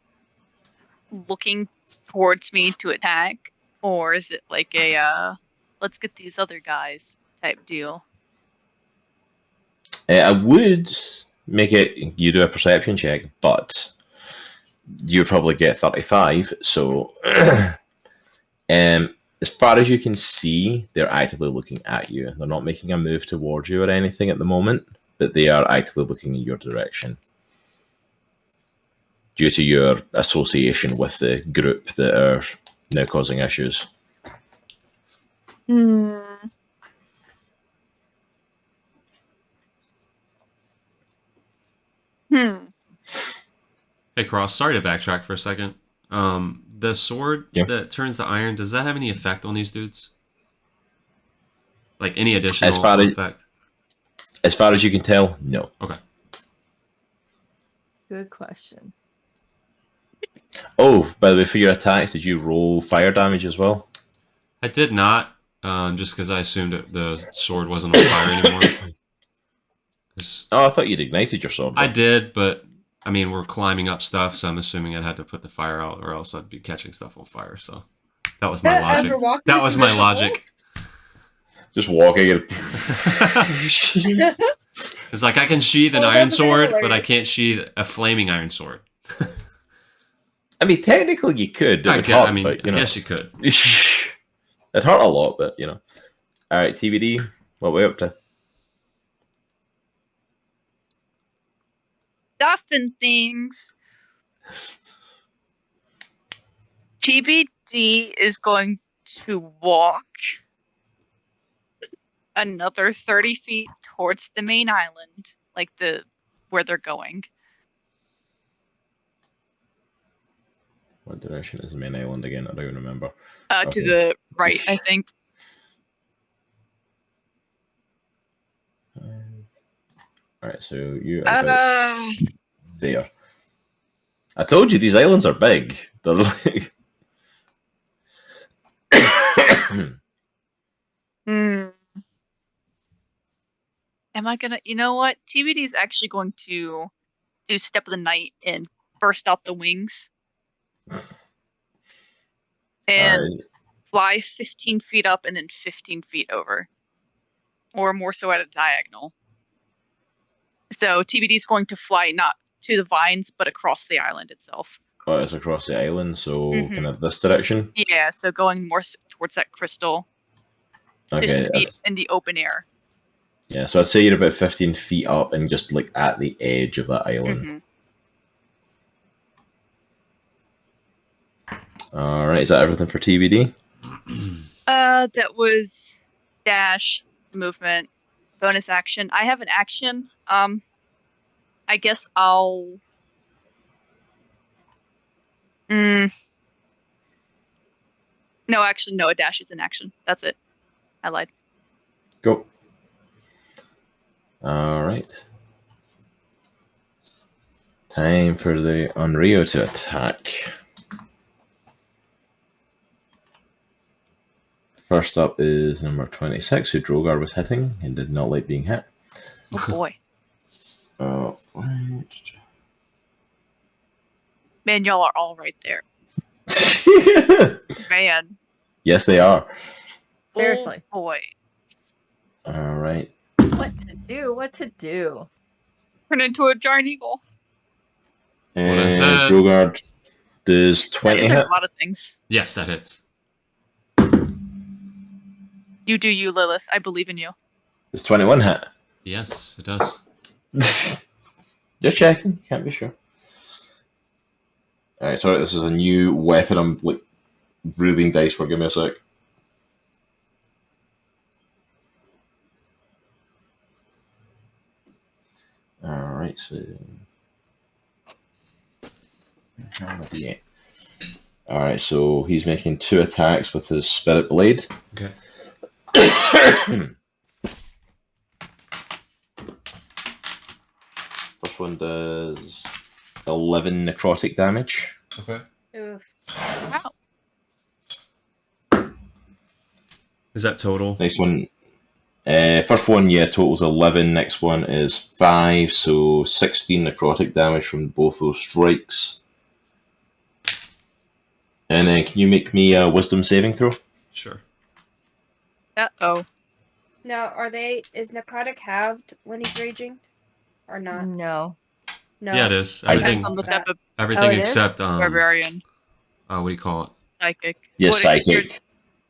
looking towards me to attack, or is it like a let's get these other guys type deal?
I would make it you do a perception check, but you probably get 35. So, as far as you can see, they're actively looking at you. They're not making a move towards you or anything at the moment, but they are actively looking in your direction due to your association with the group that are now causing issues.
Hmm.
Hey, Cross. Sorry to backtrack for a second. The sword
Yeah.
that turns to iron, does that have any effect on these dudes? Like any additional
As far as-
effect?
As far as you can tell, no.
Okay.
Good question.
Oh, by the way, for your attacks, did you roll fire damage as well?
I did not, just because I assumed that the sword wasn't on fire anymore. 'Cause
Oh, I thought you'd ignited your sword.
I did, but I mean, we're climbing up stuff, so I'm assuming I'd have to put the fire out, or else I'd be catching stuff on fire. So that was my logic.
After walking
That was
through
my
the
logic.
Just walking and
It's like I can sheathe an
Well,
iron
that's
sword,
hilarious.
but I can't sheathe a flaming iron sword.
I mean, technically you could. It would hurt, but, you know.
I guess you could.
It hurt a lot, but, you know. All right, TBD, what we up to?
Stuff and things. TBD is going to walk another 30 feet towards the main island, like where they're going.
What direction is the main island again? I don't even remember.
To
Okay.
the right, I think.
All right, so you are about
Uh,
there. I told you these islands are big. They're like...
Am I gonna? You know what? TBD is actually going to do Step of the Night and burst out the wings and
Alright.
fly 15 feet up and then 15 feet over, or more so at a diagonal. So TBD is going to fly not to the vines, but across the island itself.
Oh, it's across the island, so
Mhm.
kind of this direction.
Yeah, so going more towards that crystal, just
Okay,
to be
that's-
in the open air.
yeah. So I'd say you're about 15 feet up and just like at the edge of that island.
Mhm.
All right, is that everything for TBD?
That was dash, movement, bonus action. I have an action. I guess I'll. No, actually, no. A dash is an action. That's it. I lied.
Go. All right. Time for the Onryo to attack. First up is number 26, who Droghar was hitting and did not like being hit.
Oh boy,
Oh, right.
man, y'all are all right there. Man,
Yes, they are.
Seriously.
oh boy,
All right.
What to do? What to do?
turn into a giant eagle.
What I said.
And Droghar does 20
There's
hit.
a lot of things.
Yes, that hits.
You do you, Lilith. I believe in you.
Does 21 hit?
Yes, it does.
Just checking. Can't be sure. Alright, sorry, this is a new weapon I'm like rolling dice for. Give me a sec. Alright, so. Alright, so he's making 2 attacks with his Spirit Blade.
Okay.
First one does 11 necrotic damage.
Okay.
Oof.
Wow.
Is that total?
Next one, first one, yeah, totals 11. Next one is 5, so 16 necrotic damage from both those strikes. And then can you make me a wisdom saving throw?
Sure.
Uh-oh.
Now, is necrotic halved when he's raging, or not?
No.
No.
Yeah, it is.
I-
Everything,
Depends on the type of
everything
it is?
except
barbarian,
what do you call it?
psychic.
Yes,
What is your
psychic.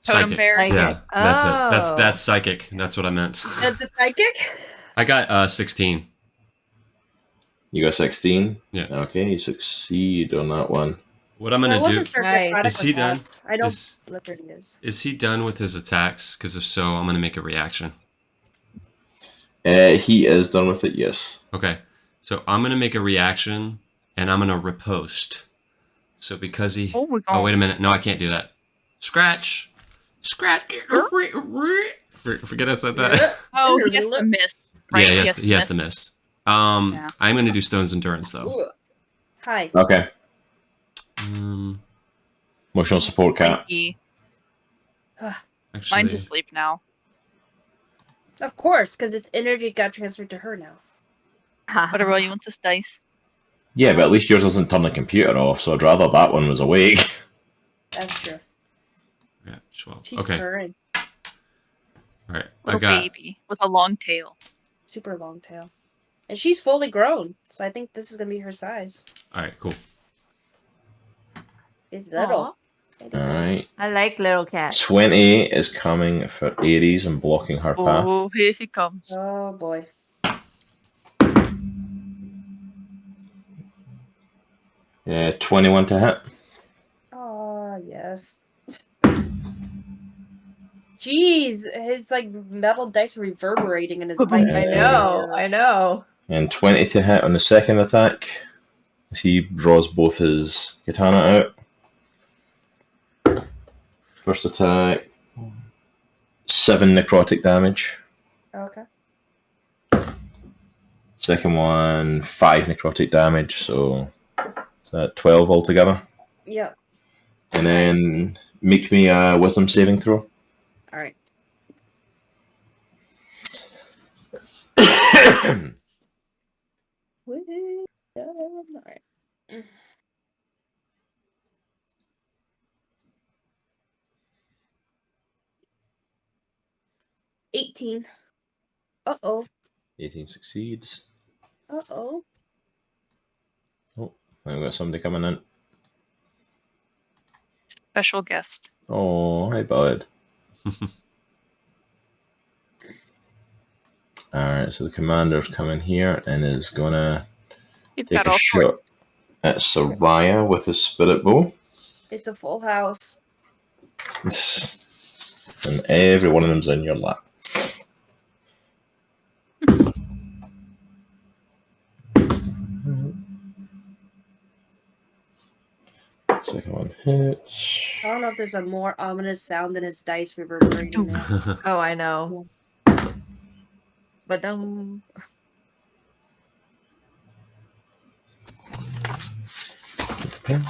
totem
Psychic.
bear?
Psychic.
Yeah, that's it.
Oh.
That's psychic. That's what I meant.
The psychic?
I got 16.
You got 16?
Yeah.
Okay, you succeed on that one.
What I'm
I
gonna do
wasn't certain
Nice.
necrotic
Is he
was
done?
halved. I don't
Is
look where he is.
is he done with his attacks? Because if so, I'm gonna make a reaction.
He is done with it, yes.
Okay, so I'm gonna make a reaction, and I'm gonna riposte. So because he,
Oh, we're
oh
going.
wait a minute, no, I can't do that. Scratch. Forget I said that.
Oh, he has to miss. Right?
Yeah, he has to miss.
Yeah.
I'm gonna do Stone's Endurance though.
Ooh. Hi.
Okay.
Um,
Emotional support cat.
Mikey.
actually,
Mine's asleep now.
Of course, because its energy got transferred to her now.
What about you want this dice?
Yeah, but at least yours doesn't turn the computer off, so I'd rather that one was awake.
That's true.
yeah, 12.
She's
Okay,
purring.
all right. I
Little
got.
baby with a long tail.
Super long tail. And she's fully grown, so I think this is going to be her size.
All right, cool.
It's little.
Aw.
Alright.
I like little cats.
20 is coming for Aries and blocking her path.
Oh, here he comes.
Oh, boy.
Yeah, 21 to hit.
Oh, yes. Jeez, his like metal dice reverberating in his bite.
I know. I know.
And 20 to hit on the second attack. As he draws both his katana out. First attack. 7 necrotic damage.
Okay.
Second one, 5 necrotic damage. So it's 12 altogether.
Yep.
And then make me a wisdom saving throw.
All right. All right. 18. Uh-oh.
18 succeeds.
Uh-oh.
We've got somebody coming in.
Special guest.
Oh, hi, bud. Alright, so the commander's coming here and is gonna
You've
take
got
a
all
shot
sorts.
at Soraya with his spirit bow.
It's a full house.
And every one of them's in your lap. Second one hits.
I don't know if there's a more ominous sound than his dice reverberating now.
Oh, I know. But
Okay.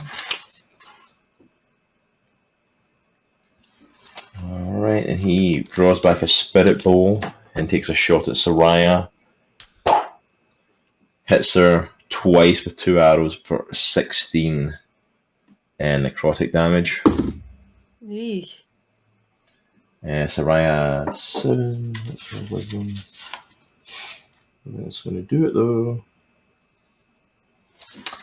Alright, and he draws back a spirit bow and takes a shot at Soraya. Hits her twice with 2 arrows for 16 necrotic damage.
Eesh.
Soraya 7. What's her wisdom? That's going to do it though.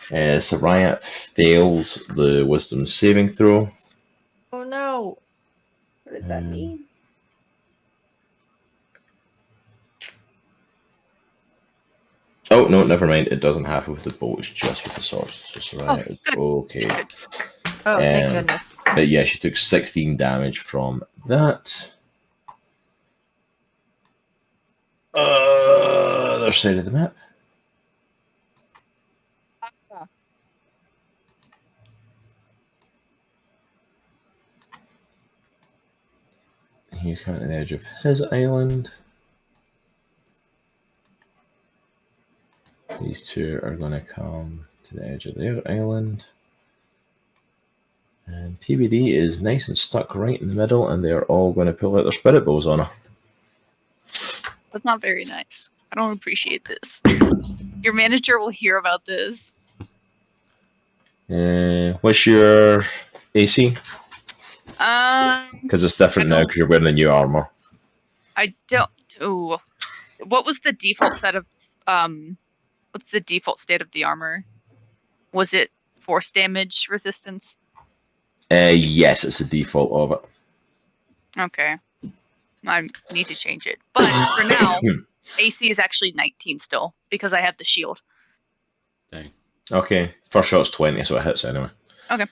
Soraya fails the wisdom saving throw.
Oh no.
What does that mean?
Oh no, never mind. It doesn't have with the bow. It's just with the sword. So Soraya is
good.
okay.
Good.
Oh, thank
Um,
goodness.
But yeah, she took 16 damage from that. Other side of the map. He's coming to the edge of his island. These two are going to come to the edge of their island. And TBD is nice and stuck right in the middle, and they're all going to pull out their spirit bows on her.
That's not very nice. I don't appreciate this. Your manager will hear about this.
What's your AC?
Because
Because it's different now because you're wearing the new armor.
I don't. Ooh. What was the default set of what's the default state of the armor? Was it force damage resistance?
Yes, it's the default of it.
Okay. I need to change it. But for now, AC is actually 19 still because I have the shield.
Dang.
Okay, first shot's 20, so it hits anyway.
Okay.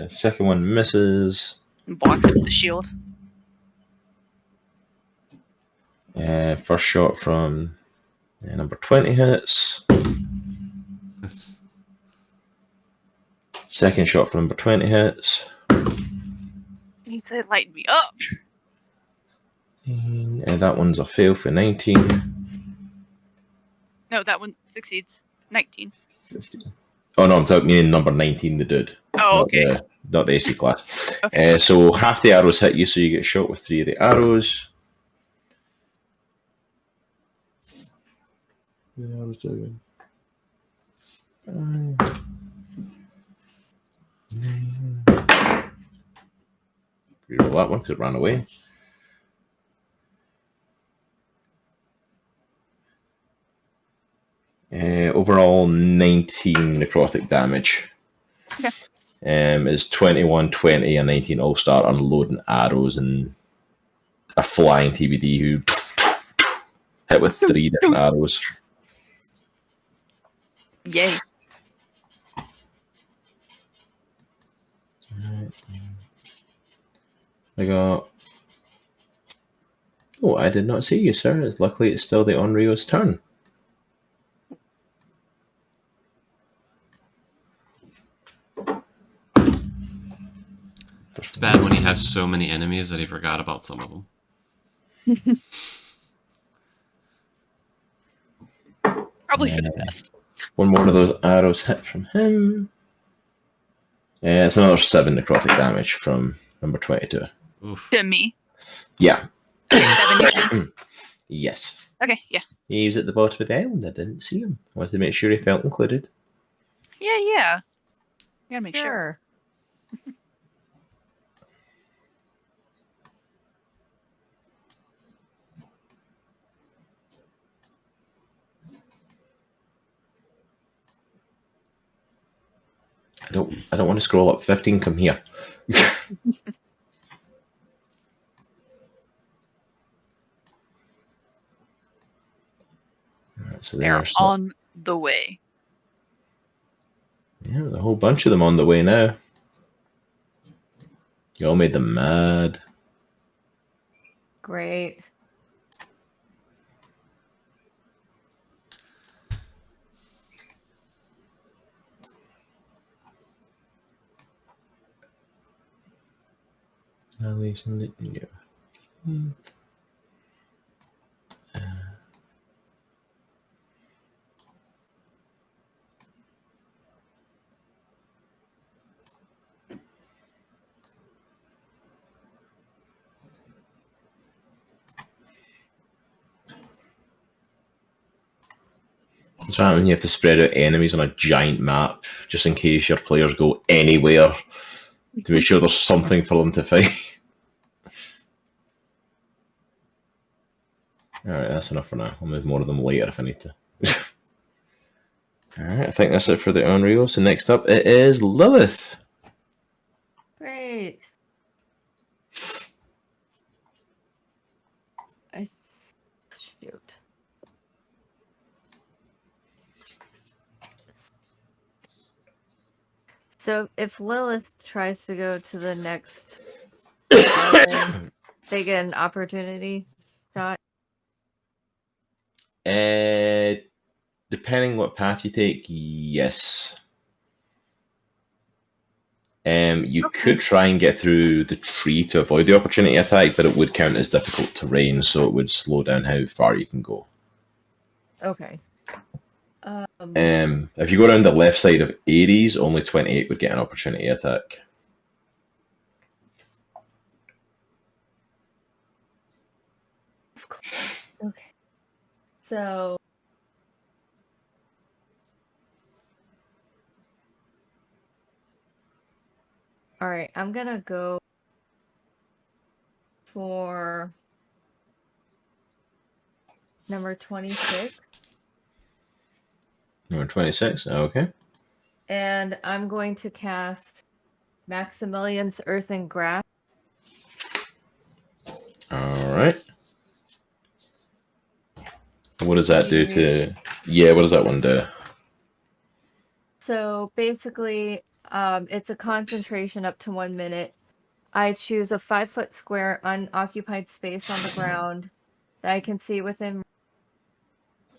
Second one misses.
Blocks it with the shield.
First shot from number 20 hits. Second shot from number 20 hits.
He said, "Light me up."
And that one's a fail for 19.
No, that one succeeds. 19.
15. Oh no, I'm talking number 19, the dude.
Oh, okay.
Not the AC class.
Okay.
So half the arrows hit you, so you get shot with 3 of the arrows. The arrows doing 5, 9. Reroll that one because it ran away. Overall, 19 necrotic damage.
Okay.
Is 21, 20, and 19 all start unloading arrows and a flying TBD who hit with 3 different arrows.
Yay.
I got. Oh, I did not see you, sir. Luckily, it's still the Onryo's turn.
It's bad when he has so many enemies that he forgot about some of them.
Probably for the best.
One more of those arrows hit from him. It's another 7 necrotic damage from number 22.
Oof.
To me.
Yeah.
7 you said?
Yes.
Okay, yeah.
He was at the bottom of the island. I didn't see him. Wanted to make sure he felt included.
Yeah. Gotta make sure.
I don't want to scroll up. 15, come here. Alright, so
They're
there's
on the way.
yeah, there's a whole bunch of them on the way now. You all made them mad.
Great.
Aries and Nitro. That's right, when you have to spread out enemies on a giant map, just in case your players go anywhere, to make sure there's something for them to fight. Alright, that's enough for now. I'll move more of them later if I need to. Alright, I think that's it for the Onryo. So next up, it is Lilith.
Great. Shoot. So if Lilith tries to go to the next island, they get an opportunity shot.
Depending what path you take, yes. You could try and get through the tree to avoid the opportunity attack, but it would count as difficult terrain, so it would slow down how far you can go.
Okay.
If you go around the left side of Aries, only 28 would get an opportunity attack.
Of course. Okay. So all right, I'm gonna go for number 26.
Number 26, okay.
And I'm going to cast Maximilian's Earth and Grass.
Alright. What does that do to... Yeah, what does that one do?
So basically, it's a concentration up to 1 minute. I choose a 5-foot square unoccupied space on the ground that I can see within.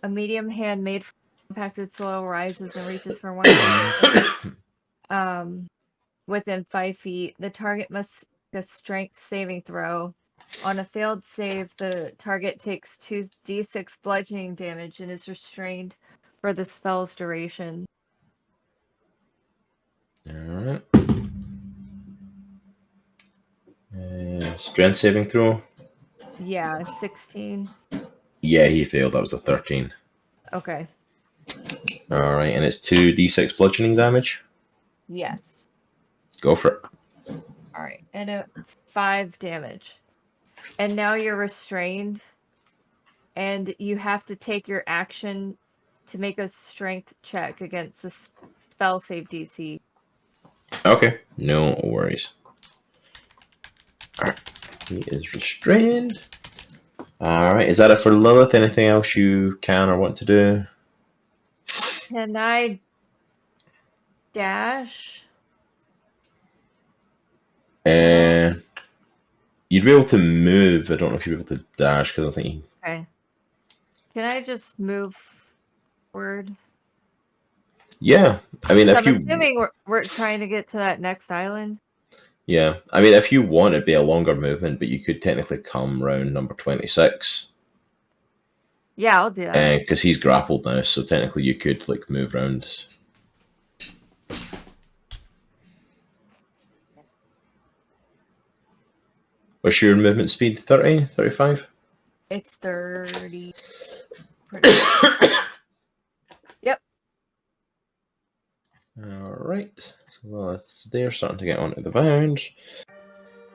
A medium hand made from compacted soil rises and reaches for 1 foot. Within 5 feet. The target must make a strength saving throw. On a failed save, the target takes 2d6 bludgeoning damage and is restrained for the spell's duration.
Alright. Strength saving throw?
Yeah, 16.
Yeah, he failed. That was a 13.
Okay.
Alright, and it's 2d6 bludgeoning damage?
Yes.
Go for it.
Alright, and it's 5 damage. And now you're restrained, and you have to take your action to make a strength check against the spell save DC.
Okay, no worries. Alright, he is restrained. Alright, is that it for Lilith? Anything else you can or want to do?
Can I dash?
You'd be able to move. I don't know if you'd be able to dash because I don't think you...
Okay. Can I just move forward?
Yeah, I mean,
So
if
I'm
you...
assuming we're trying to get to that next island.
Yeah, I mean, if you want, it'd be a longer movement, but you could technically come round number 26.
Yeah, I'll do that.
Because he's grappled now, so technically you could like move around. What's your movement speed? 30? 35?
It's 30. Pretty Yep.
Alright, so they're starting to get onto the bounds.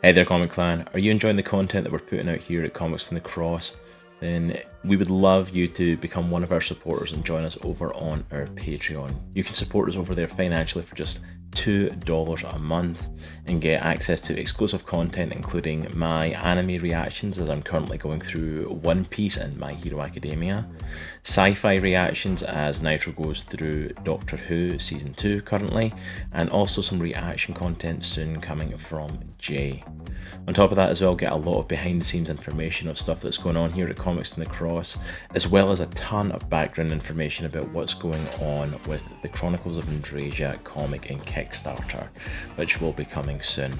Hey there, Comic Clan. Are you enjoying the content that we're putting out here at Comics from the Cross? Then we would love you to become one of our supporters and join us over on our Patreon. You can support us over there financially for just $2 a month and get access to exclusive content, including my anime reactions as I'm currently going through One Piece and My Hero Academia, sci-fi reactions as Nitro goes through Doctor Who Season 2 currently, and also some reaction content soon coming from Jaye. On top of that as well, get a lot of behind the scenes information of stuff that's going on here at Comics in the Cross, as well as a ton of background information about what's going on with the Chronicles of Andriesia comic and Kickstarter, which will be coming soon.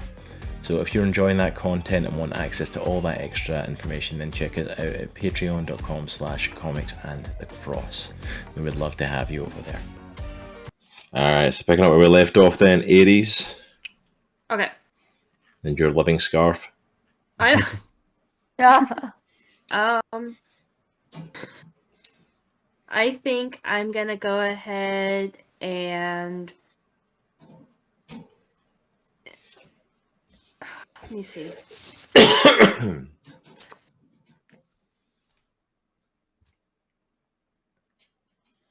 So if you're enjoying that content and want access to all that extra information, then check it out at patreon.com/comicsandthecross. We would love to have you over there. Alright, so picking up where we left off then, Aries,
Okay.
and your living scarf.
I I think I'm gonna go ahead and let me see.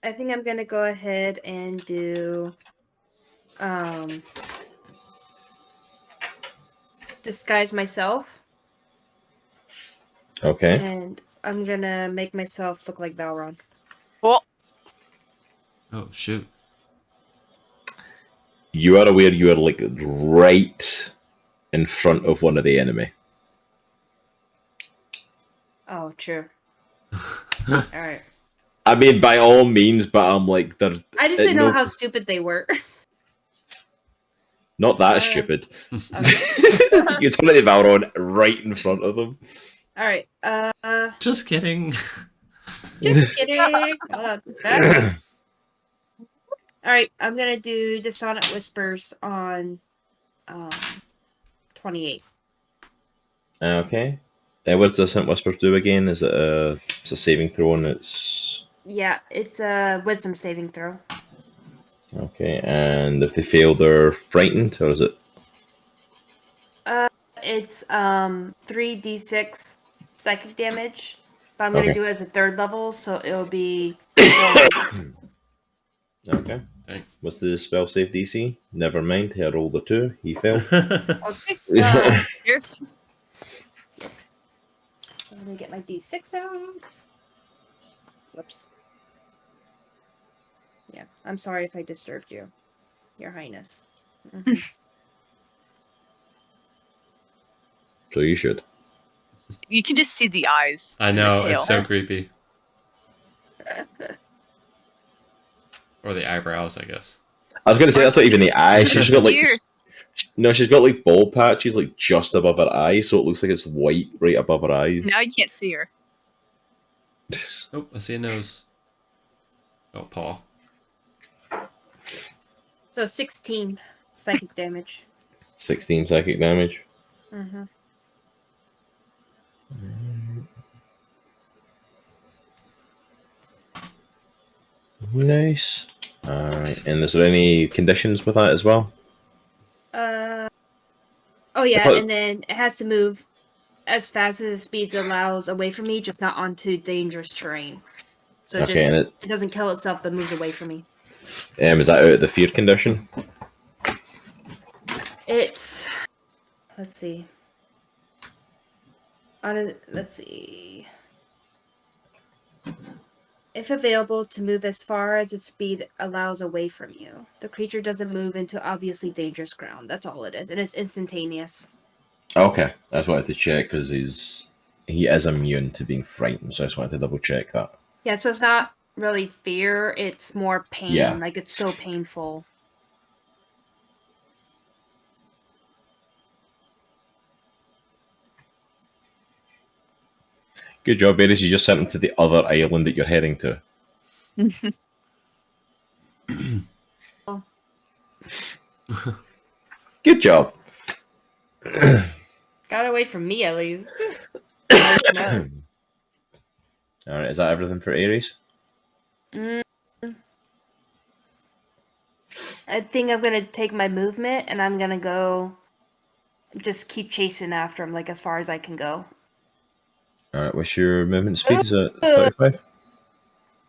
I think I'm gonna go ahead and do disguise myself.
Okay.
And I'm gonna make myself look like Valron.
Well,
Oh, shoot.
You are aware you are like right in front of one of the enemy.
Oh, true. Alright.
I mean, by all means, but I'm like, they're
I just didn't know how stupid they were.
not that stupid.
Okay.
You're totally Valron right in front of them.
Alright,
Just kidding.
just kidding. Hold on. Alright, I'm gonna do Dissonant Whispers on 28.
Okay. What does Dissonant Whispers do again? Is it it's a saving throw and it's...
Yeah, it's a wisdom saving throw.
Okay, and if they fail, they're frightened, or is it...
It's 3d6 psychic damage, but I'm gonna
Okay.
do it as a 3rd level, so it'll be
Okay.
Dang.
What's the spell save DC? Never mind, he rolled a 2, he failed.
okay.
here's
Yes. So let me get my d6 out. Whoops. Yeah, I'm sorry if I disturbed you, Your Highness. Mhm.
So you should.
you can just see the eyes.
I
and the
know,
tail.
it's so creepy. Or the eyebrows, I guess.
I was going to say, that's not even the eyes. She's got like...
Ears.
No, she's got like bald patches like just above her eyes, so it looks like it's white right above her eyes.
Now you can't see her.
Oh, I see a nose. Oh, paw.
So 16 psychic damage.
16 psychic damage.
Mm-hmm.
Nice. Alright, and is there any conditions with that as well?
Oh yeah,
thought-
and then it has to move as fast as the speed allows away from me, just not onto dangerous terrain. So
Okay,
just
and
it doesn't kill itself, but moves away from me.
is that out of the fear condition?
It's let's see. Let's see. If available, to move as far as its speed allows away from you. The creature doesn't move into obviously dangerous ground. That's all it is. And it's instantaneous.
Okay, I just wanted to check because he is immune to being frightened, so I just wanted to double check that.
Yeah, so it's not really fear, it's more pain.
Yeah.
Like it's so painful.
Good job, Aries. You just sent him to the other island that you're heading to. Good job.
Got away from me at least. Alright,
Alright, is that everything for Aries?
I think I'm gonna take my movement and I'm gonna go just keep chasing after him like as far as I can go.
Alright, what's your movement speed? Is it 35?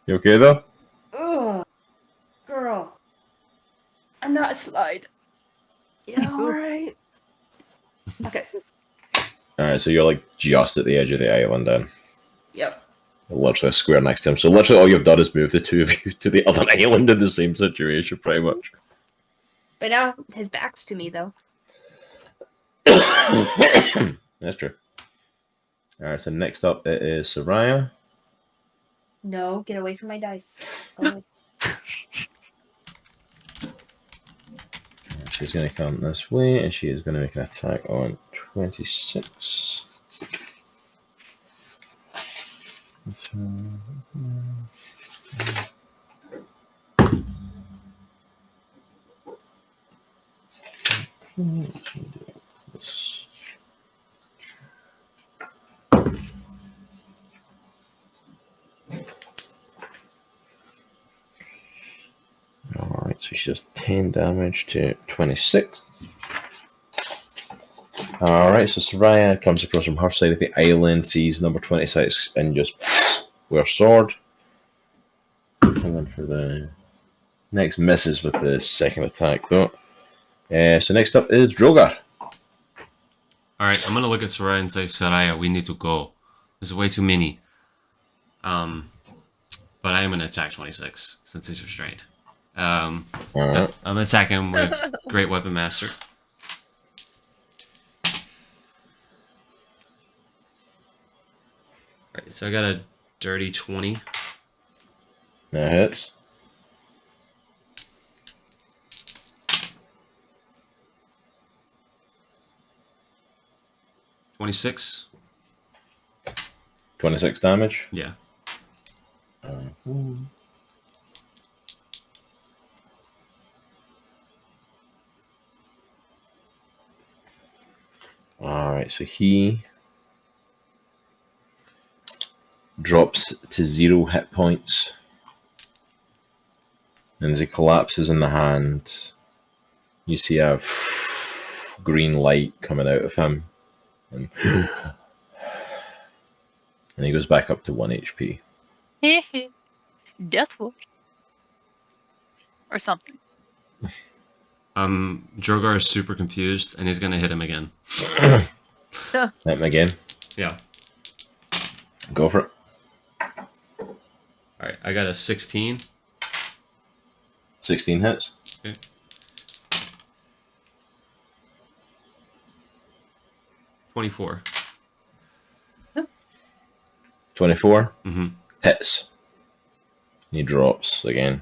You okay though?
Ugh. Girl. I'm not a slide. Yeah, alright. Okay.
Alright, so you're like just at the edge of the island then.
Yep.
Literally a square next to him. So literally all you've done is move the two of you to the other island in the same situation, pretty much.
But now his back's to me, though.
That's true. Alright, so next up it is Soraya.
No, get away from my dice. Oh.
She's going to come this way, and she is going to make an attack on 26. Alright, so she does 10 damage to 26. Alright, so Soraya comes across from her side of the island, sees number 26, and just with her sword. And then for the next misses with the second attack, though. So next up is Droghar.
Alright, I'm gonna look at Soraya and say, Soraya, we need to go. There's way too many. But I am gonna attack 26, since he's restrained.
Alright.
So I'm attacking him with Great Weapon Master. Alright, so I got a dirty 20.
That hits.
$26.
26 damage.
Yeah.
Alright, so he drops to 0 hit points. And as he collapses in the hand, you see a green light coming out of him. And he goes back up to 1 HP.
Death Watch. Or something.
Droghar is super confused, and he's gonna hit him again.
Hit him again.
Yeah.
Go for it.
Alright, I got a 16.
16 hits.
Okay. 24.
24
Mm-hmm.
hits. He drops again.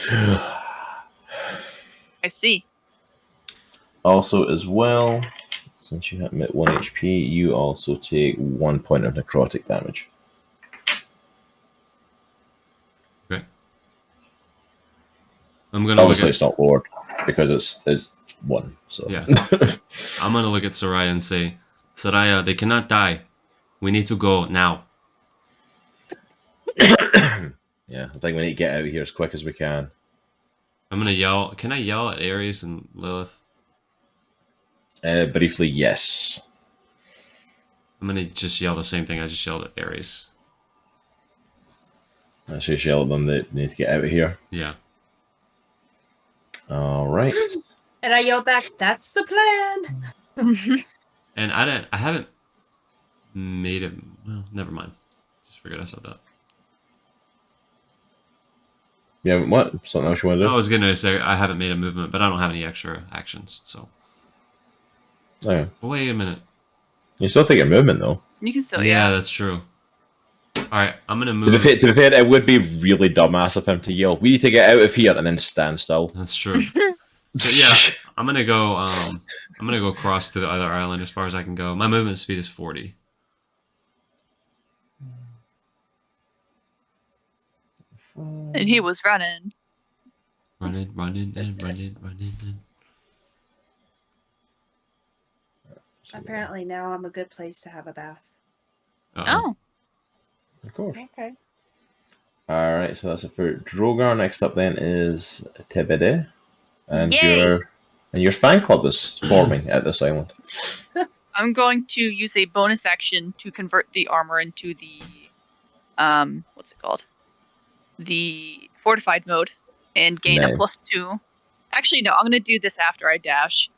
I see.
Also, as well, since you have him at 1 HP, you also take 1 point of necrotic damage.
Okay. I'm gonna
Obviously,
look
it's not Lord because it's 1. So
Yeah. I'm gonna look at Soraya and say, Soraya, they cannot die. We need to go now.
yeah, I think we need to get out of here as quick as we can.
I'm gonna yell. Can I yell at Aries and Lilith?
Briefly, yes.
I'm gonna just yell the same thing I just yelled at Aries.
I should yell at them that they need to get out of here.
Yeah.
All right.
And I yell back, that's the plan!
And I haven't made it. Well, never mind. Just figured I said that.
Yeah, what? Something else you want to do?
I was gonna say I haven't made a movement, but I don't have any extra actions. So.
Oh, yeah.
Wait a minute.
You still take your movement, though.
You can still,
Yeah,
yeah.
that's true. Alright, I'm gonna
To
move.
be fair, it would be really dumbass of him to yell, "We need to get out of here," and then stand still.
That's true. So yeah, I'm gonna go across to the other island as far as I can go. My movement speed is 40.
And he was running.
Running, and running.
Apparently now I'm a good place to have a bath.
Oh.
Of course.
Okay.
All right, so that's it for Droghar. Next up, then is Tebede, and
Yay!
your fan club is forming at this island.
I'm going to use a bonus action to convert the armor into the what's it called? The fortified mode and gain a
Nice.
+2 Actually, no. I'm gonna do this after I dash.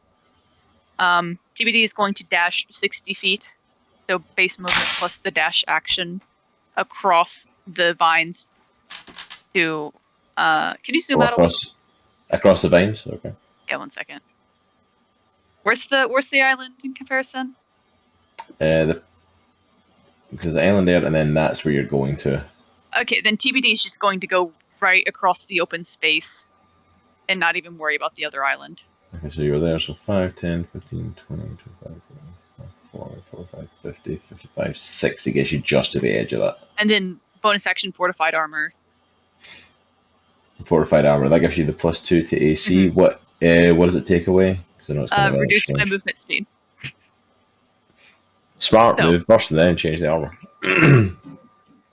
TBD is going to dash 60 feet, so base movement plus the dash action across the vines. To can you zoom out a little?
Across the vines. Okay.
Yeah, 1 second. Where's the island in comparison?
Because the island there, and then that's where you're going to.
Okay, then TBD is just going to go right across the open space and not even worry about the other island.
Okay, so you're there. So 5, 10, 15, 20, 25, 30, 45, 50, 55, 60 gets you just to the edge of that.
And then bonus action fortified armor.
Fortified armor, that gives you the +2 to AC.
Mm-hmm.
What does it take away? Because I know it's kind of
Reduce my movement speed.
Smart move. First, and then change the armor.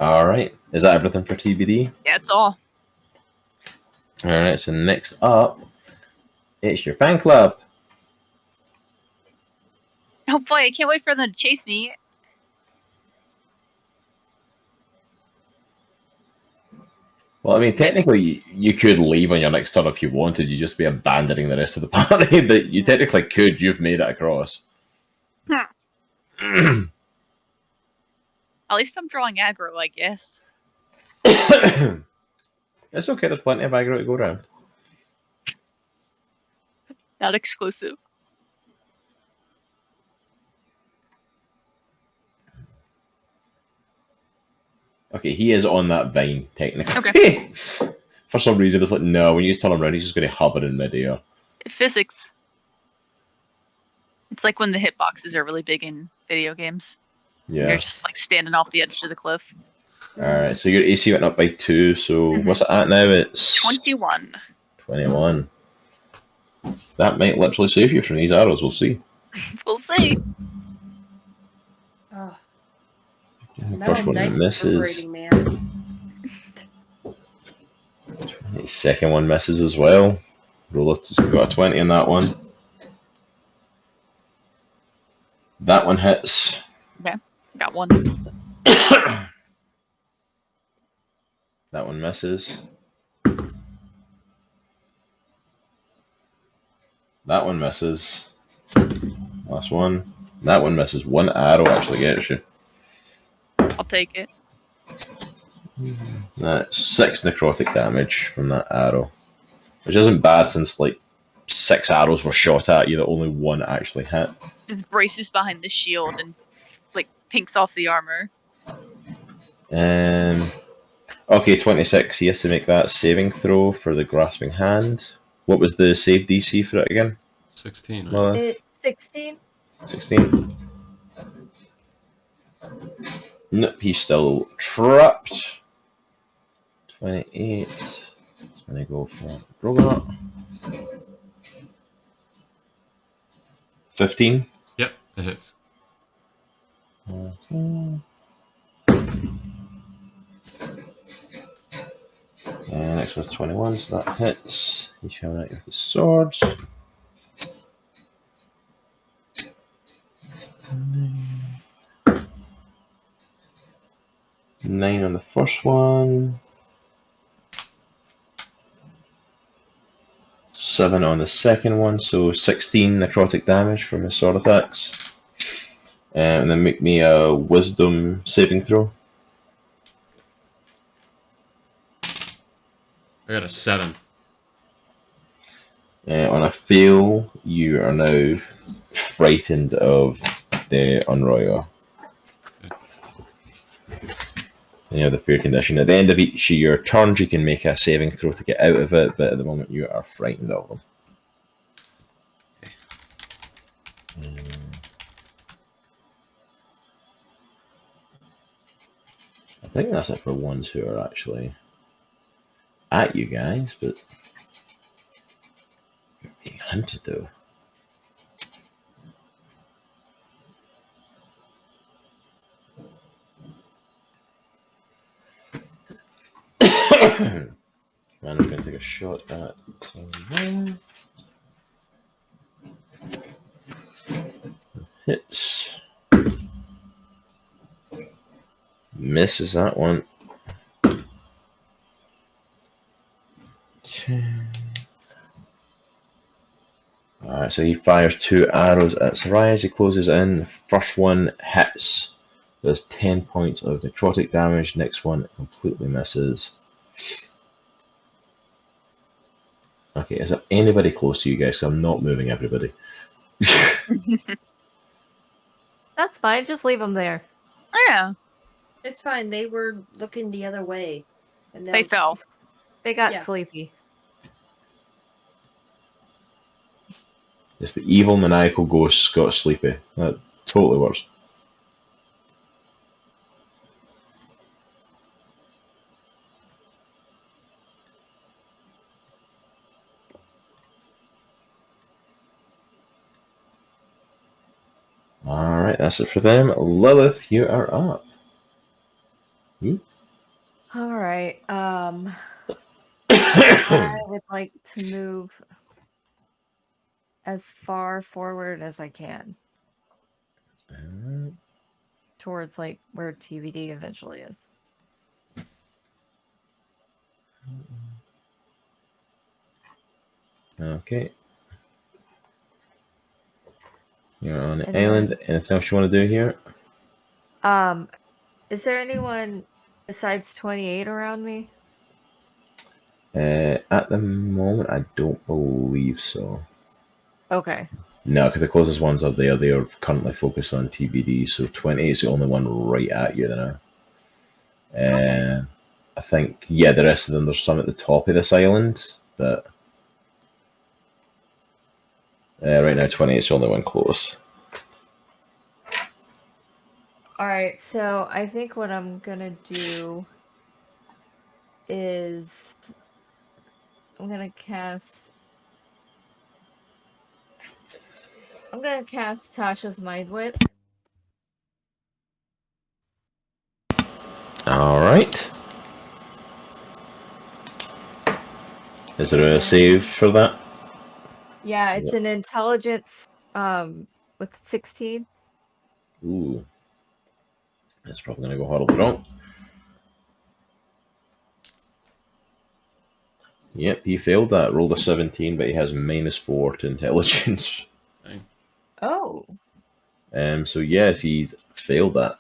All right. Is that everything for TBD?
Yeah, it's all.
All right. So next up, it's your fan club.
Oh boy, I can't wait for them to chase me.
Well, I mean, technically, you could leave on your next turn if you wanted. You'd just be abandoning the rest of the party, but you technically could. You've made it across.
At least I'm drawing aggro, I guess.
It's okay. There's plenty of aggro to go around.
Not exclusive.
Okay, he is on that vine, technically.
Okay.
For some reason, it's like, no, when you just turn him around, he's just going to hover in midair.
Physics. It's like when the hitboxes are really big in video games.
Yeah.
You're just like standing off the edge of the cliff.
Alright, so your AC went up by 2, so what's it at now? It's
21.
21. That might literally save you from these arrows, we'll see.
We'll see.
Oh,
First one misses.
Man.
The second one misses as well. Lilith's got a 20 on that one. That one hits.
Okay, got one.
That one misses. That one misses. Last one. That one misses. One arrow actually gets you.
I'll take it.
That's 6 necrotic damage from that arrow. Which isn't bad since like 6 arrows were shot at you that only one actually hit.
Just braces behind the shield and like pinks off the armor.
Okay, 26. He has to make that saving throw for the grasping hand. What was the save DC for it again?
16. Right?
It's 16.
16. Nope, he's still trapped. 28. It's gonna go for Droghar. 15.
Yep, it hits.
Next one's 21, so that hits. He's coming out with the swords. 9 on the first one. 7 on the second one, so 16 necrotic damage from his sword attacks. And then make me a wisdom saving throw.
I got a 7.
On a fail, you are now frightened of the Onryo. And you have the fear condition. At the end of each of your turns, you can make a saving throw to get out of it, but at the moment you are frightened of them. I think that's it for ones who are actually at you guys, but you're being hunted though. Man, I'm going to take a shot at someone. Hits. Misses that one. 10. Alright, so he fires 2 arrows at Soraya as he closes in. The first one hits. Does 10 points of necrotic damage. Next one completely misses. Okay, is there anybody close to you guys? 'Cause I'm not moving everybody.
That's fine. Just leave them there.
Yeah,
It's fine. They were looking the other way. And
they fell.
They got
Yeah.
sleepy.
It's the evil maniacal ghost got sleepy. That totally works. Alright, that's it for them. Lilith, you are up.
All right. I would like to move as far forward as I can towards like where TVD eventually is.
Okay. You're on the
And
island.
then-
Anything else you want to do here?
Is there anyone besides 28 around me?
At the moment, I don't believe so.
Okay.
No, because the closest ones are there. They are currently focused on TBD, so 20 is the only one right at you now. I think, yeah, the rest of them, there's some at the top of this island, but right now 20 is the only one close.
All right. So I think what I'm gonna do is I'm gonna cast Tasha's Mind Whip.
Alright. Is there a save for that?
Yeah, it's an intelligence with 16.
Ooh. That's probably going to go horribly wrong. Yep, he failed that. Rolled a 17, but he has -4 to intelligence.
Oh.
So yes, he's failed that.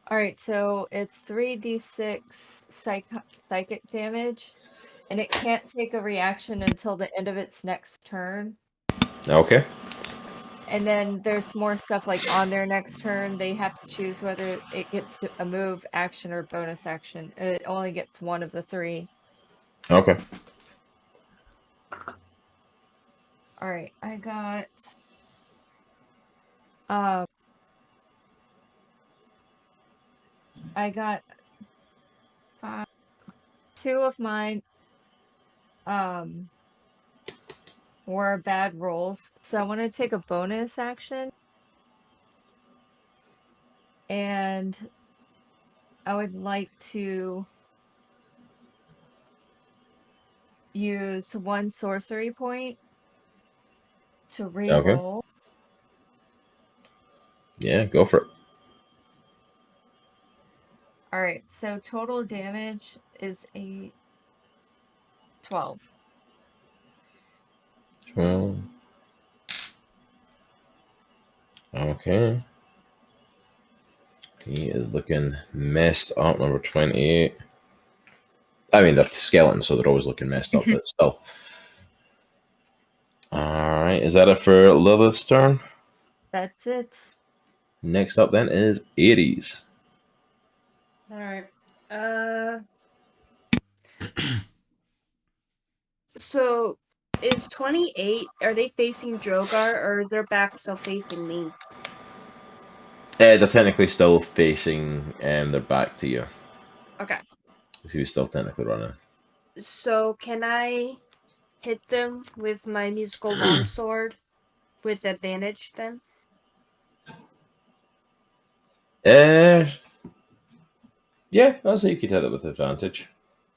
All right, so it's 3d6 psychic damage, and it can't take a reaction until the end of its next turn.
Okay.
And then there's more stuff like on their next turn, they have to choose whether it gets a move, action, or bonus action. It only gets one of the 3.
Okay.
All right, I got five, 2 of mine were bad rolls, so I want to take a bonus action, and I would like to use 1 sorcery point to re-roll.
Yeah, go for it.
All right, so total damage is a 12.
12. Okay. He is looking messed up, number 28. I mean, they're skeletons, so they're always looking messed up, but still. Alright, is that it for Lilith's turn?
That's it.
Next up then is Aries.
Alright. So is 28, are they facing Droghar, or is their back still facing me?
They're technically still facing their back to you.
Okay.
Because he was still technically running.
So can I hit them with my musical longsword with advantage then?
Yeah, I'll say you could hit it with advantage.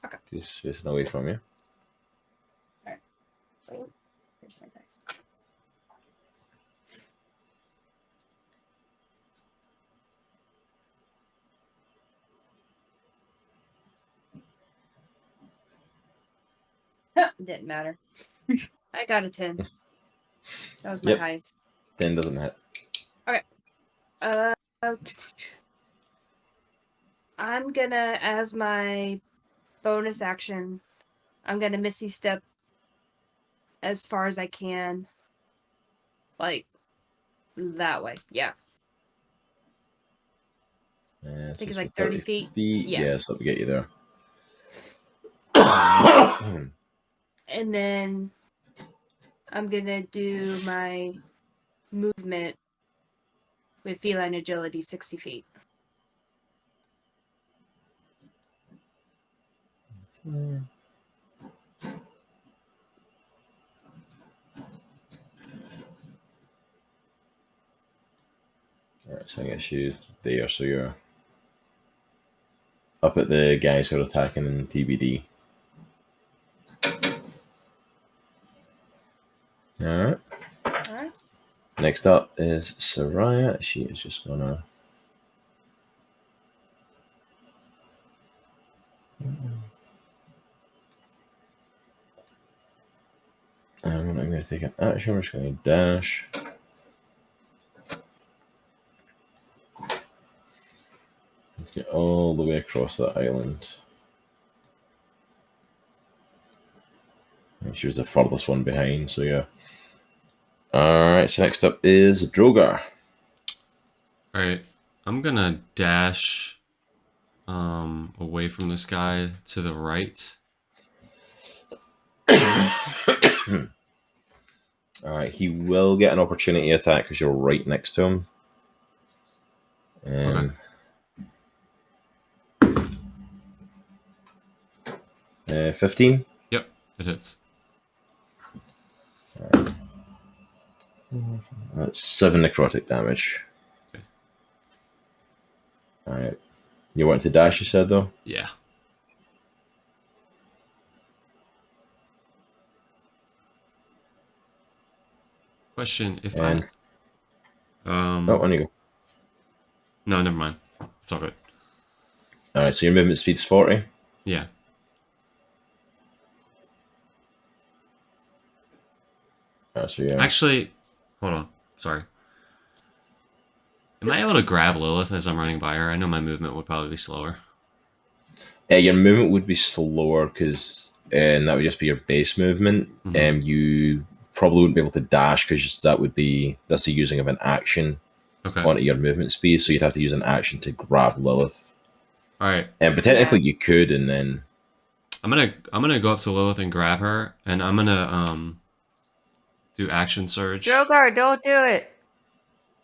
Okay.
He's facing away from you.
Alright. Here's my dice. Didn't matter. I got a 10. That was my
Yep.
highest.
10 doesn't hit.
Uh, I'm gonna, as my bonus action, I'm gonna Misty Step as far as I can. Like, that way. Yeah.
I
think it's like 30 feet. Yeah.
Yeah, so we get you there.
And then I'm gonna do my movement with feline agility 60 feet.
Alright, so I guess you there, so you're up at the guys who are attacking in TBD. Alright.
Alright.
Next up is Soraya. She is just gonna. I'm going to take an action. We're just going to dash. Let's get all the way across that island. She was the furthest one behind, so yeah. Alright, so next up is Droghar.
Alright, I'm gonna dash away from this guy to the right.
Alright, he will get an opportunity attack because you're right next to him.
Okay.
15?
Yep, it hits.
Alright. That's 7 necrotic damage.
Okay.
Alright. You want to dash, you said, though?
Yeah. Question, if
And-
I...
on you go.
No, never mind. It's all good.
Alright, so your movement speed's 40?
Yeah.
Alright, so yeah.
Actually, hold on. Sorry. Am I able to grab Lilith as I'm running by her? I know my movement would probably be slower.
Your movement would be slower because that would just be your base movement.
Mhm.
You probably wouldn't be able to dash because that's the using of an action
Okay.
onto your movement speed. So you'd have to use an action to grab Lilith.
All right.
But technically you could, and then
I'm gonna go up to Lilith and grab her, and I'm gonna do action surge.
Droghar, don't do it.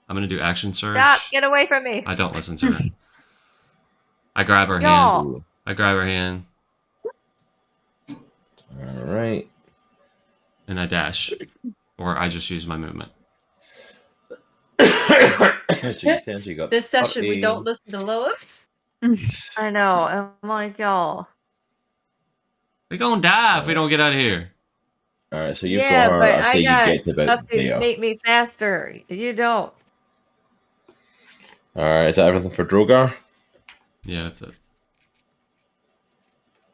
I'm gonna do action surge.
Stop. Get away from me.
I don't listen to her. I grab her
Y'all.
hand. I grab her hand
all right.
and I dash, or I just use my movement.
So you potentially got
This session, we
30.
don't listen to Lilith.
I know. I'm like, y'all.
We're gonna die if we don't get out of here.
All right, so you've
Yeah,
got her.
but
I'd
I
say you
got
get to about
stuff to
there.
make me faster. You don't.
All right, is that everything for Droghar?
Yeah, that's it.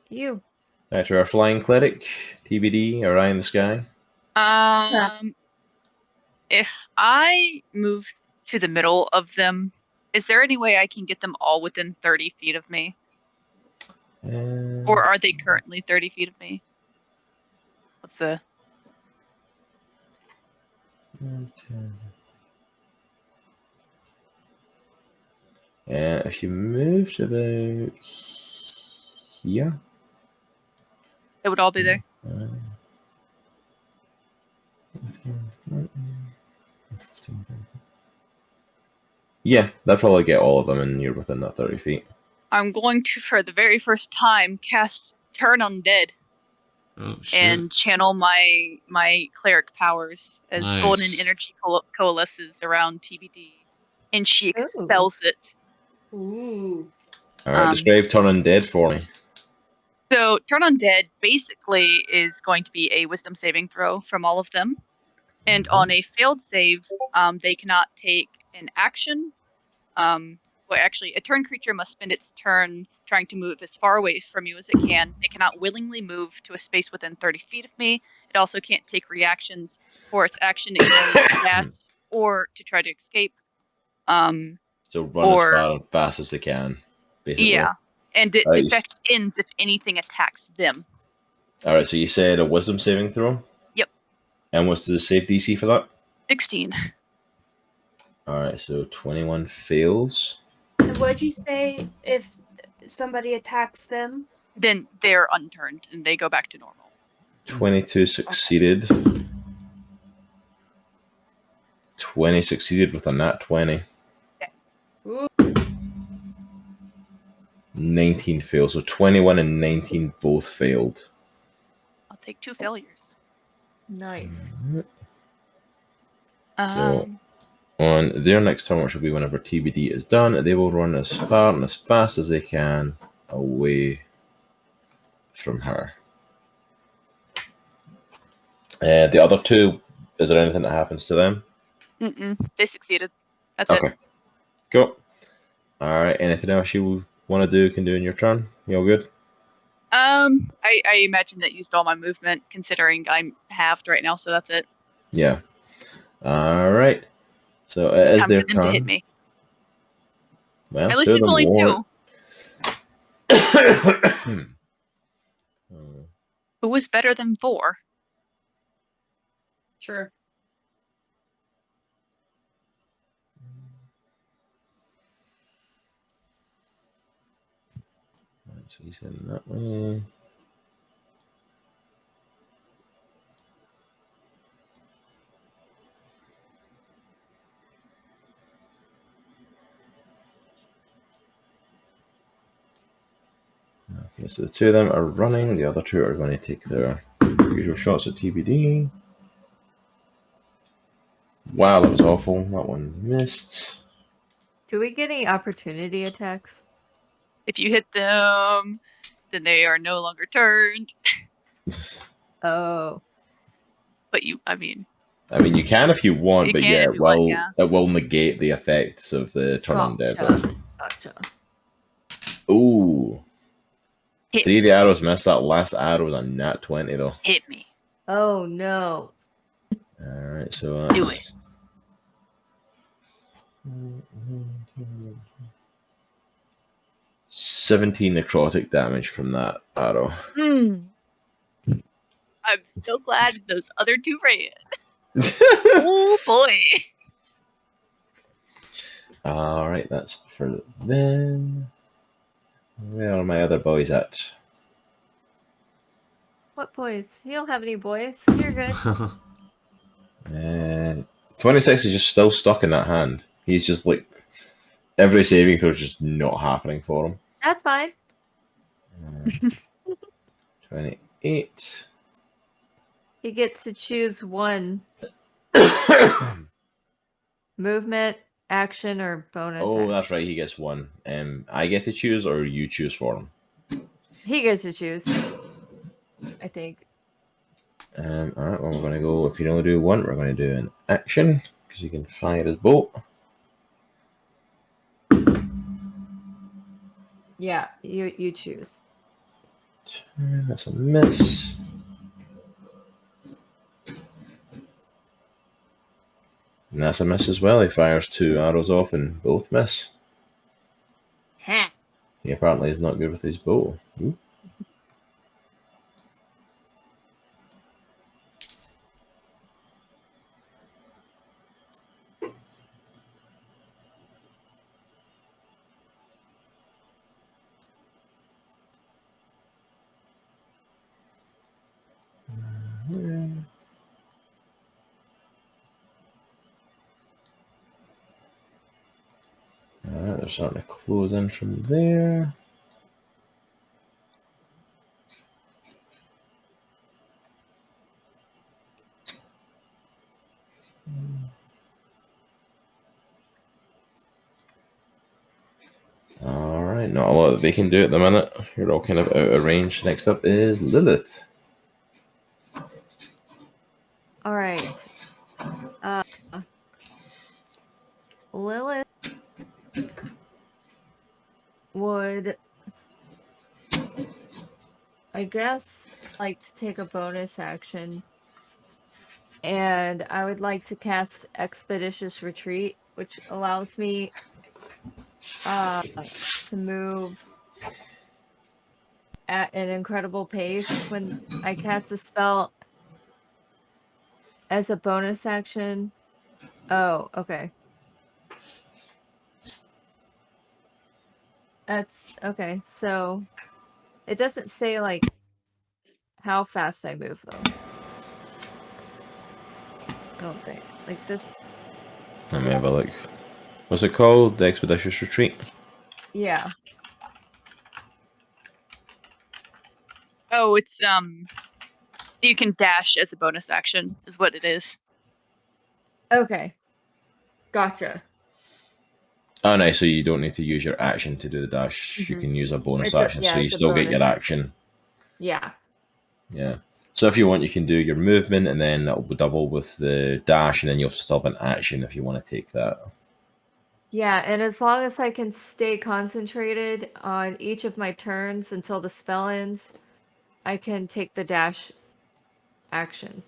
You.
Back to our flying cleric, TBD, or eye in the sky.
If I move to the middle of them, is there any way I can get them all within 30 feet of me? Or are they currently 30 feet of me? What's the...
If you moved about here,
They would all be there?
yeah, that'd probably get all of them, and you're within that 30 feet.
I'm going to, for the very first time, cast Turn Undead
Oh shit.
and channel my cleric powers as
Nice.
golden energy coalesces around TBD, and she expels it.
Ooh.
All right, describe Turn Undead for me.
So Turn Undead basically is going to be a wisdom saving throw from all of them. And on a failed save, they cannot take an action. Well, actually, a turn creature must spend its turn trying to move as far away from you as it can. They cannot willingly move to a space within 30 feet of me, It also can't take reactions for its action. It can only dash or to try to escape.
So run as far and fast as they can, basically.
Yeah, and the
Right,
effect ends if anything attacks them.
All right, so you said a wisdom saving throw?
Yep.
And what's the save DC for that?
16.
All right, so 21 fails.
And what'd you say if somebody attacks them?
Then they're unturned and they go back to normal.
22 succeeded. 20 succeeded with a nat 20.
Ooh.
19 failed. So 21 and 19 both failed.
I'll take 2 failures.
Nice.
So on their next turn, which will be whenever TBD is done, they will run as far and as fast as they can away from her. The other two, is there anything that happens to them?
They succeeded. That's
Okay.
it.
Cool. All right. Anything else you want to do, can do in your turn? You all good?
I imagine that used all my movement, considering I'm halved right now, so that's it.
Yeah. All right. So as
Time
their
for them to hit
turn,
me.
well,
At least it's only 2. It was better than 4.
Sure.
So he's in that way. Okay, so the two of them are running. The other two are going to take their usual shots at TBD. Wow, that was awful. That one missed.
Do we get any opportunity attacks?
If you hit them, then they are no longer turned.
Oh.
But I mean,
you can if you want,
You
but
can
yeah,
if you want, yeah.
it will negate the effects of the turn undead.
Gotcha.
Ooh.
Hit
3 of the arrows missed. That last arrow was a nat 20 though.
hit me.
Oh no.
Alright, so that's...
Do it.
$17 necrotic damage from that arrow.
I'm so glad those other 2 ran. Oh boy.
Alright, that's for them. Where are my other boys at?
What boys? You don't have any boys. You're good.
26 is just still stuck in that hand. He's just like... Every saving throw is just not happening for him.
That's fine.
28.
He gets to choose one. Movement, action, or bonus
Oh,
action.
that's right. He gets one. I get to choose, or you choose for him.
He gets to choose. I think.
All right. Well, we're gonna go. If you only do one, we're gonna do an action because you can fire his bolt.
Yeah, you choose.
That's a miss. And that's a miss as well. He fires 2 arrows off and both miss.
Ha!
He apparently is not good with his bow. Ooh. Alright, they're starting to close in from there. Alright, not a lot that they can do at the minute. You're all kind of out of range. Next up is Lilith.
Alright. Lilith would, I guess, like to take a bonus action and I would like to cast Expeditious Retreat, which allows me to move at an incredible pace when I cast a spell as a bonus action. Oh, okay. That's okay. So it doesn't say like how fast I move though. I don't think. Like this.
Let me have a look. What's it called? The Expeditious Retreat?
Yeah.
Oh, it's you can dash as a bonus action, is what it is.
Okay. Gotcha.
Oh, nice. So you don't need to use your action to do the dash. You
Mhm.
can use a bonus
It's a-
action,
yeah,
so you
it's a
still get your
bonus
action.
Yeah.
Yeah. So if you want, you can do your movement, and then that will double with the dash, and then you'll still have an action if you want to take that.
Yeah, and as long as I can stay concentrated on each of my turns until the spell ends, I can take the dash action.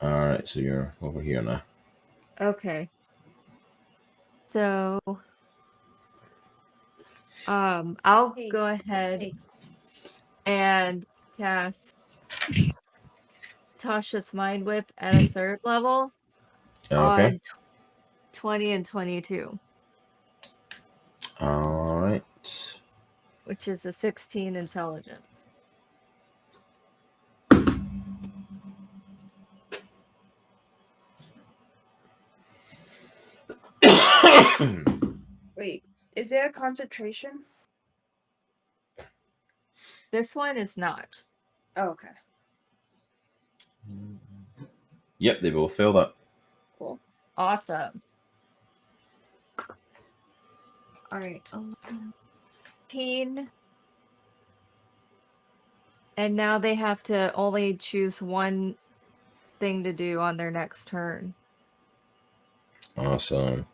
All right. So you're over here now.
Okay. So, I'll
Hey,
go ahead
hey.
and cast Tasha's Mind Whip at a 3rd level
Okay.
on 20 and 22,
All right.
which is a 16 intelligence.
Wait, is there a concentration?
This one is not.
Oh, okay.
Yep, they both fail that.
Cool.
Awesome. All right. 11, and now they have to only choose one thing to do on their next turn.
Awesome.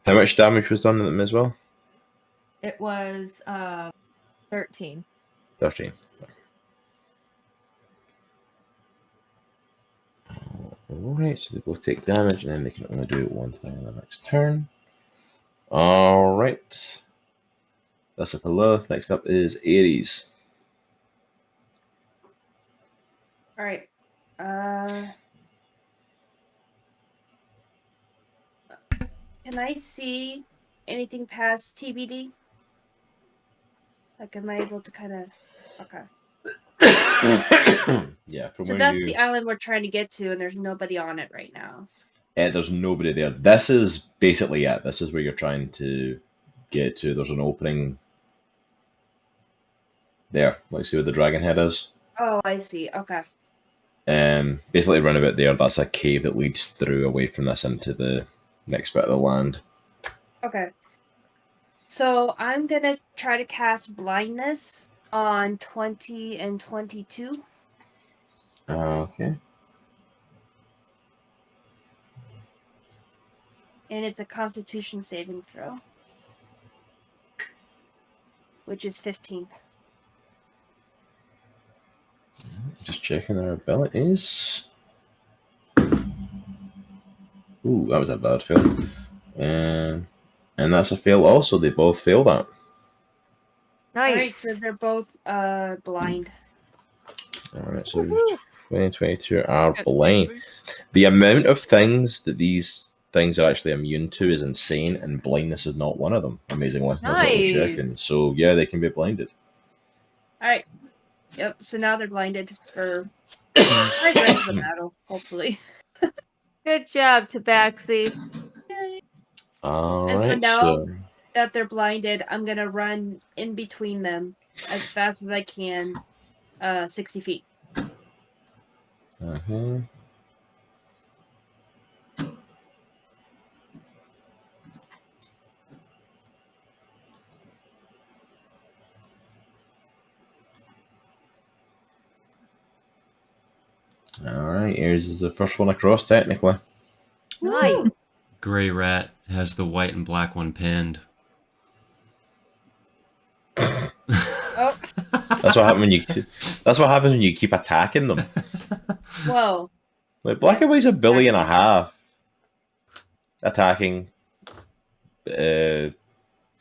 How much damage was done to them as well?
It was 13.
13. Alright, so they both take damage, and then they can only do one thing on the next turn. Alright. That's it for Lilith. Next up is Aries.
All right. Can I see anything past TBD? Like, am I able to kind of? Okay.
Yeah, from
So
where
that's
you...
the island we're trying to get to, and there's nobody on it right now.
there's nobody there. This is basically it. This is where you're trying to get to. There's an opening there. Let's see where the dragon head is.
Oh, I see. Okay.
Basically run about there. That's a cave that leads through away from this into the next bit of the land.
Okay. So I'm gonna try to cast blindness on 20 and 22.
Okay.
And it's a Constitution saving throw, which is 15.
Just checking their abilities. Ooh, that was a bad fail. And that's a fail also. They both fail that.
Nice.
All right, so they're both blind.
Alright, so 2022 are blind. The amount of things that these things are actually immune to is insane, and blindness is not one of them, amazingly. That's what I was
Nice.
checking. So, yeah, they can be blinded.
All right. Yep. So now they're blinded for the rest of the battle, hopefully.
Good job, Tabaxi.
Yay.
Alright,
And so now
so...
that they're blinded, I'm gonna run in between them as fast as I can, 60 feet.
Uh-huh. Alright, Aries is the first one across, technically.
Nice.
Gray Rat has the white and black one pinned.
Oh,
That's what happens when you. That's what happens when you keep attacking them.
whoa.
Like black and white's a billy and a half. Attacking. For
Male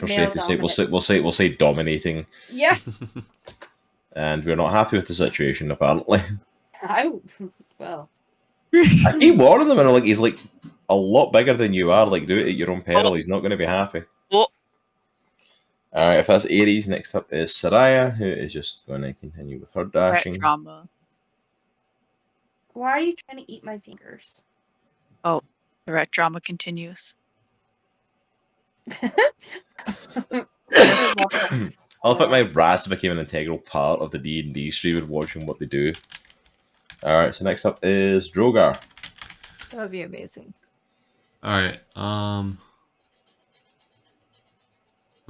safety's sake,
dominance.
we'll say dominating,
Yeah.
and we're not happy with the situation apparently.
Well.
I keep warning them, and like he's like a lot bigger than you are. Like do it at your own peril. He's not going to be happy.
Oh.
All right, if that's Aries, next up is Soraya, who is just going to continue with her
Rat
dashing.
drama.
Why are you trying to eat my fingers?
The rat drama continues.
I love that my Raz became an integral part of the D&D stream and watching what they do. Alright, so next up is Droghar.
That would be amazing.
All right. I'm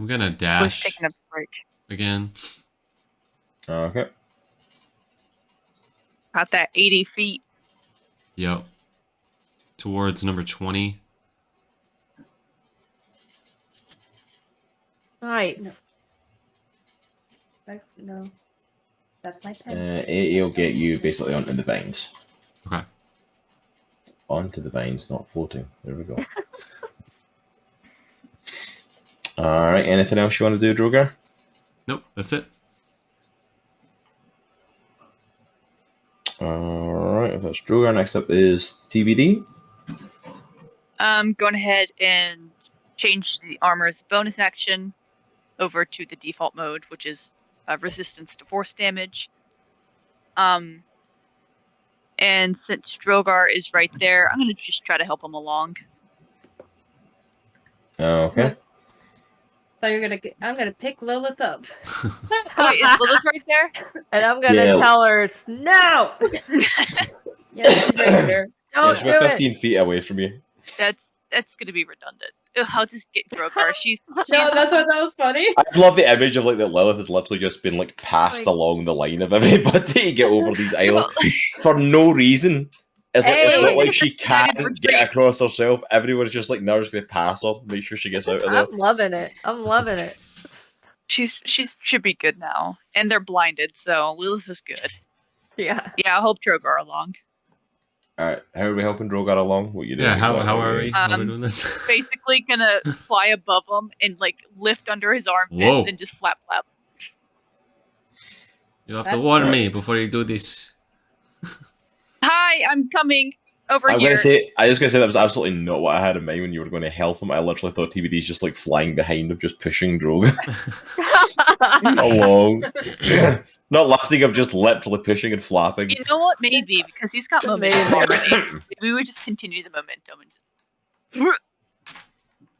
gonna
I was
dash
taking a break.
again.
Okay.
Got that 80 feet.
Yep. Towards number 20.
Nice.
No. That's my pen.
It'll get you basically onto the vines.
Okay.
Onto the vines, not floating. There we go. Alright, anything else you want to do, Droghar?
Nope, that's it.
Alright, if that's Droghar, next up is TBD.
Going ahead and change the armor as a bonus action over to the default mode, which is resistance to force damage. And since Droghar is right there, I'm gonna just try to help him along.
Okay.
So I'm gonna pick Lilith up.
Oh, wait, is Lilith right there?
And I'm gonna
Yeah.
tell her, no!
Yeah, she's right there.
Don't
She's
do
about
it!
15 feet away from you.
That's gonna be redundant. Ugh, I'll just get Droghar. She's
No, that's what that was funny.
I just love the image of like that Lilith has literally just been like passed
Like-
along the line of everybody to get over these islands for no reason. It's not
Hey.
like she
Decided
can't
retreat.
get across herself. Everyone's just like, now just going to pass her, make sure she gets out of there.
I'm loving it. I'm loving it.
she's should be good now, and they're blinded, so Lilith is good.
Yeah.
Yeah, I'll help Droghar along.
Alright, how are we helping Droghar along? What you doing?
Yeah, how are we? How are we
Um,
doing this?
Basically, gonna fly above him and like lift under his armpit
Whoa.
and just flap flap.
You have to
That's
warn
right.
me before you do this.
Hi, I'm coming over
I'm
here.
gonna say, I was gonna say that was absolutely not what I had in mind when you were going to help him. I literally thought TBD's just like flying behind him, just pushing Droghar along. Not lifting him, just literally pushing and flapping.
You know what? Maybe because he's got momentum already. Maybe we just continue the momentum and just.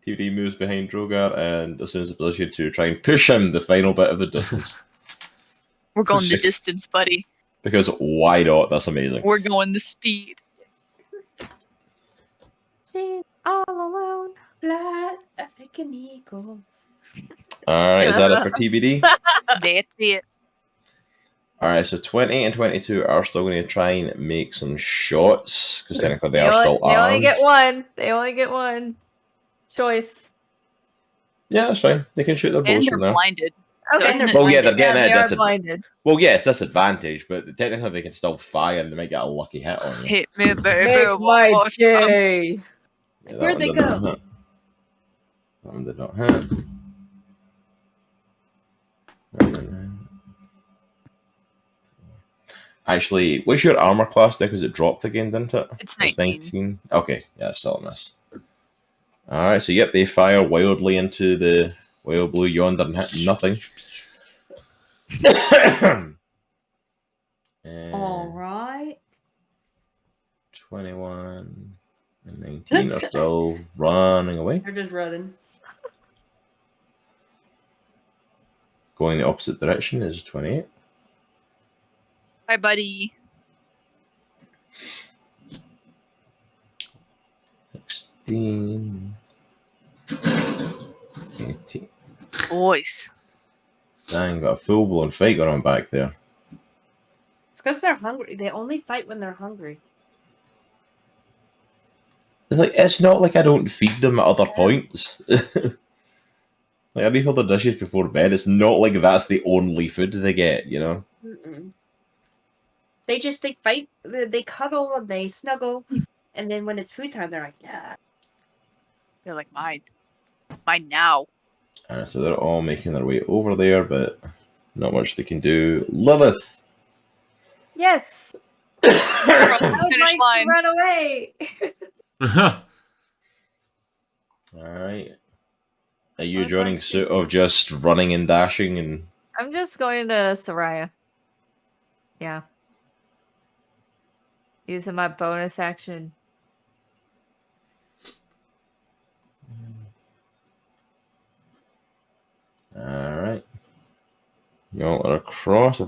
TBD moves behind Droghar and assumes the position to try and push him the final bit of the distance.
We're going the
Sick.
distance, buddy.
Because why not? That's amazing.
We're going the speed.
She's all alone.
Fly like an eagle.
Alright, is that it for TBD?
That's it.
Alright, so 20 and 22 are still going to try and make some shots, because technically they
They
are
only,
still
they only
armed.
get one. They only get one choice.
Yeah, that's fine. They can shoot their
And
bows
they're
from there.
blinded.
Okay.
isn't it
Well, yeah, they're
blinded?
getting
Yeah,
it.
they are
That's it.
blinded.
Well, yeah, it's disadvantage, but technically they can still fire and they might get a lucky hit on you.
Hit me, baby.
Make
one
my
more time.
day.
Yeah, that
Where'd
one
they
did not
go?
hit. That one did not hit. Actually, what's your armor class there? Because it dropped again, didn't it?
It's 19.
19. Okay, yeah, it's still a miss. Alright, so yep, they fire wildly into the whale blue yonder and hit nothing.
All right.
21 and 19 are still running away.
They're just running.
Going the opposite direction is 28.
Bye, buddy.
16. 18.
Boys.
Dang, got a full blown fight going on back there.
because they're hungry. They only fight when they're hungry.
It's like, it's not like I don't feed them at other points. Like, I refill the dishes before bed. It's not like that's the only food they get, you know?
Mm-mm. They fight, they cuddle, and they snuggle, and then when it's food time, they're like, yeah.
They're like, mine now.
So they're all making their way over there, but not much they can do. Lilith!
Yes.
Across
I
the
would
finish
like
line.
to run away.
Alright. Are you
I'd
joining
like to.
suit of just running and dashing and...
I'm just going to Soraya. Yeah. Using my bonus action.
Alright. You all are across.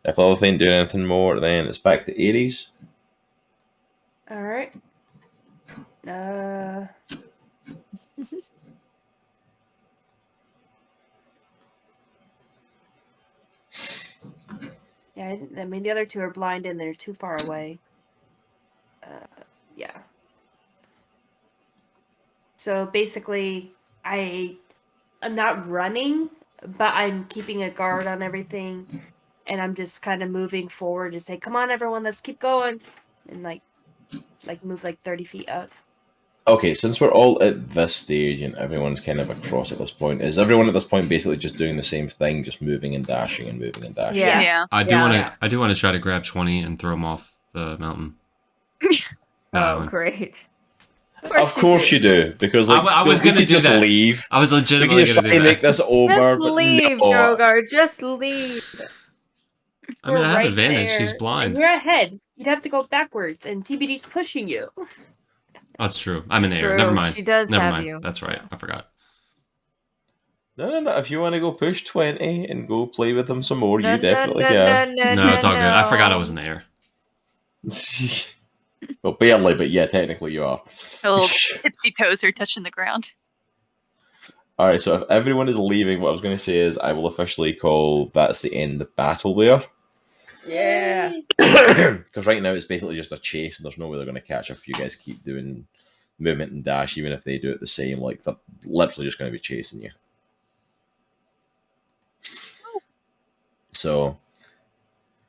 If Lilith ain't doing anything more, then it's back to Aries.
All right. Yeah, I mean the other two are blind and they're too far away. Yeah. So basically, I'm not running, but I'm keeping a guard on everything, and I'm just kind of moving forward to say, "Come on, everyone, let's keep going," and like move like 30 feet up.
Okay, since we're all at this stage and everyone's kind of across at this point, is everyone at this point basically just doing the same thing, just moving and dashing and moving and dashing?
Yeah.
Yeah.
I do
Yeah.
want to.
Yeah.
I do want to try to grab 20 and throw him off the mountain.
Oh, great.
Of course you do, because like
I was
we
gonna
could
do
just
that.
leave.
I was
We
legitimately
could
going
just
to do
try and make
that.
this over,
Just
but
leave,
no.
Droghar. Just leave.
I mean, I have
right
advantage. He's
there,
blind.
And you're ahead. You'd have to go backwards, and TBD's pushing you.
Oh, that's true. I'm in the air.
True,
Never mind.
she does
Never
have
mind.
you.
That's right. I forgot.
No. If you want to go push 20 and go play with them some more,
No,
you definitely
no,
can.
No, it's all good. I forgot I was in the air.
Well, barely, but yeah, technically you are.
A little tipsy poser touching the ground.
Alright, so if everyone is leaving, what I was going to say is I will officially call that's the end of battle there.
Yeah.
Because right now it's basically just a chase and there's no way they're going to catch up if you guys keep doing movement and dash, even if they do it the same. Like, they're literally just going to be chasing you. So,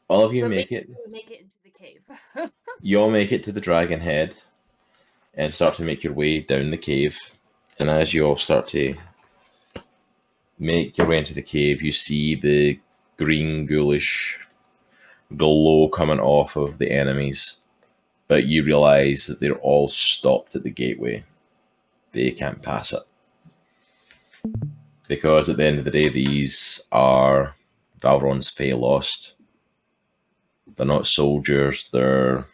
all of you
So
make it.
Make it into the cave.
You all make it to the dragon head and start to make your way down the cave. And as you all start to make your way into the cave, you see the green ghoulish glow coming off of the enemies. But you realize that they're all stopped at the gateway. They can't pass it. Because at the end of the day, these are Valron's Fey Lost. They're not soldiers, they're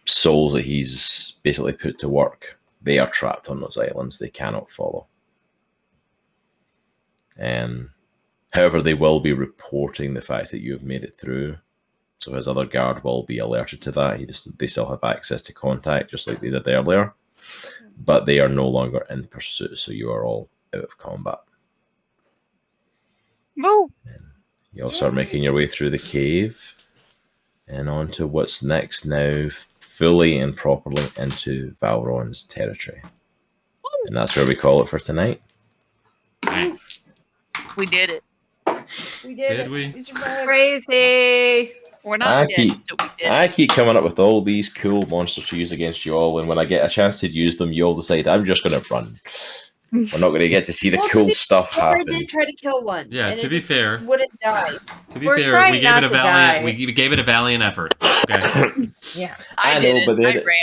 souls that he's basically put to work. They are trapped on those islands, they cannot follow. However, they will be reporting the fact that you have made it through. So his other guard will be alerted to that. They still have access to contact, just like they did earlier. But they are no longer in pursuit, so you are all out of combat.
Woo!
You all start making your way through the cave and on to what's next now, fully and properly into Valron's territory. And that's where we call it for tonight.
We did it.
We
Did we?
Crazy.
We're not dead, so we did
I
it.
keep coming up with all these cool monsters to use against you all, and when I get a chance to use them, you all decide I'm just going to run. We're not going to get to see the cool stuff happen.
did try to kill one.
Yeah,
and
to
it
be
just
fair.
wouldn't die.
To be
We're
fair,
trying
we gave
not
it a
to
valiant.
die.
We gave it a valiant effort. Okay.
Yeah.
I
did
know,
it.
but
I
then-
ran.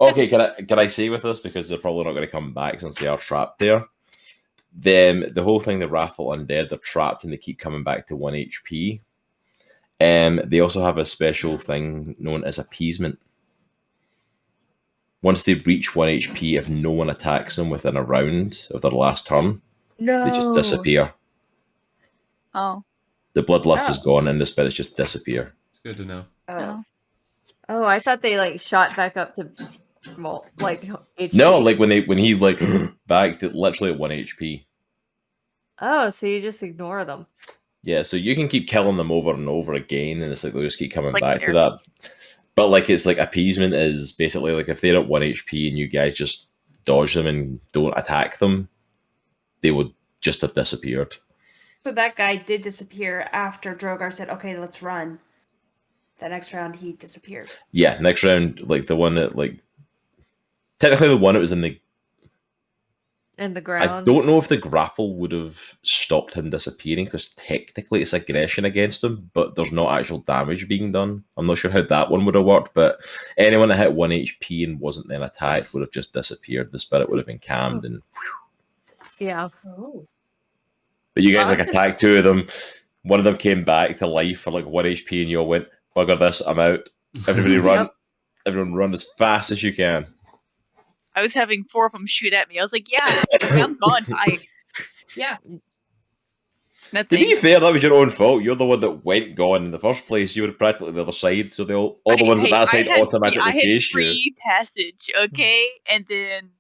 Okay, can I say with this, because they're probably not going to come back since they are trapped there. Then the whole thing, the Wrathful Undead, they're trapped and they keep coming back to 1 HP. They also have a special thing known as appeasement. Once they reach 1 HP, if no one attacks them within a round of their last turn,
No.
they just disappear.
Oh.
The bloodlust is
Oh.
gone and the spirits just disappear.
It's good to know.
Oh.
Oh, I thought they like shot back up to like HP.
No, like when he back to literally at 1 HP.
Oh, so you just ignore them.
Yeah, so you can keep killing them over and over again, and it's like they'll just keep coming
Like
back to
there.
that. But like it's like appeasement is basically like if they're at 1 HP and you guys just dodge them and don't attack them, they would just have disappeared.
So that guy did disappear after Droghar said, "Okay, let's run." The next round, he disappeared.
Yeah, next round, like the one that like technically the one that was in the I
ground.
don't know if the grapple would have stopped him disappearing because technically it's aggression against him, but there's not actual damage being done. I'm not sure how that one would have worked, but anyone that hit 1 HP and wasn't then attacked would have just disappeared. The spirit would have been calmed, and
Yeah.
Oh.
but you guys like attacked two of them. One of them came back to life for like 1 HP, and you all went, "Bugger this, I'm out." Everybody run!
Yep.
Everyone run as fast as you can.
I was having 4 of them shoot at me. I was like, yeah, I'm gone. Bye.
Yeah.
Nothing.
To be fair, that was your own fault. You're the one that went gone in the first place. You were practically the other side, so all the ones at that side automatically chased you.
Free passage, okay? And then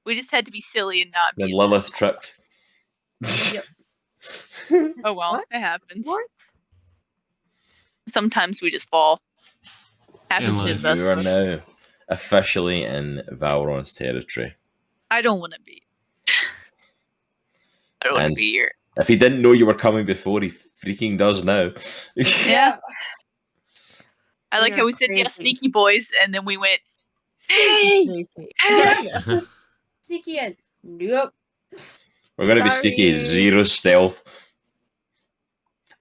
we just had to be silly and not be.
Then Lilith tripped.
Yep.
Oh well,
What?
it happens.
What?
Sometimes we just fall. Happens to the
life.
best
You are
of us.
now officially in Valron's territory.
I don't want to be. I don't want
And-
to be here.
If he didn't know you were coming before, he freaking does now.
Yeah. I like
You're
how we said, yeah,
crazy.
sneaky boys, and then we went, hey!
Sneaky.
Yeah. Sneaky in. Nope.
We're going to be sneaky,
Sorry.
0 stealth.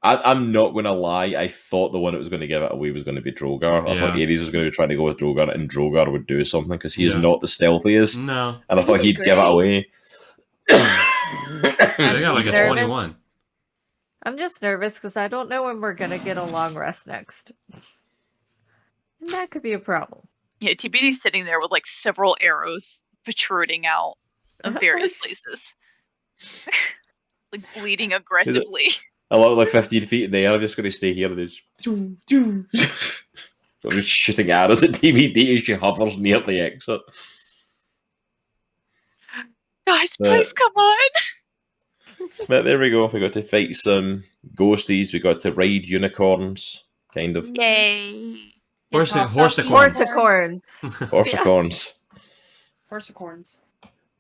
I'm not going to lie. I thought the one that was going to give it away was going to be Droghar. I thought
Yeah.
Aries was going to be trying to go with Droghar, and Droghar would do something because he is
Yeah.
not the stealthiest.
No.
And I thought
He'd
he'd
be
give it
great.
away.
They got like a
nervous.
21.
I'm just nervous because I don't know when we're gonna get a long rest next. And that could be a problem.
Yeah, TBD's sitting there with like several arrows protruding out of various places. Like bleeding aggressively.
I love like 15 feet in the air. I'm just going to stay here. And so I'm just shooting arrows at DVD as she hovers near the exit.
Guys,
But-
please come on!
But there we go. We got to fight some ghosties. We got to ride unicorns, kind of.
Yay!
Horsicorns.
Horsicorns.
Horsicorns.
Horsicorns.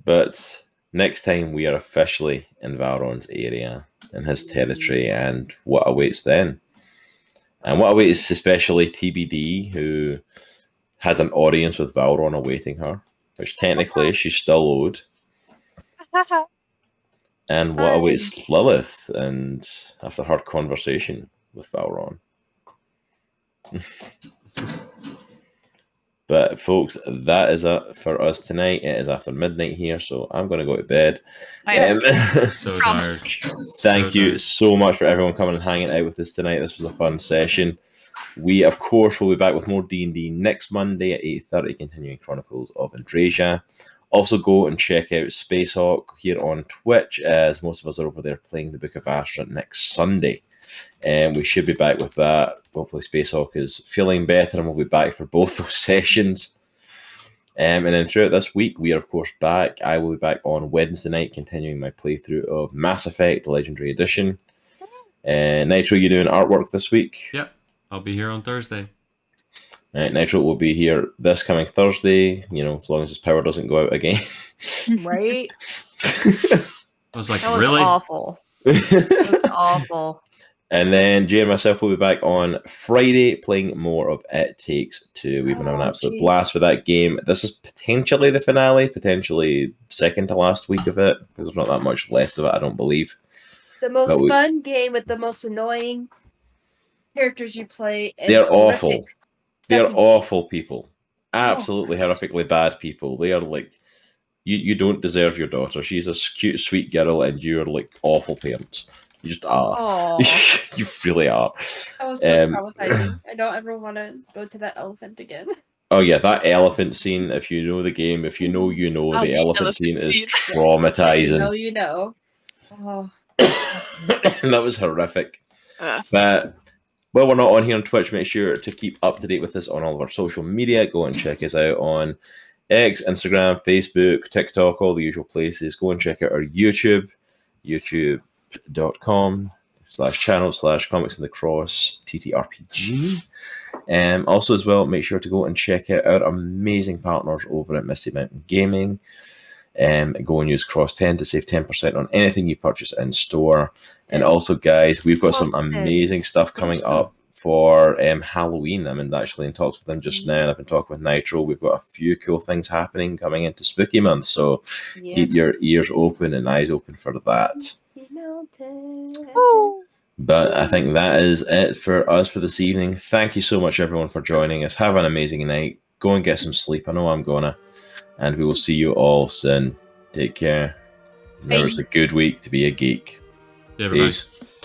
But next time we are officially in Valron's area, in his territory, and what awaits then. And what awaits especially TBD, who has an audience with Valron awaiting her, which technically she's still owed. And what
Hi.
awaits Lilith, and after her conversation with Valron. But folks, that is it for us tonight. It is after midnight here, so I'm going to go to bed.
I am
So tired.
Thank
So
you
tired.
so much for everyone coming and hanging out with us tonight. This was a fun session. We, of course, will be back with more D&D next Monday at 8:30, continuing Chronicles of Andriesia. Also, go and check out Spacehawk here on Twitch, as most of us are over there playing the Book of Astra next Sunday. And we should be back with that. Hopefully, Spacehawk is feeling better, and we'll be back for both those sessions. And then throughout this week, we are, of course, back. I will be back on Wednesday night, continuing my playthrough of Mass Effect Legendary Edition. Nitro, you doing artwork this week?
Yep. I'll be here on Thursday.
Right, Nitro will be here this coming Thursday, as long as his power doesn't go out again.
Right?
I was like,
That was
really?
awful. That was awful.
And then Jay and myself will be back on Friday playing more of It Takes Two. We've been having an absolute
geez.
blast with that game. This is potentially the finale, potentially second to last week of it, because there's not that much left of it, I don't believe.
The most
But we-
fun game with the most annoying characters you play. and
They're
horrific
awful. They're
stuff you-
awful people. Absolutely horrifically bad people. They are like, you don't deserve your daughter. She's a cute, sweet girl, and you're like awful parents. You just are.
Aw.
You really are.
That was so
Um,
traumatizing. I don't ever want to go to that elephant again.
Oh yeah, that elephant scene, if you know the game, if you know, you know,
Oh,
the
the
elephant
elephant
scene is
scene.
traumatizing.
You know. Oh,
That was horrific.
Ugh.
But while we're not on here on Twitch, make sure to keep up to date with us on all of our social media. Go and check us out on X, Instagram, Facebook, TikTok, all the usual places. Go and check out our YouTube, youtube.com youtube.com/channel/comics in the cross TTRPG. Also as well, make sure to go and check out our amazing partners over at Misty Mountain Gaming. Go and use Cross10 to save 10% on anything you purchase in store. And also, guys, we've got some amazing stuff coming up for Halloween. I'm actually in talks with them just now, and I've been talking with Nitro. We've got a few cool things happening coming into Spooky Month, so keep your ears open and eyes open for that. But I think that is it for us for this evening. Thank you so much, everyone, for joining us. Have an amazing night. Go and get some sleep. I know I'm gonna. And we will see you all soon. Take care. Remember, it's a good week to be a geek.
See you, everybody.
Peace.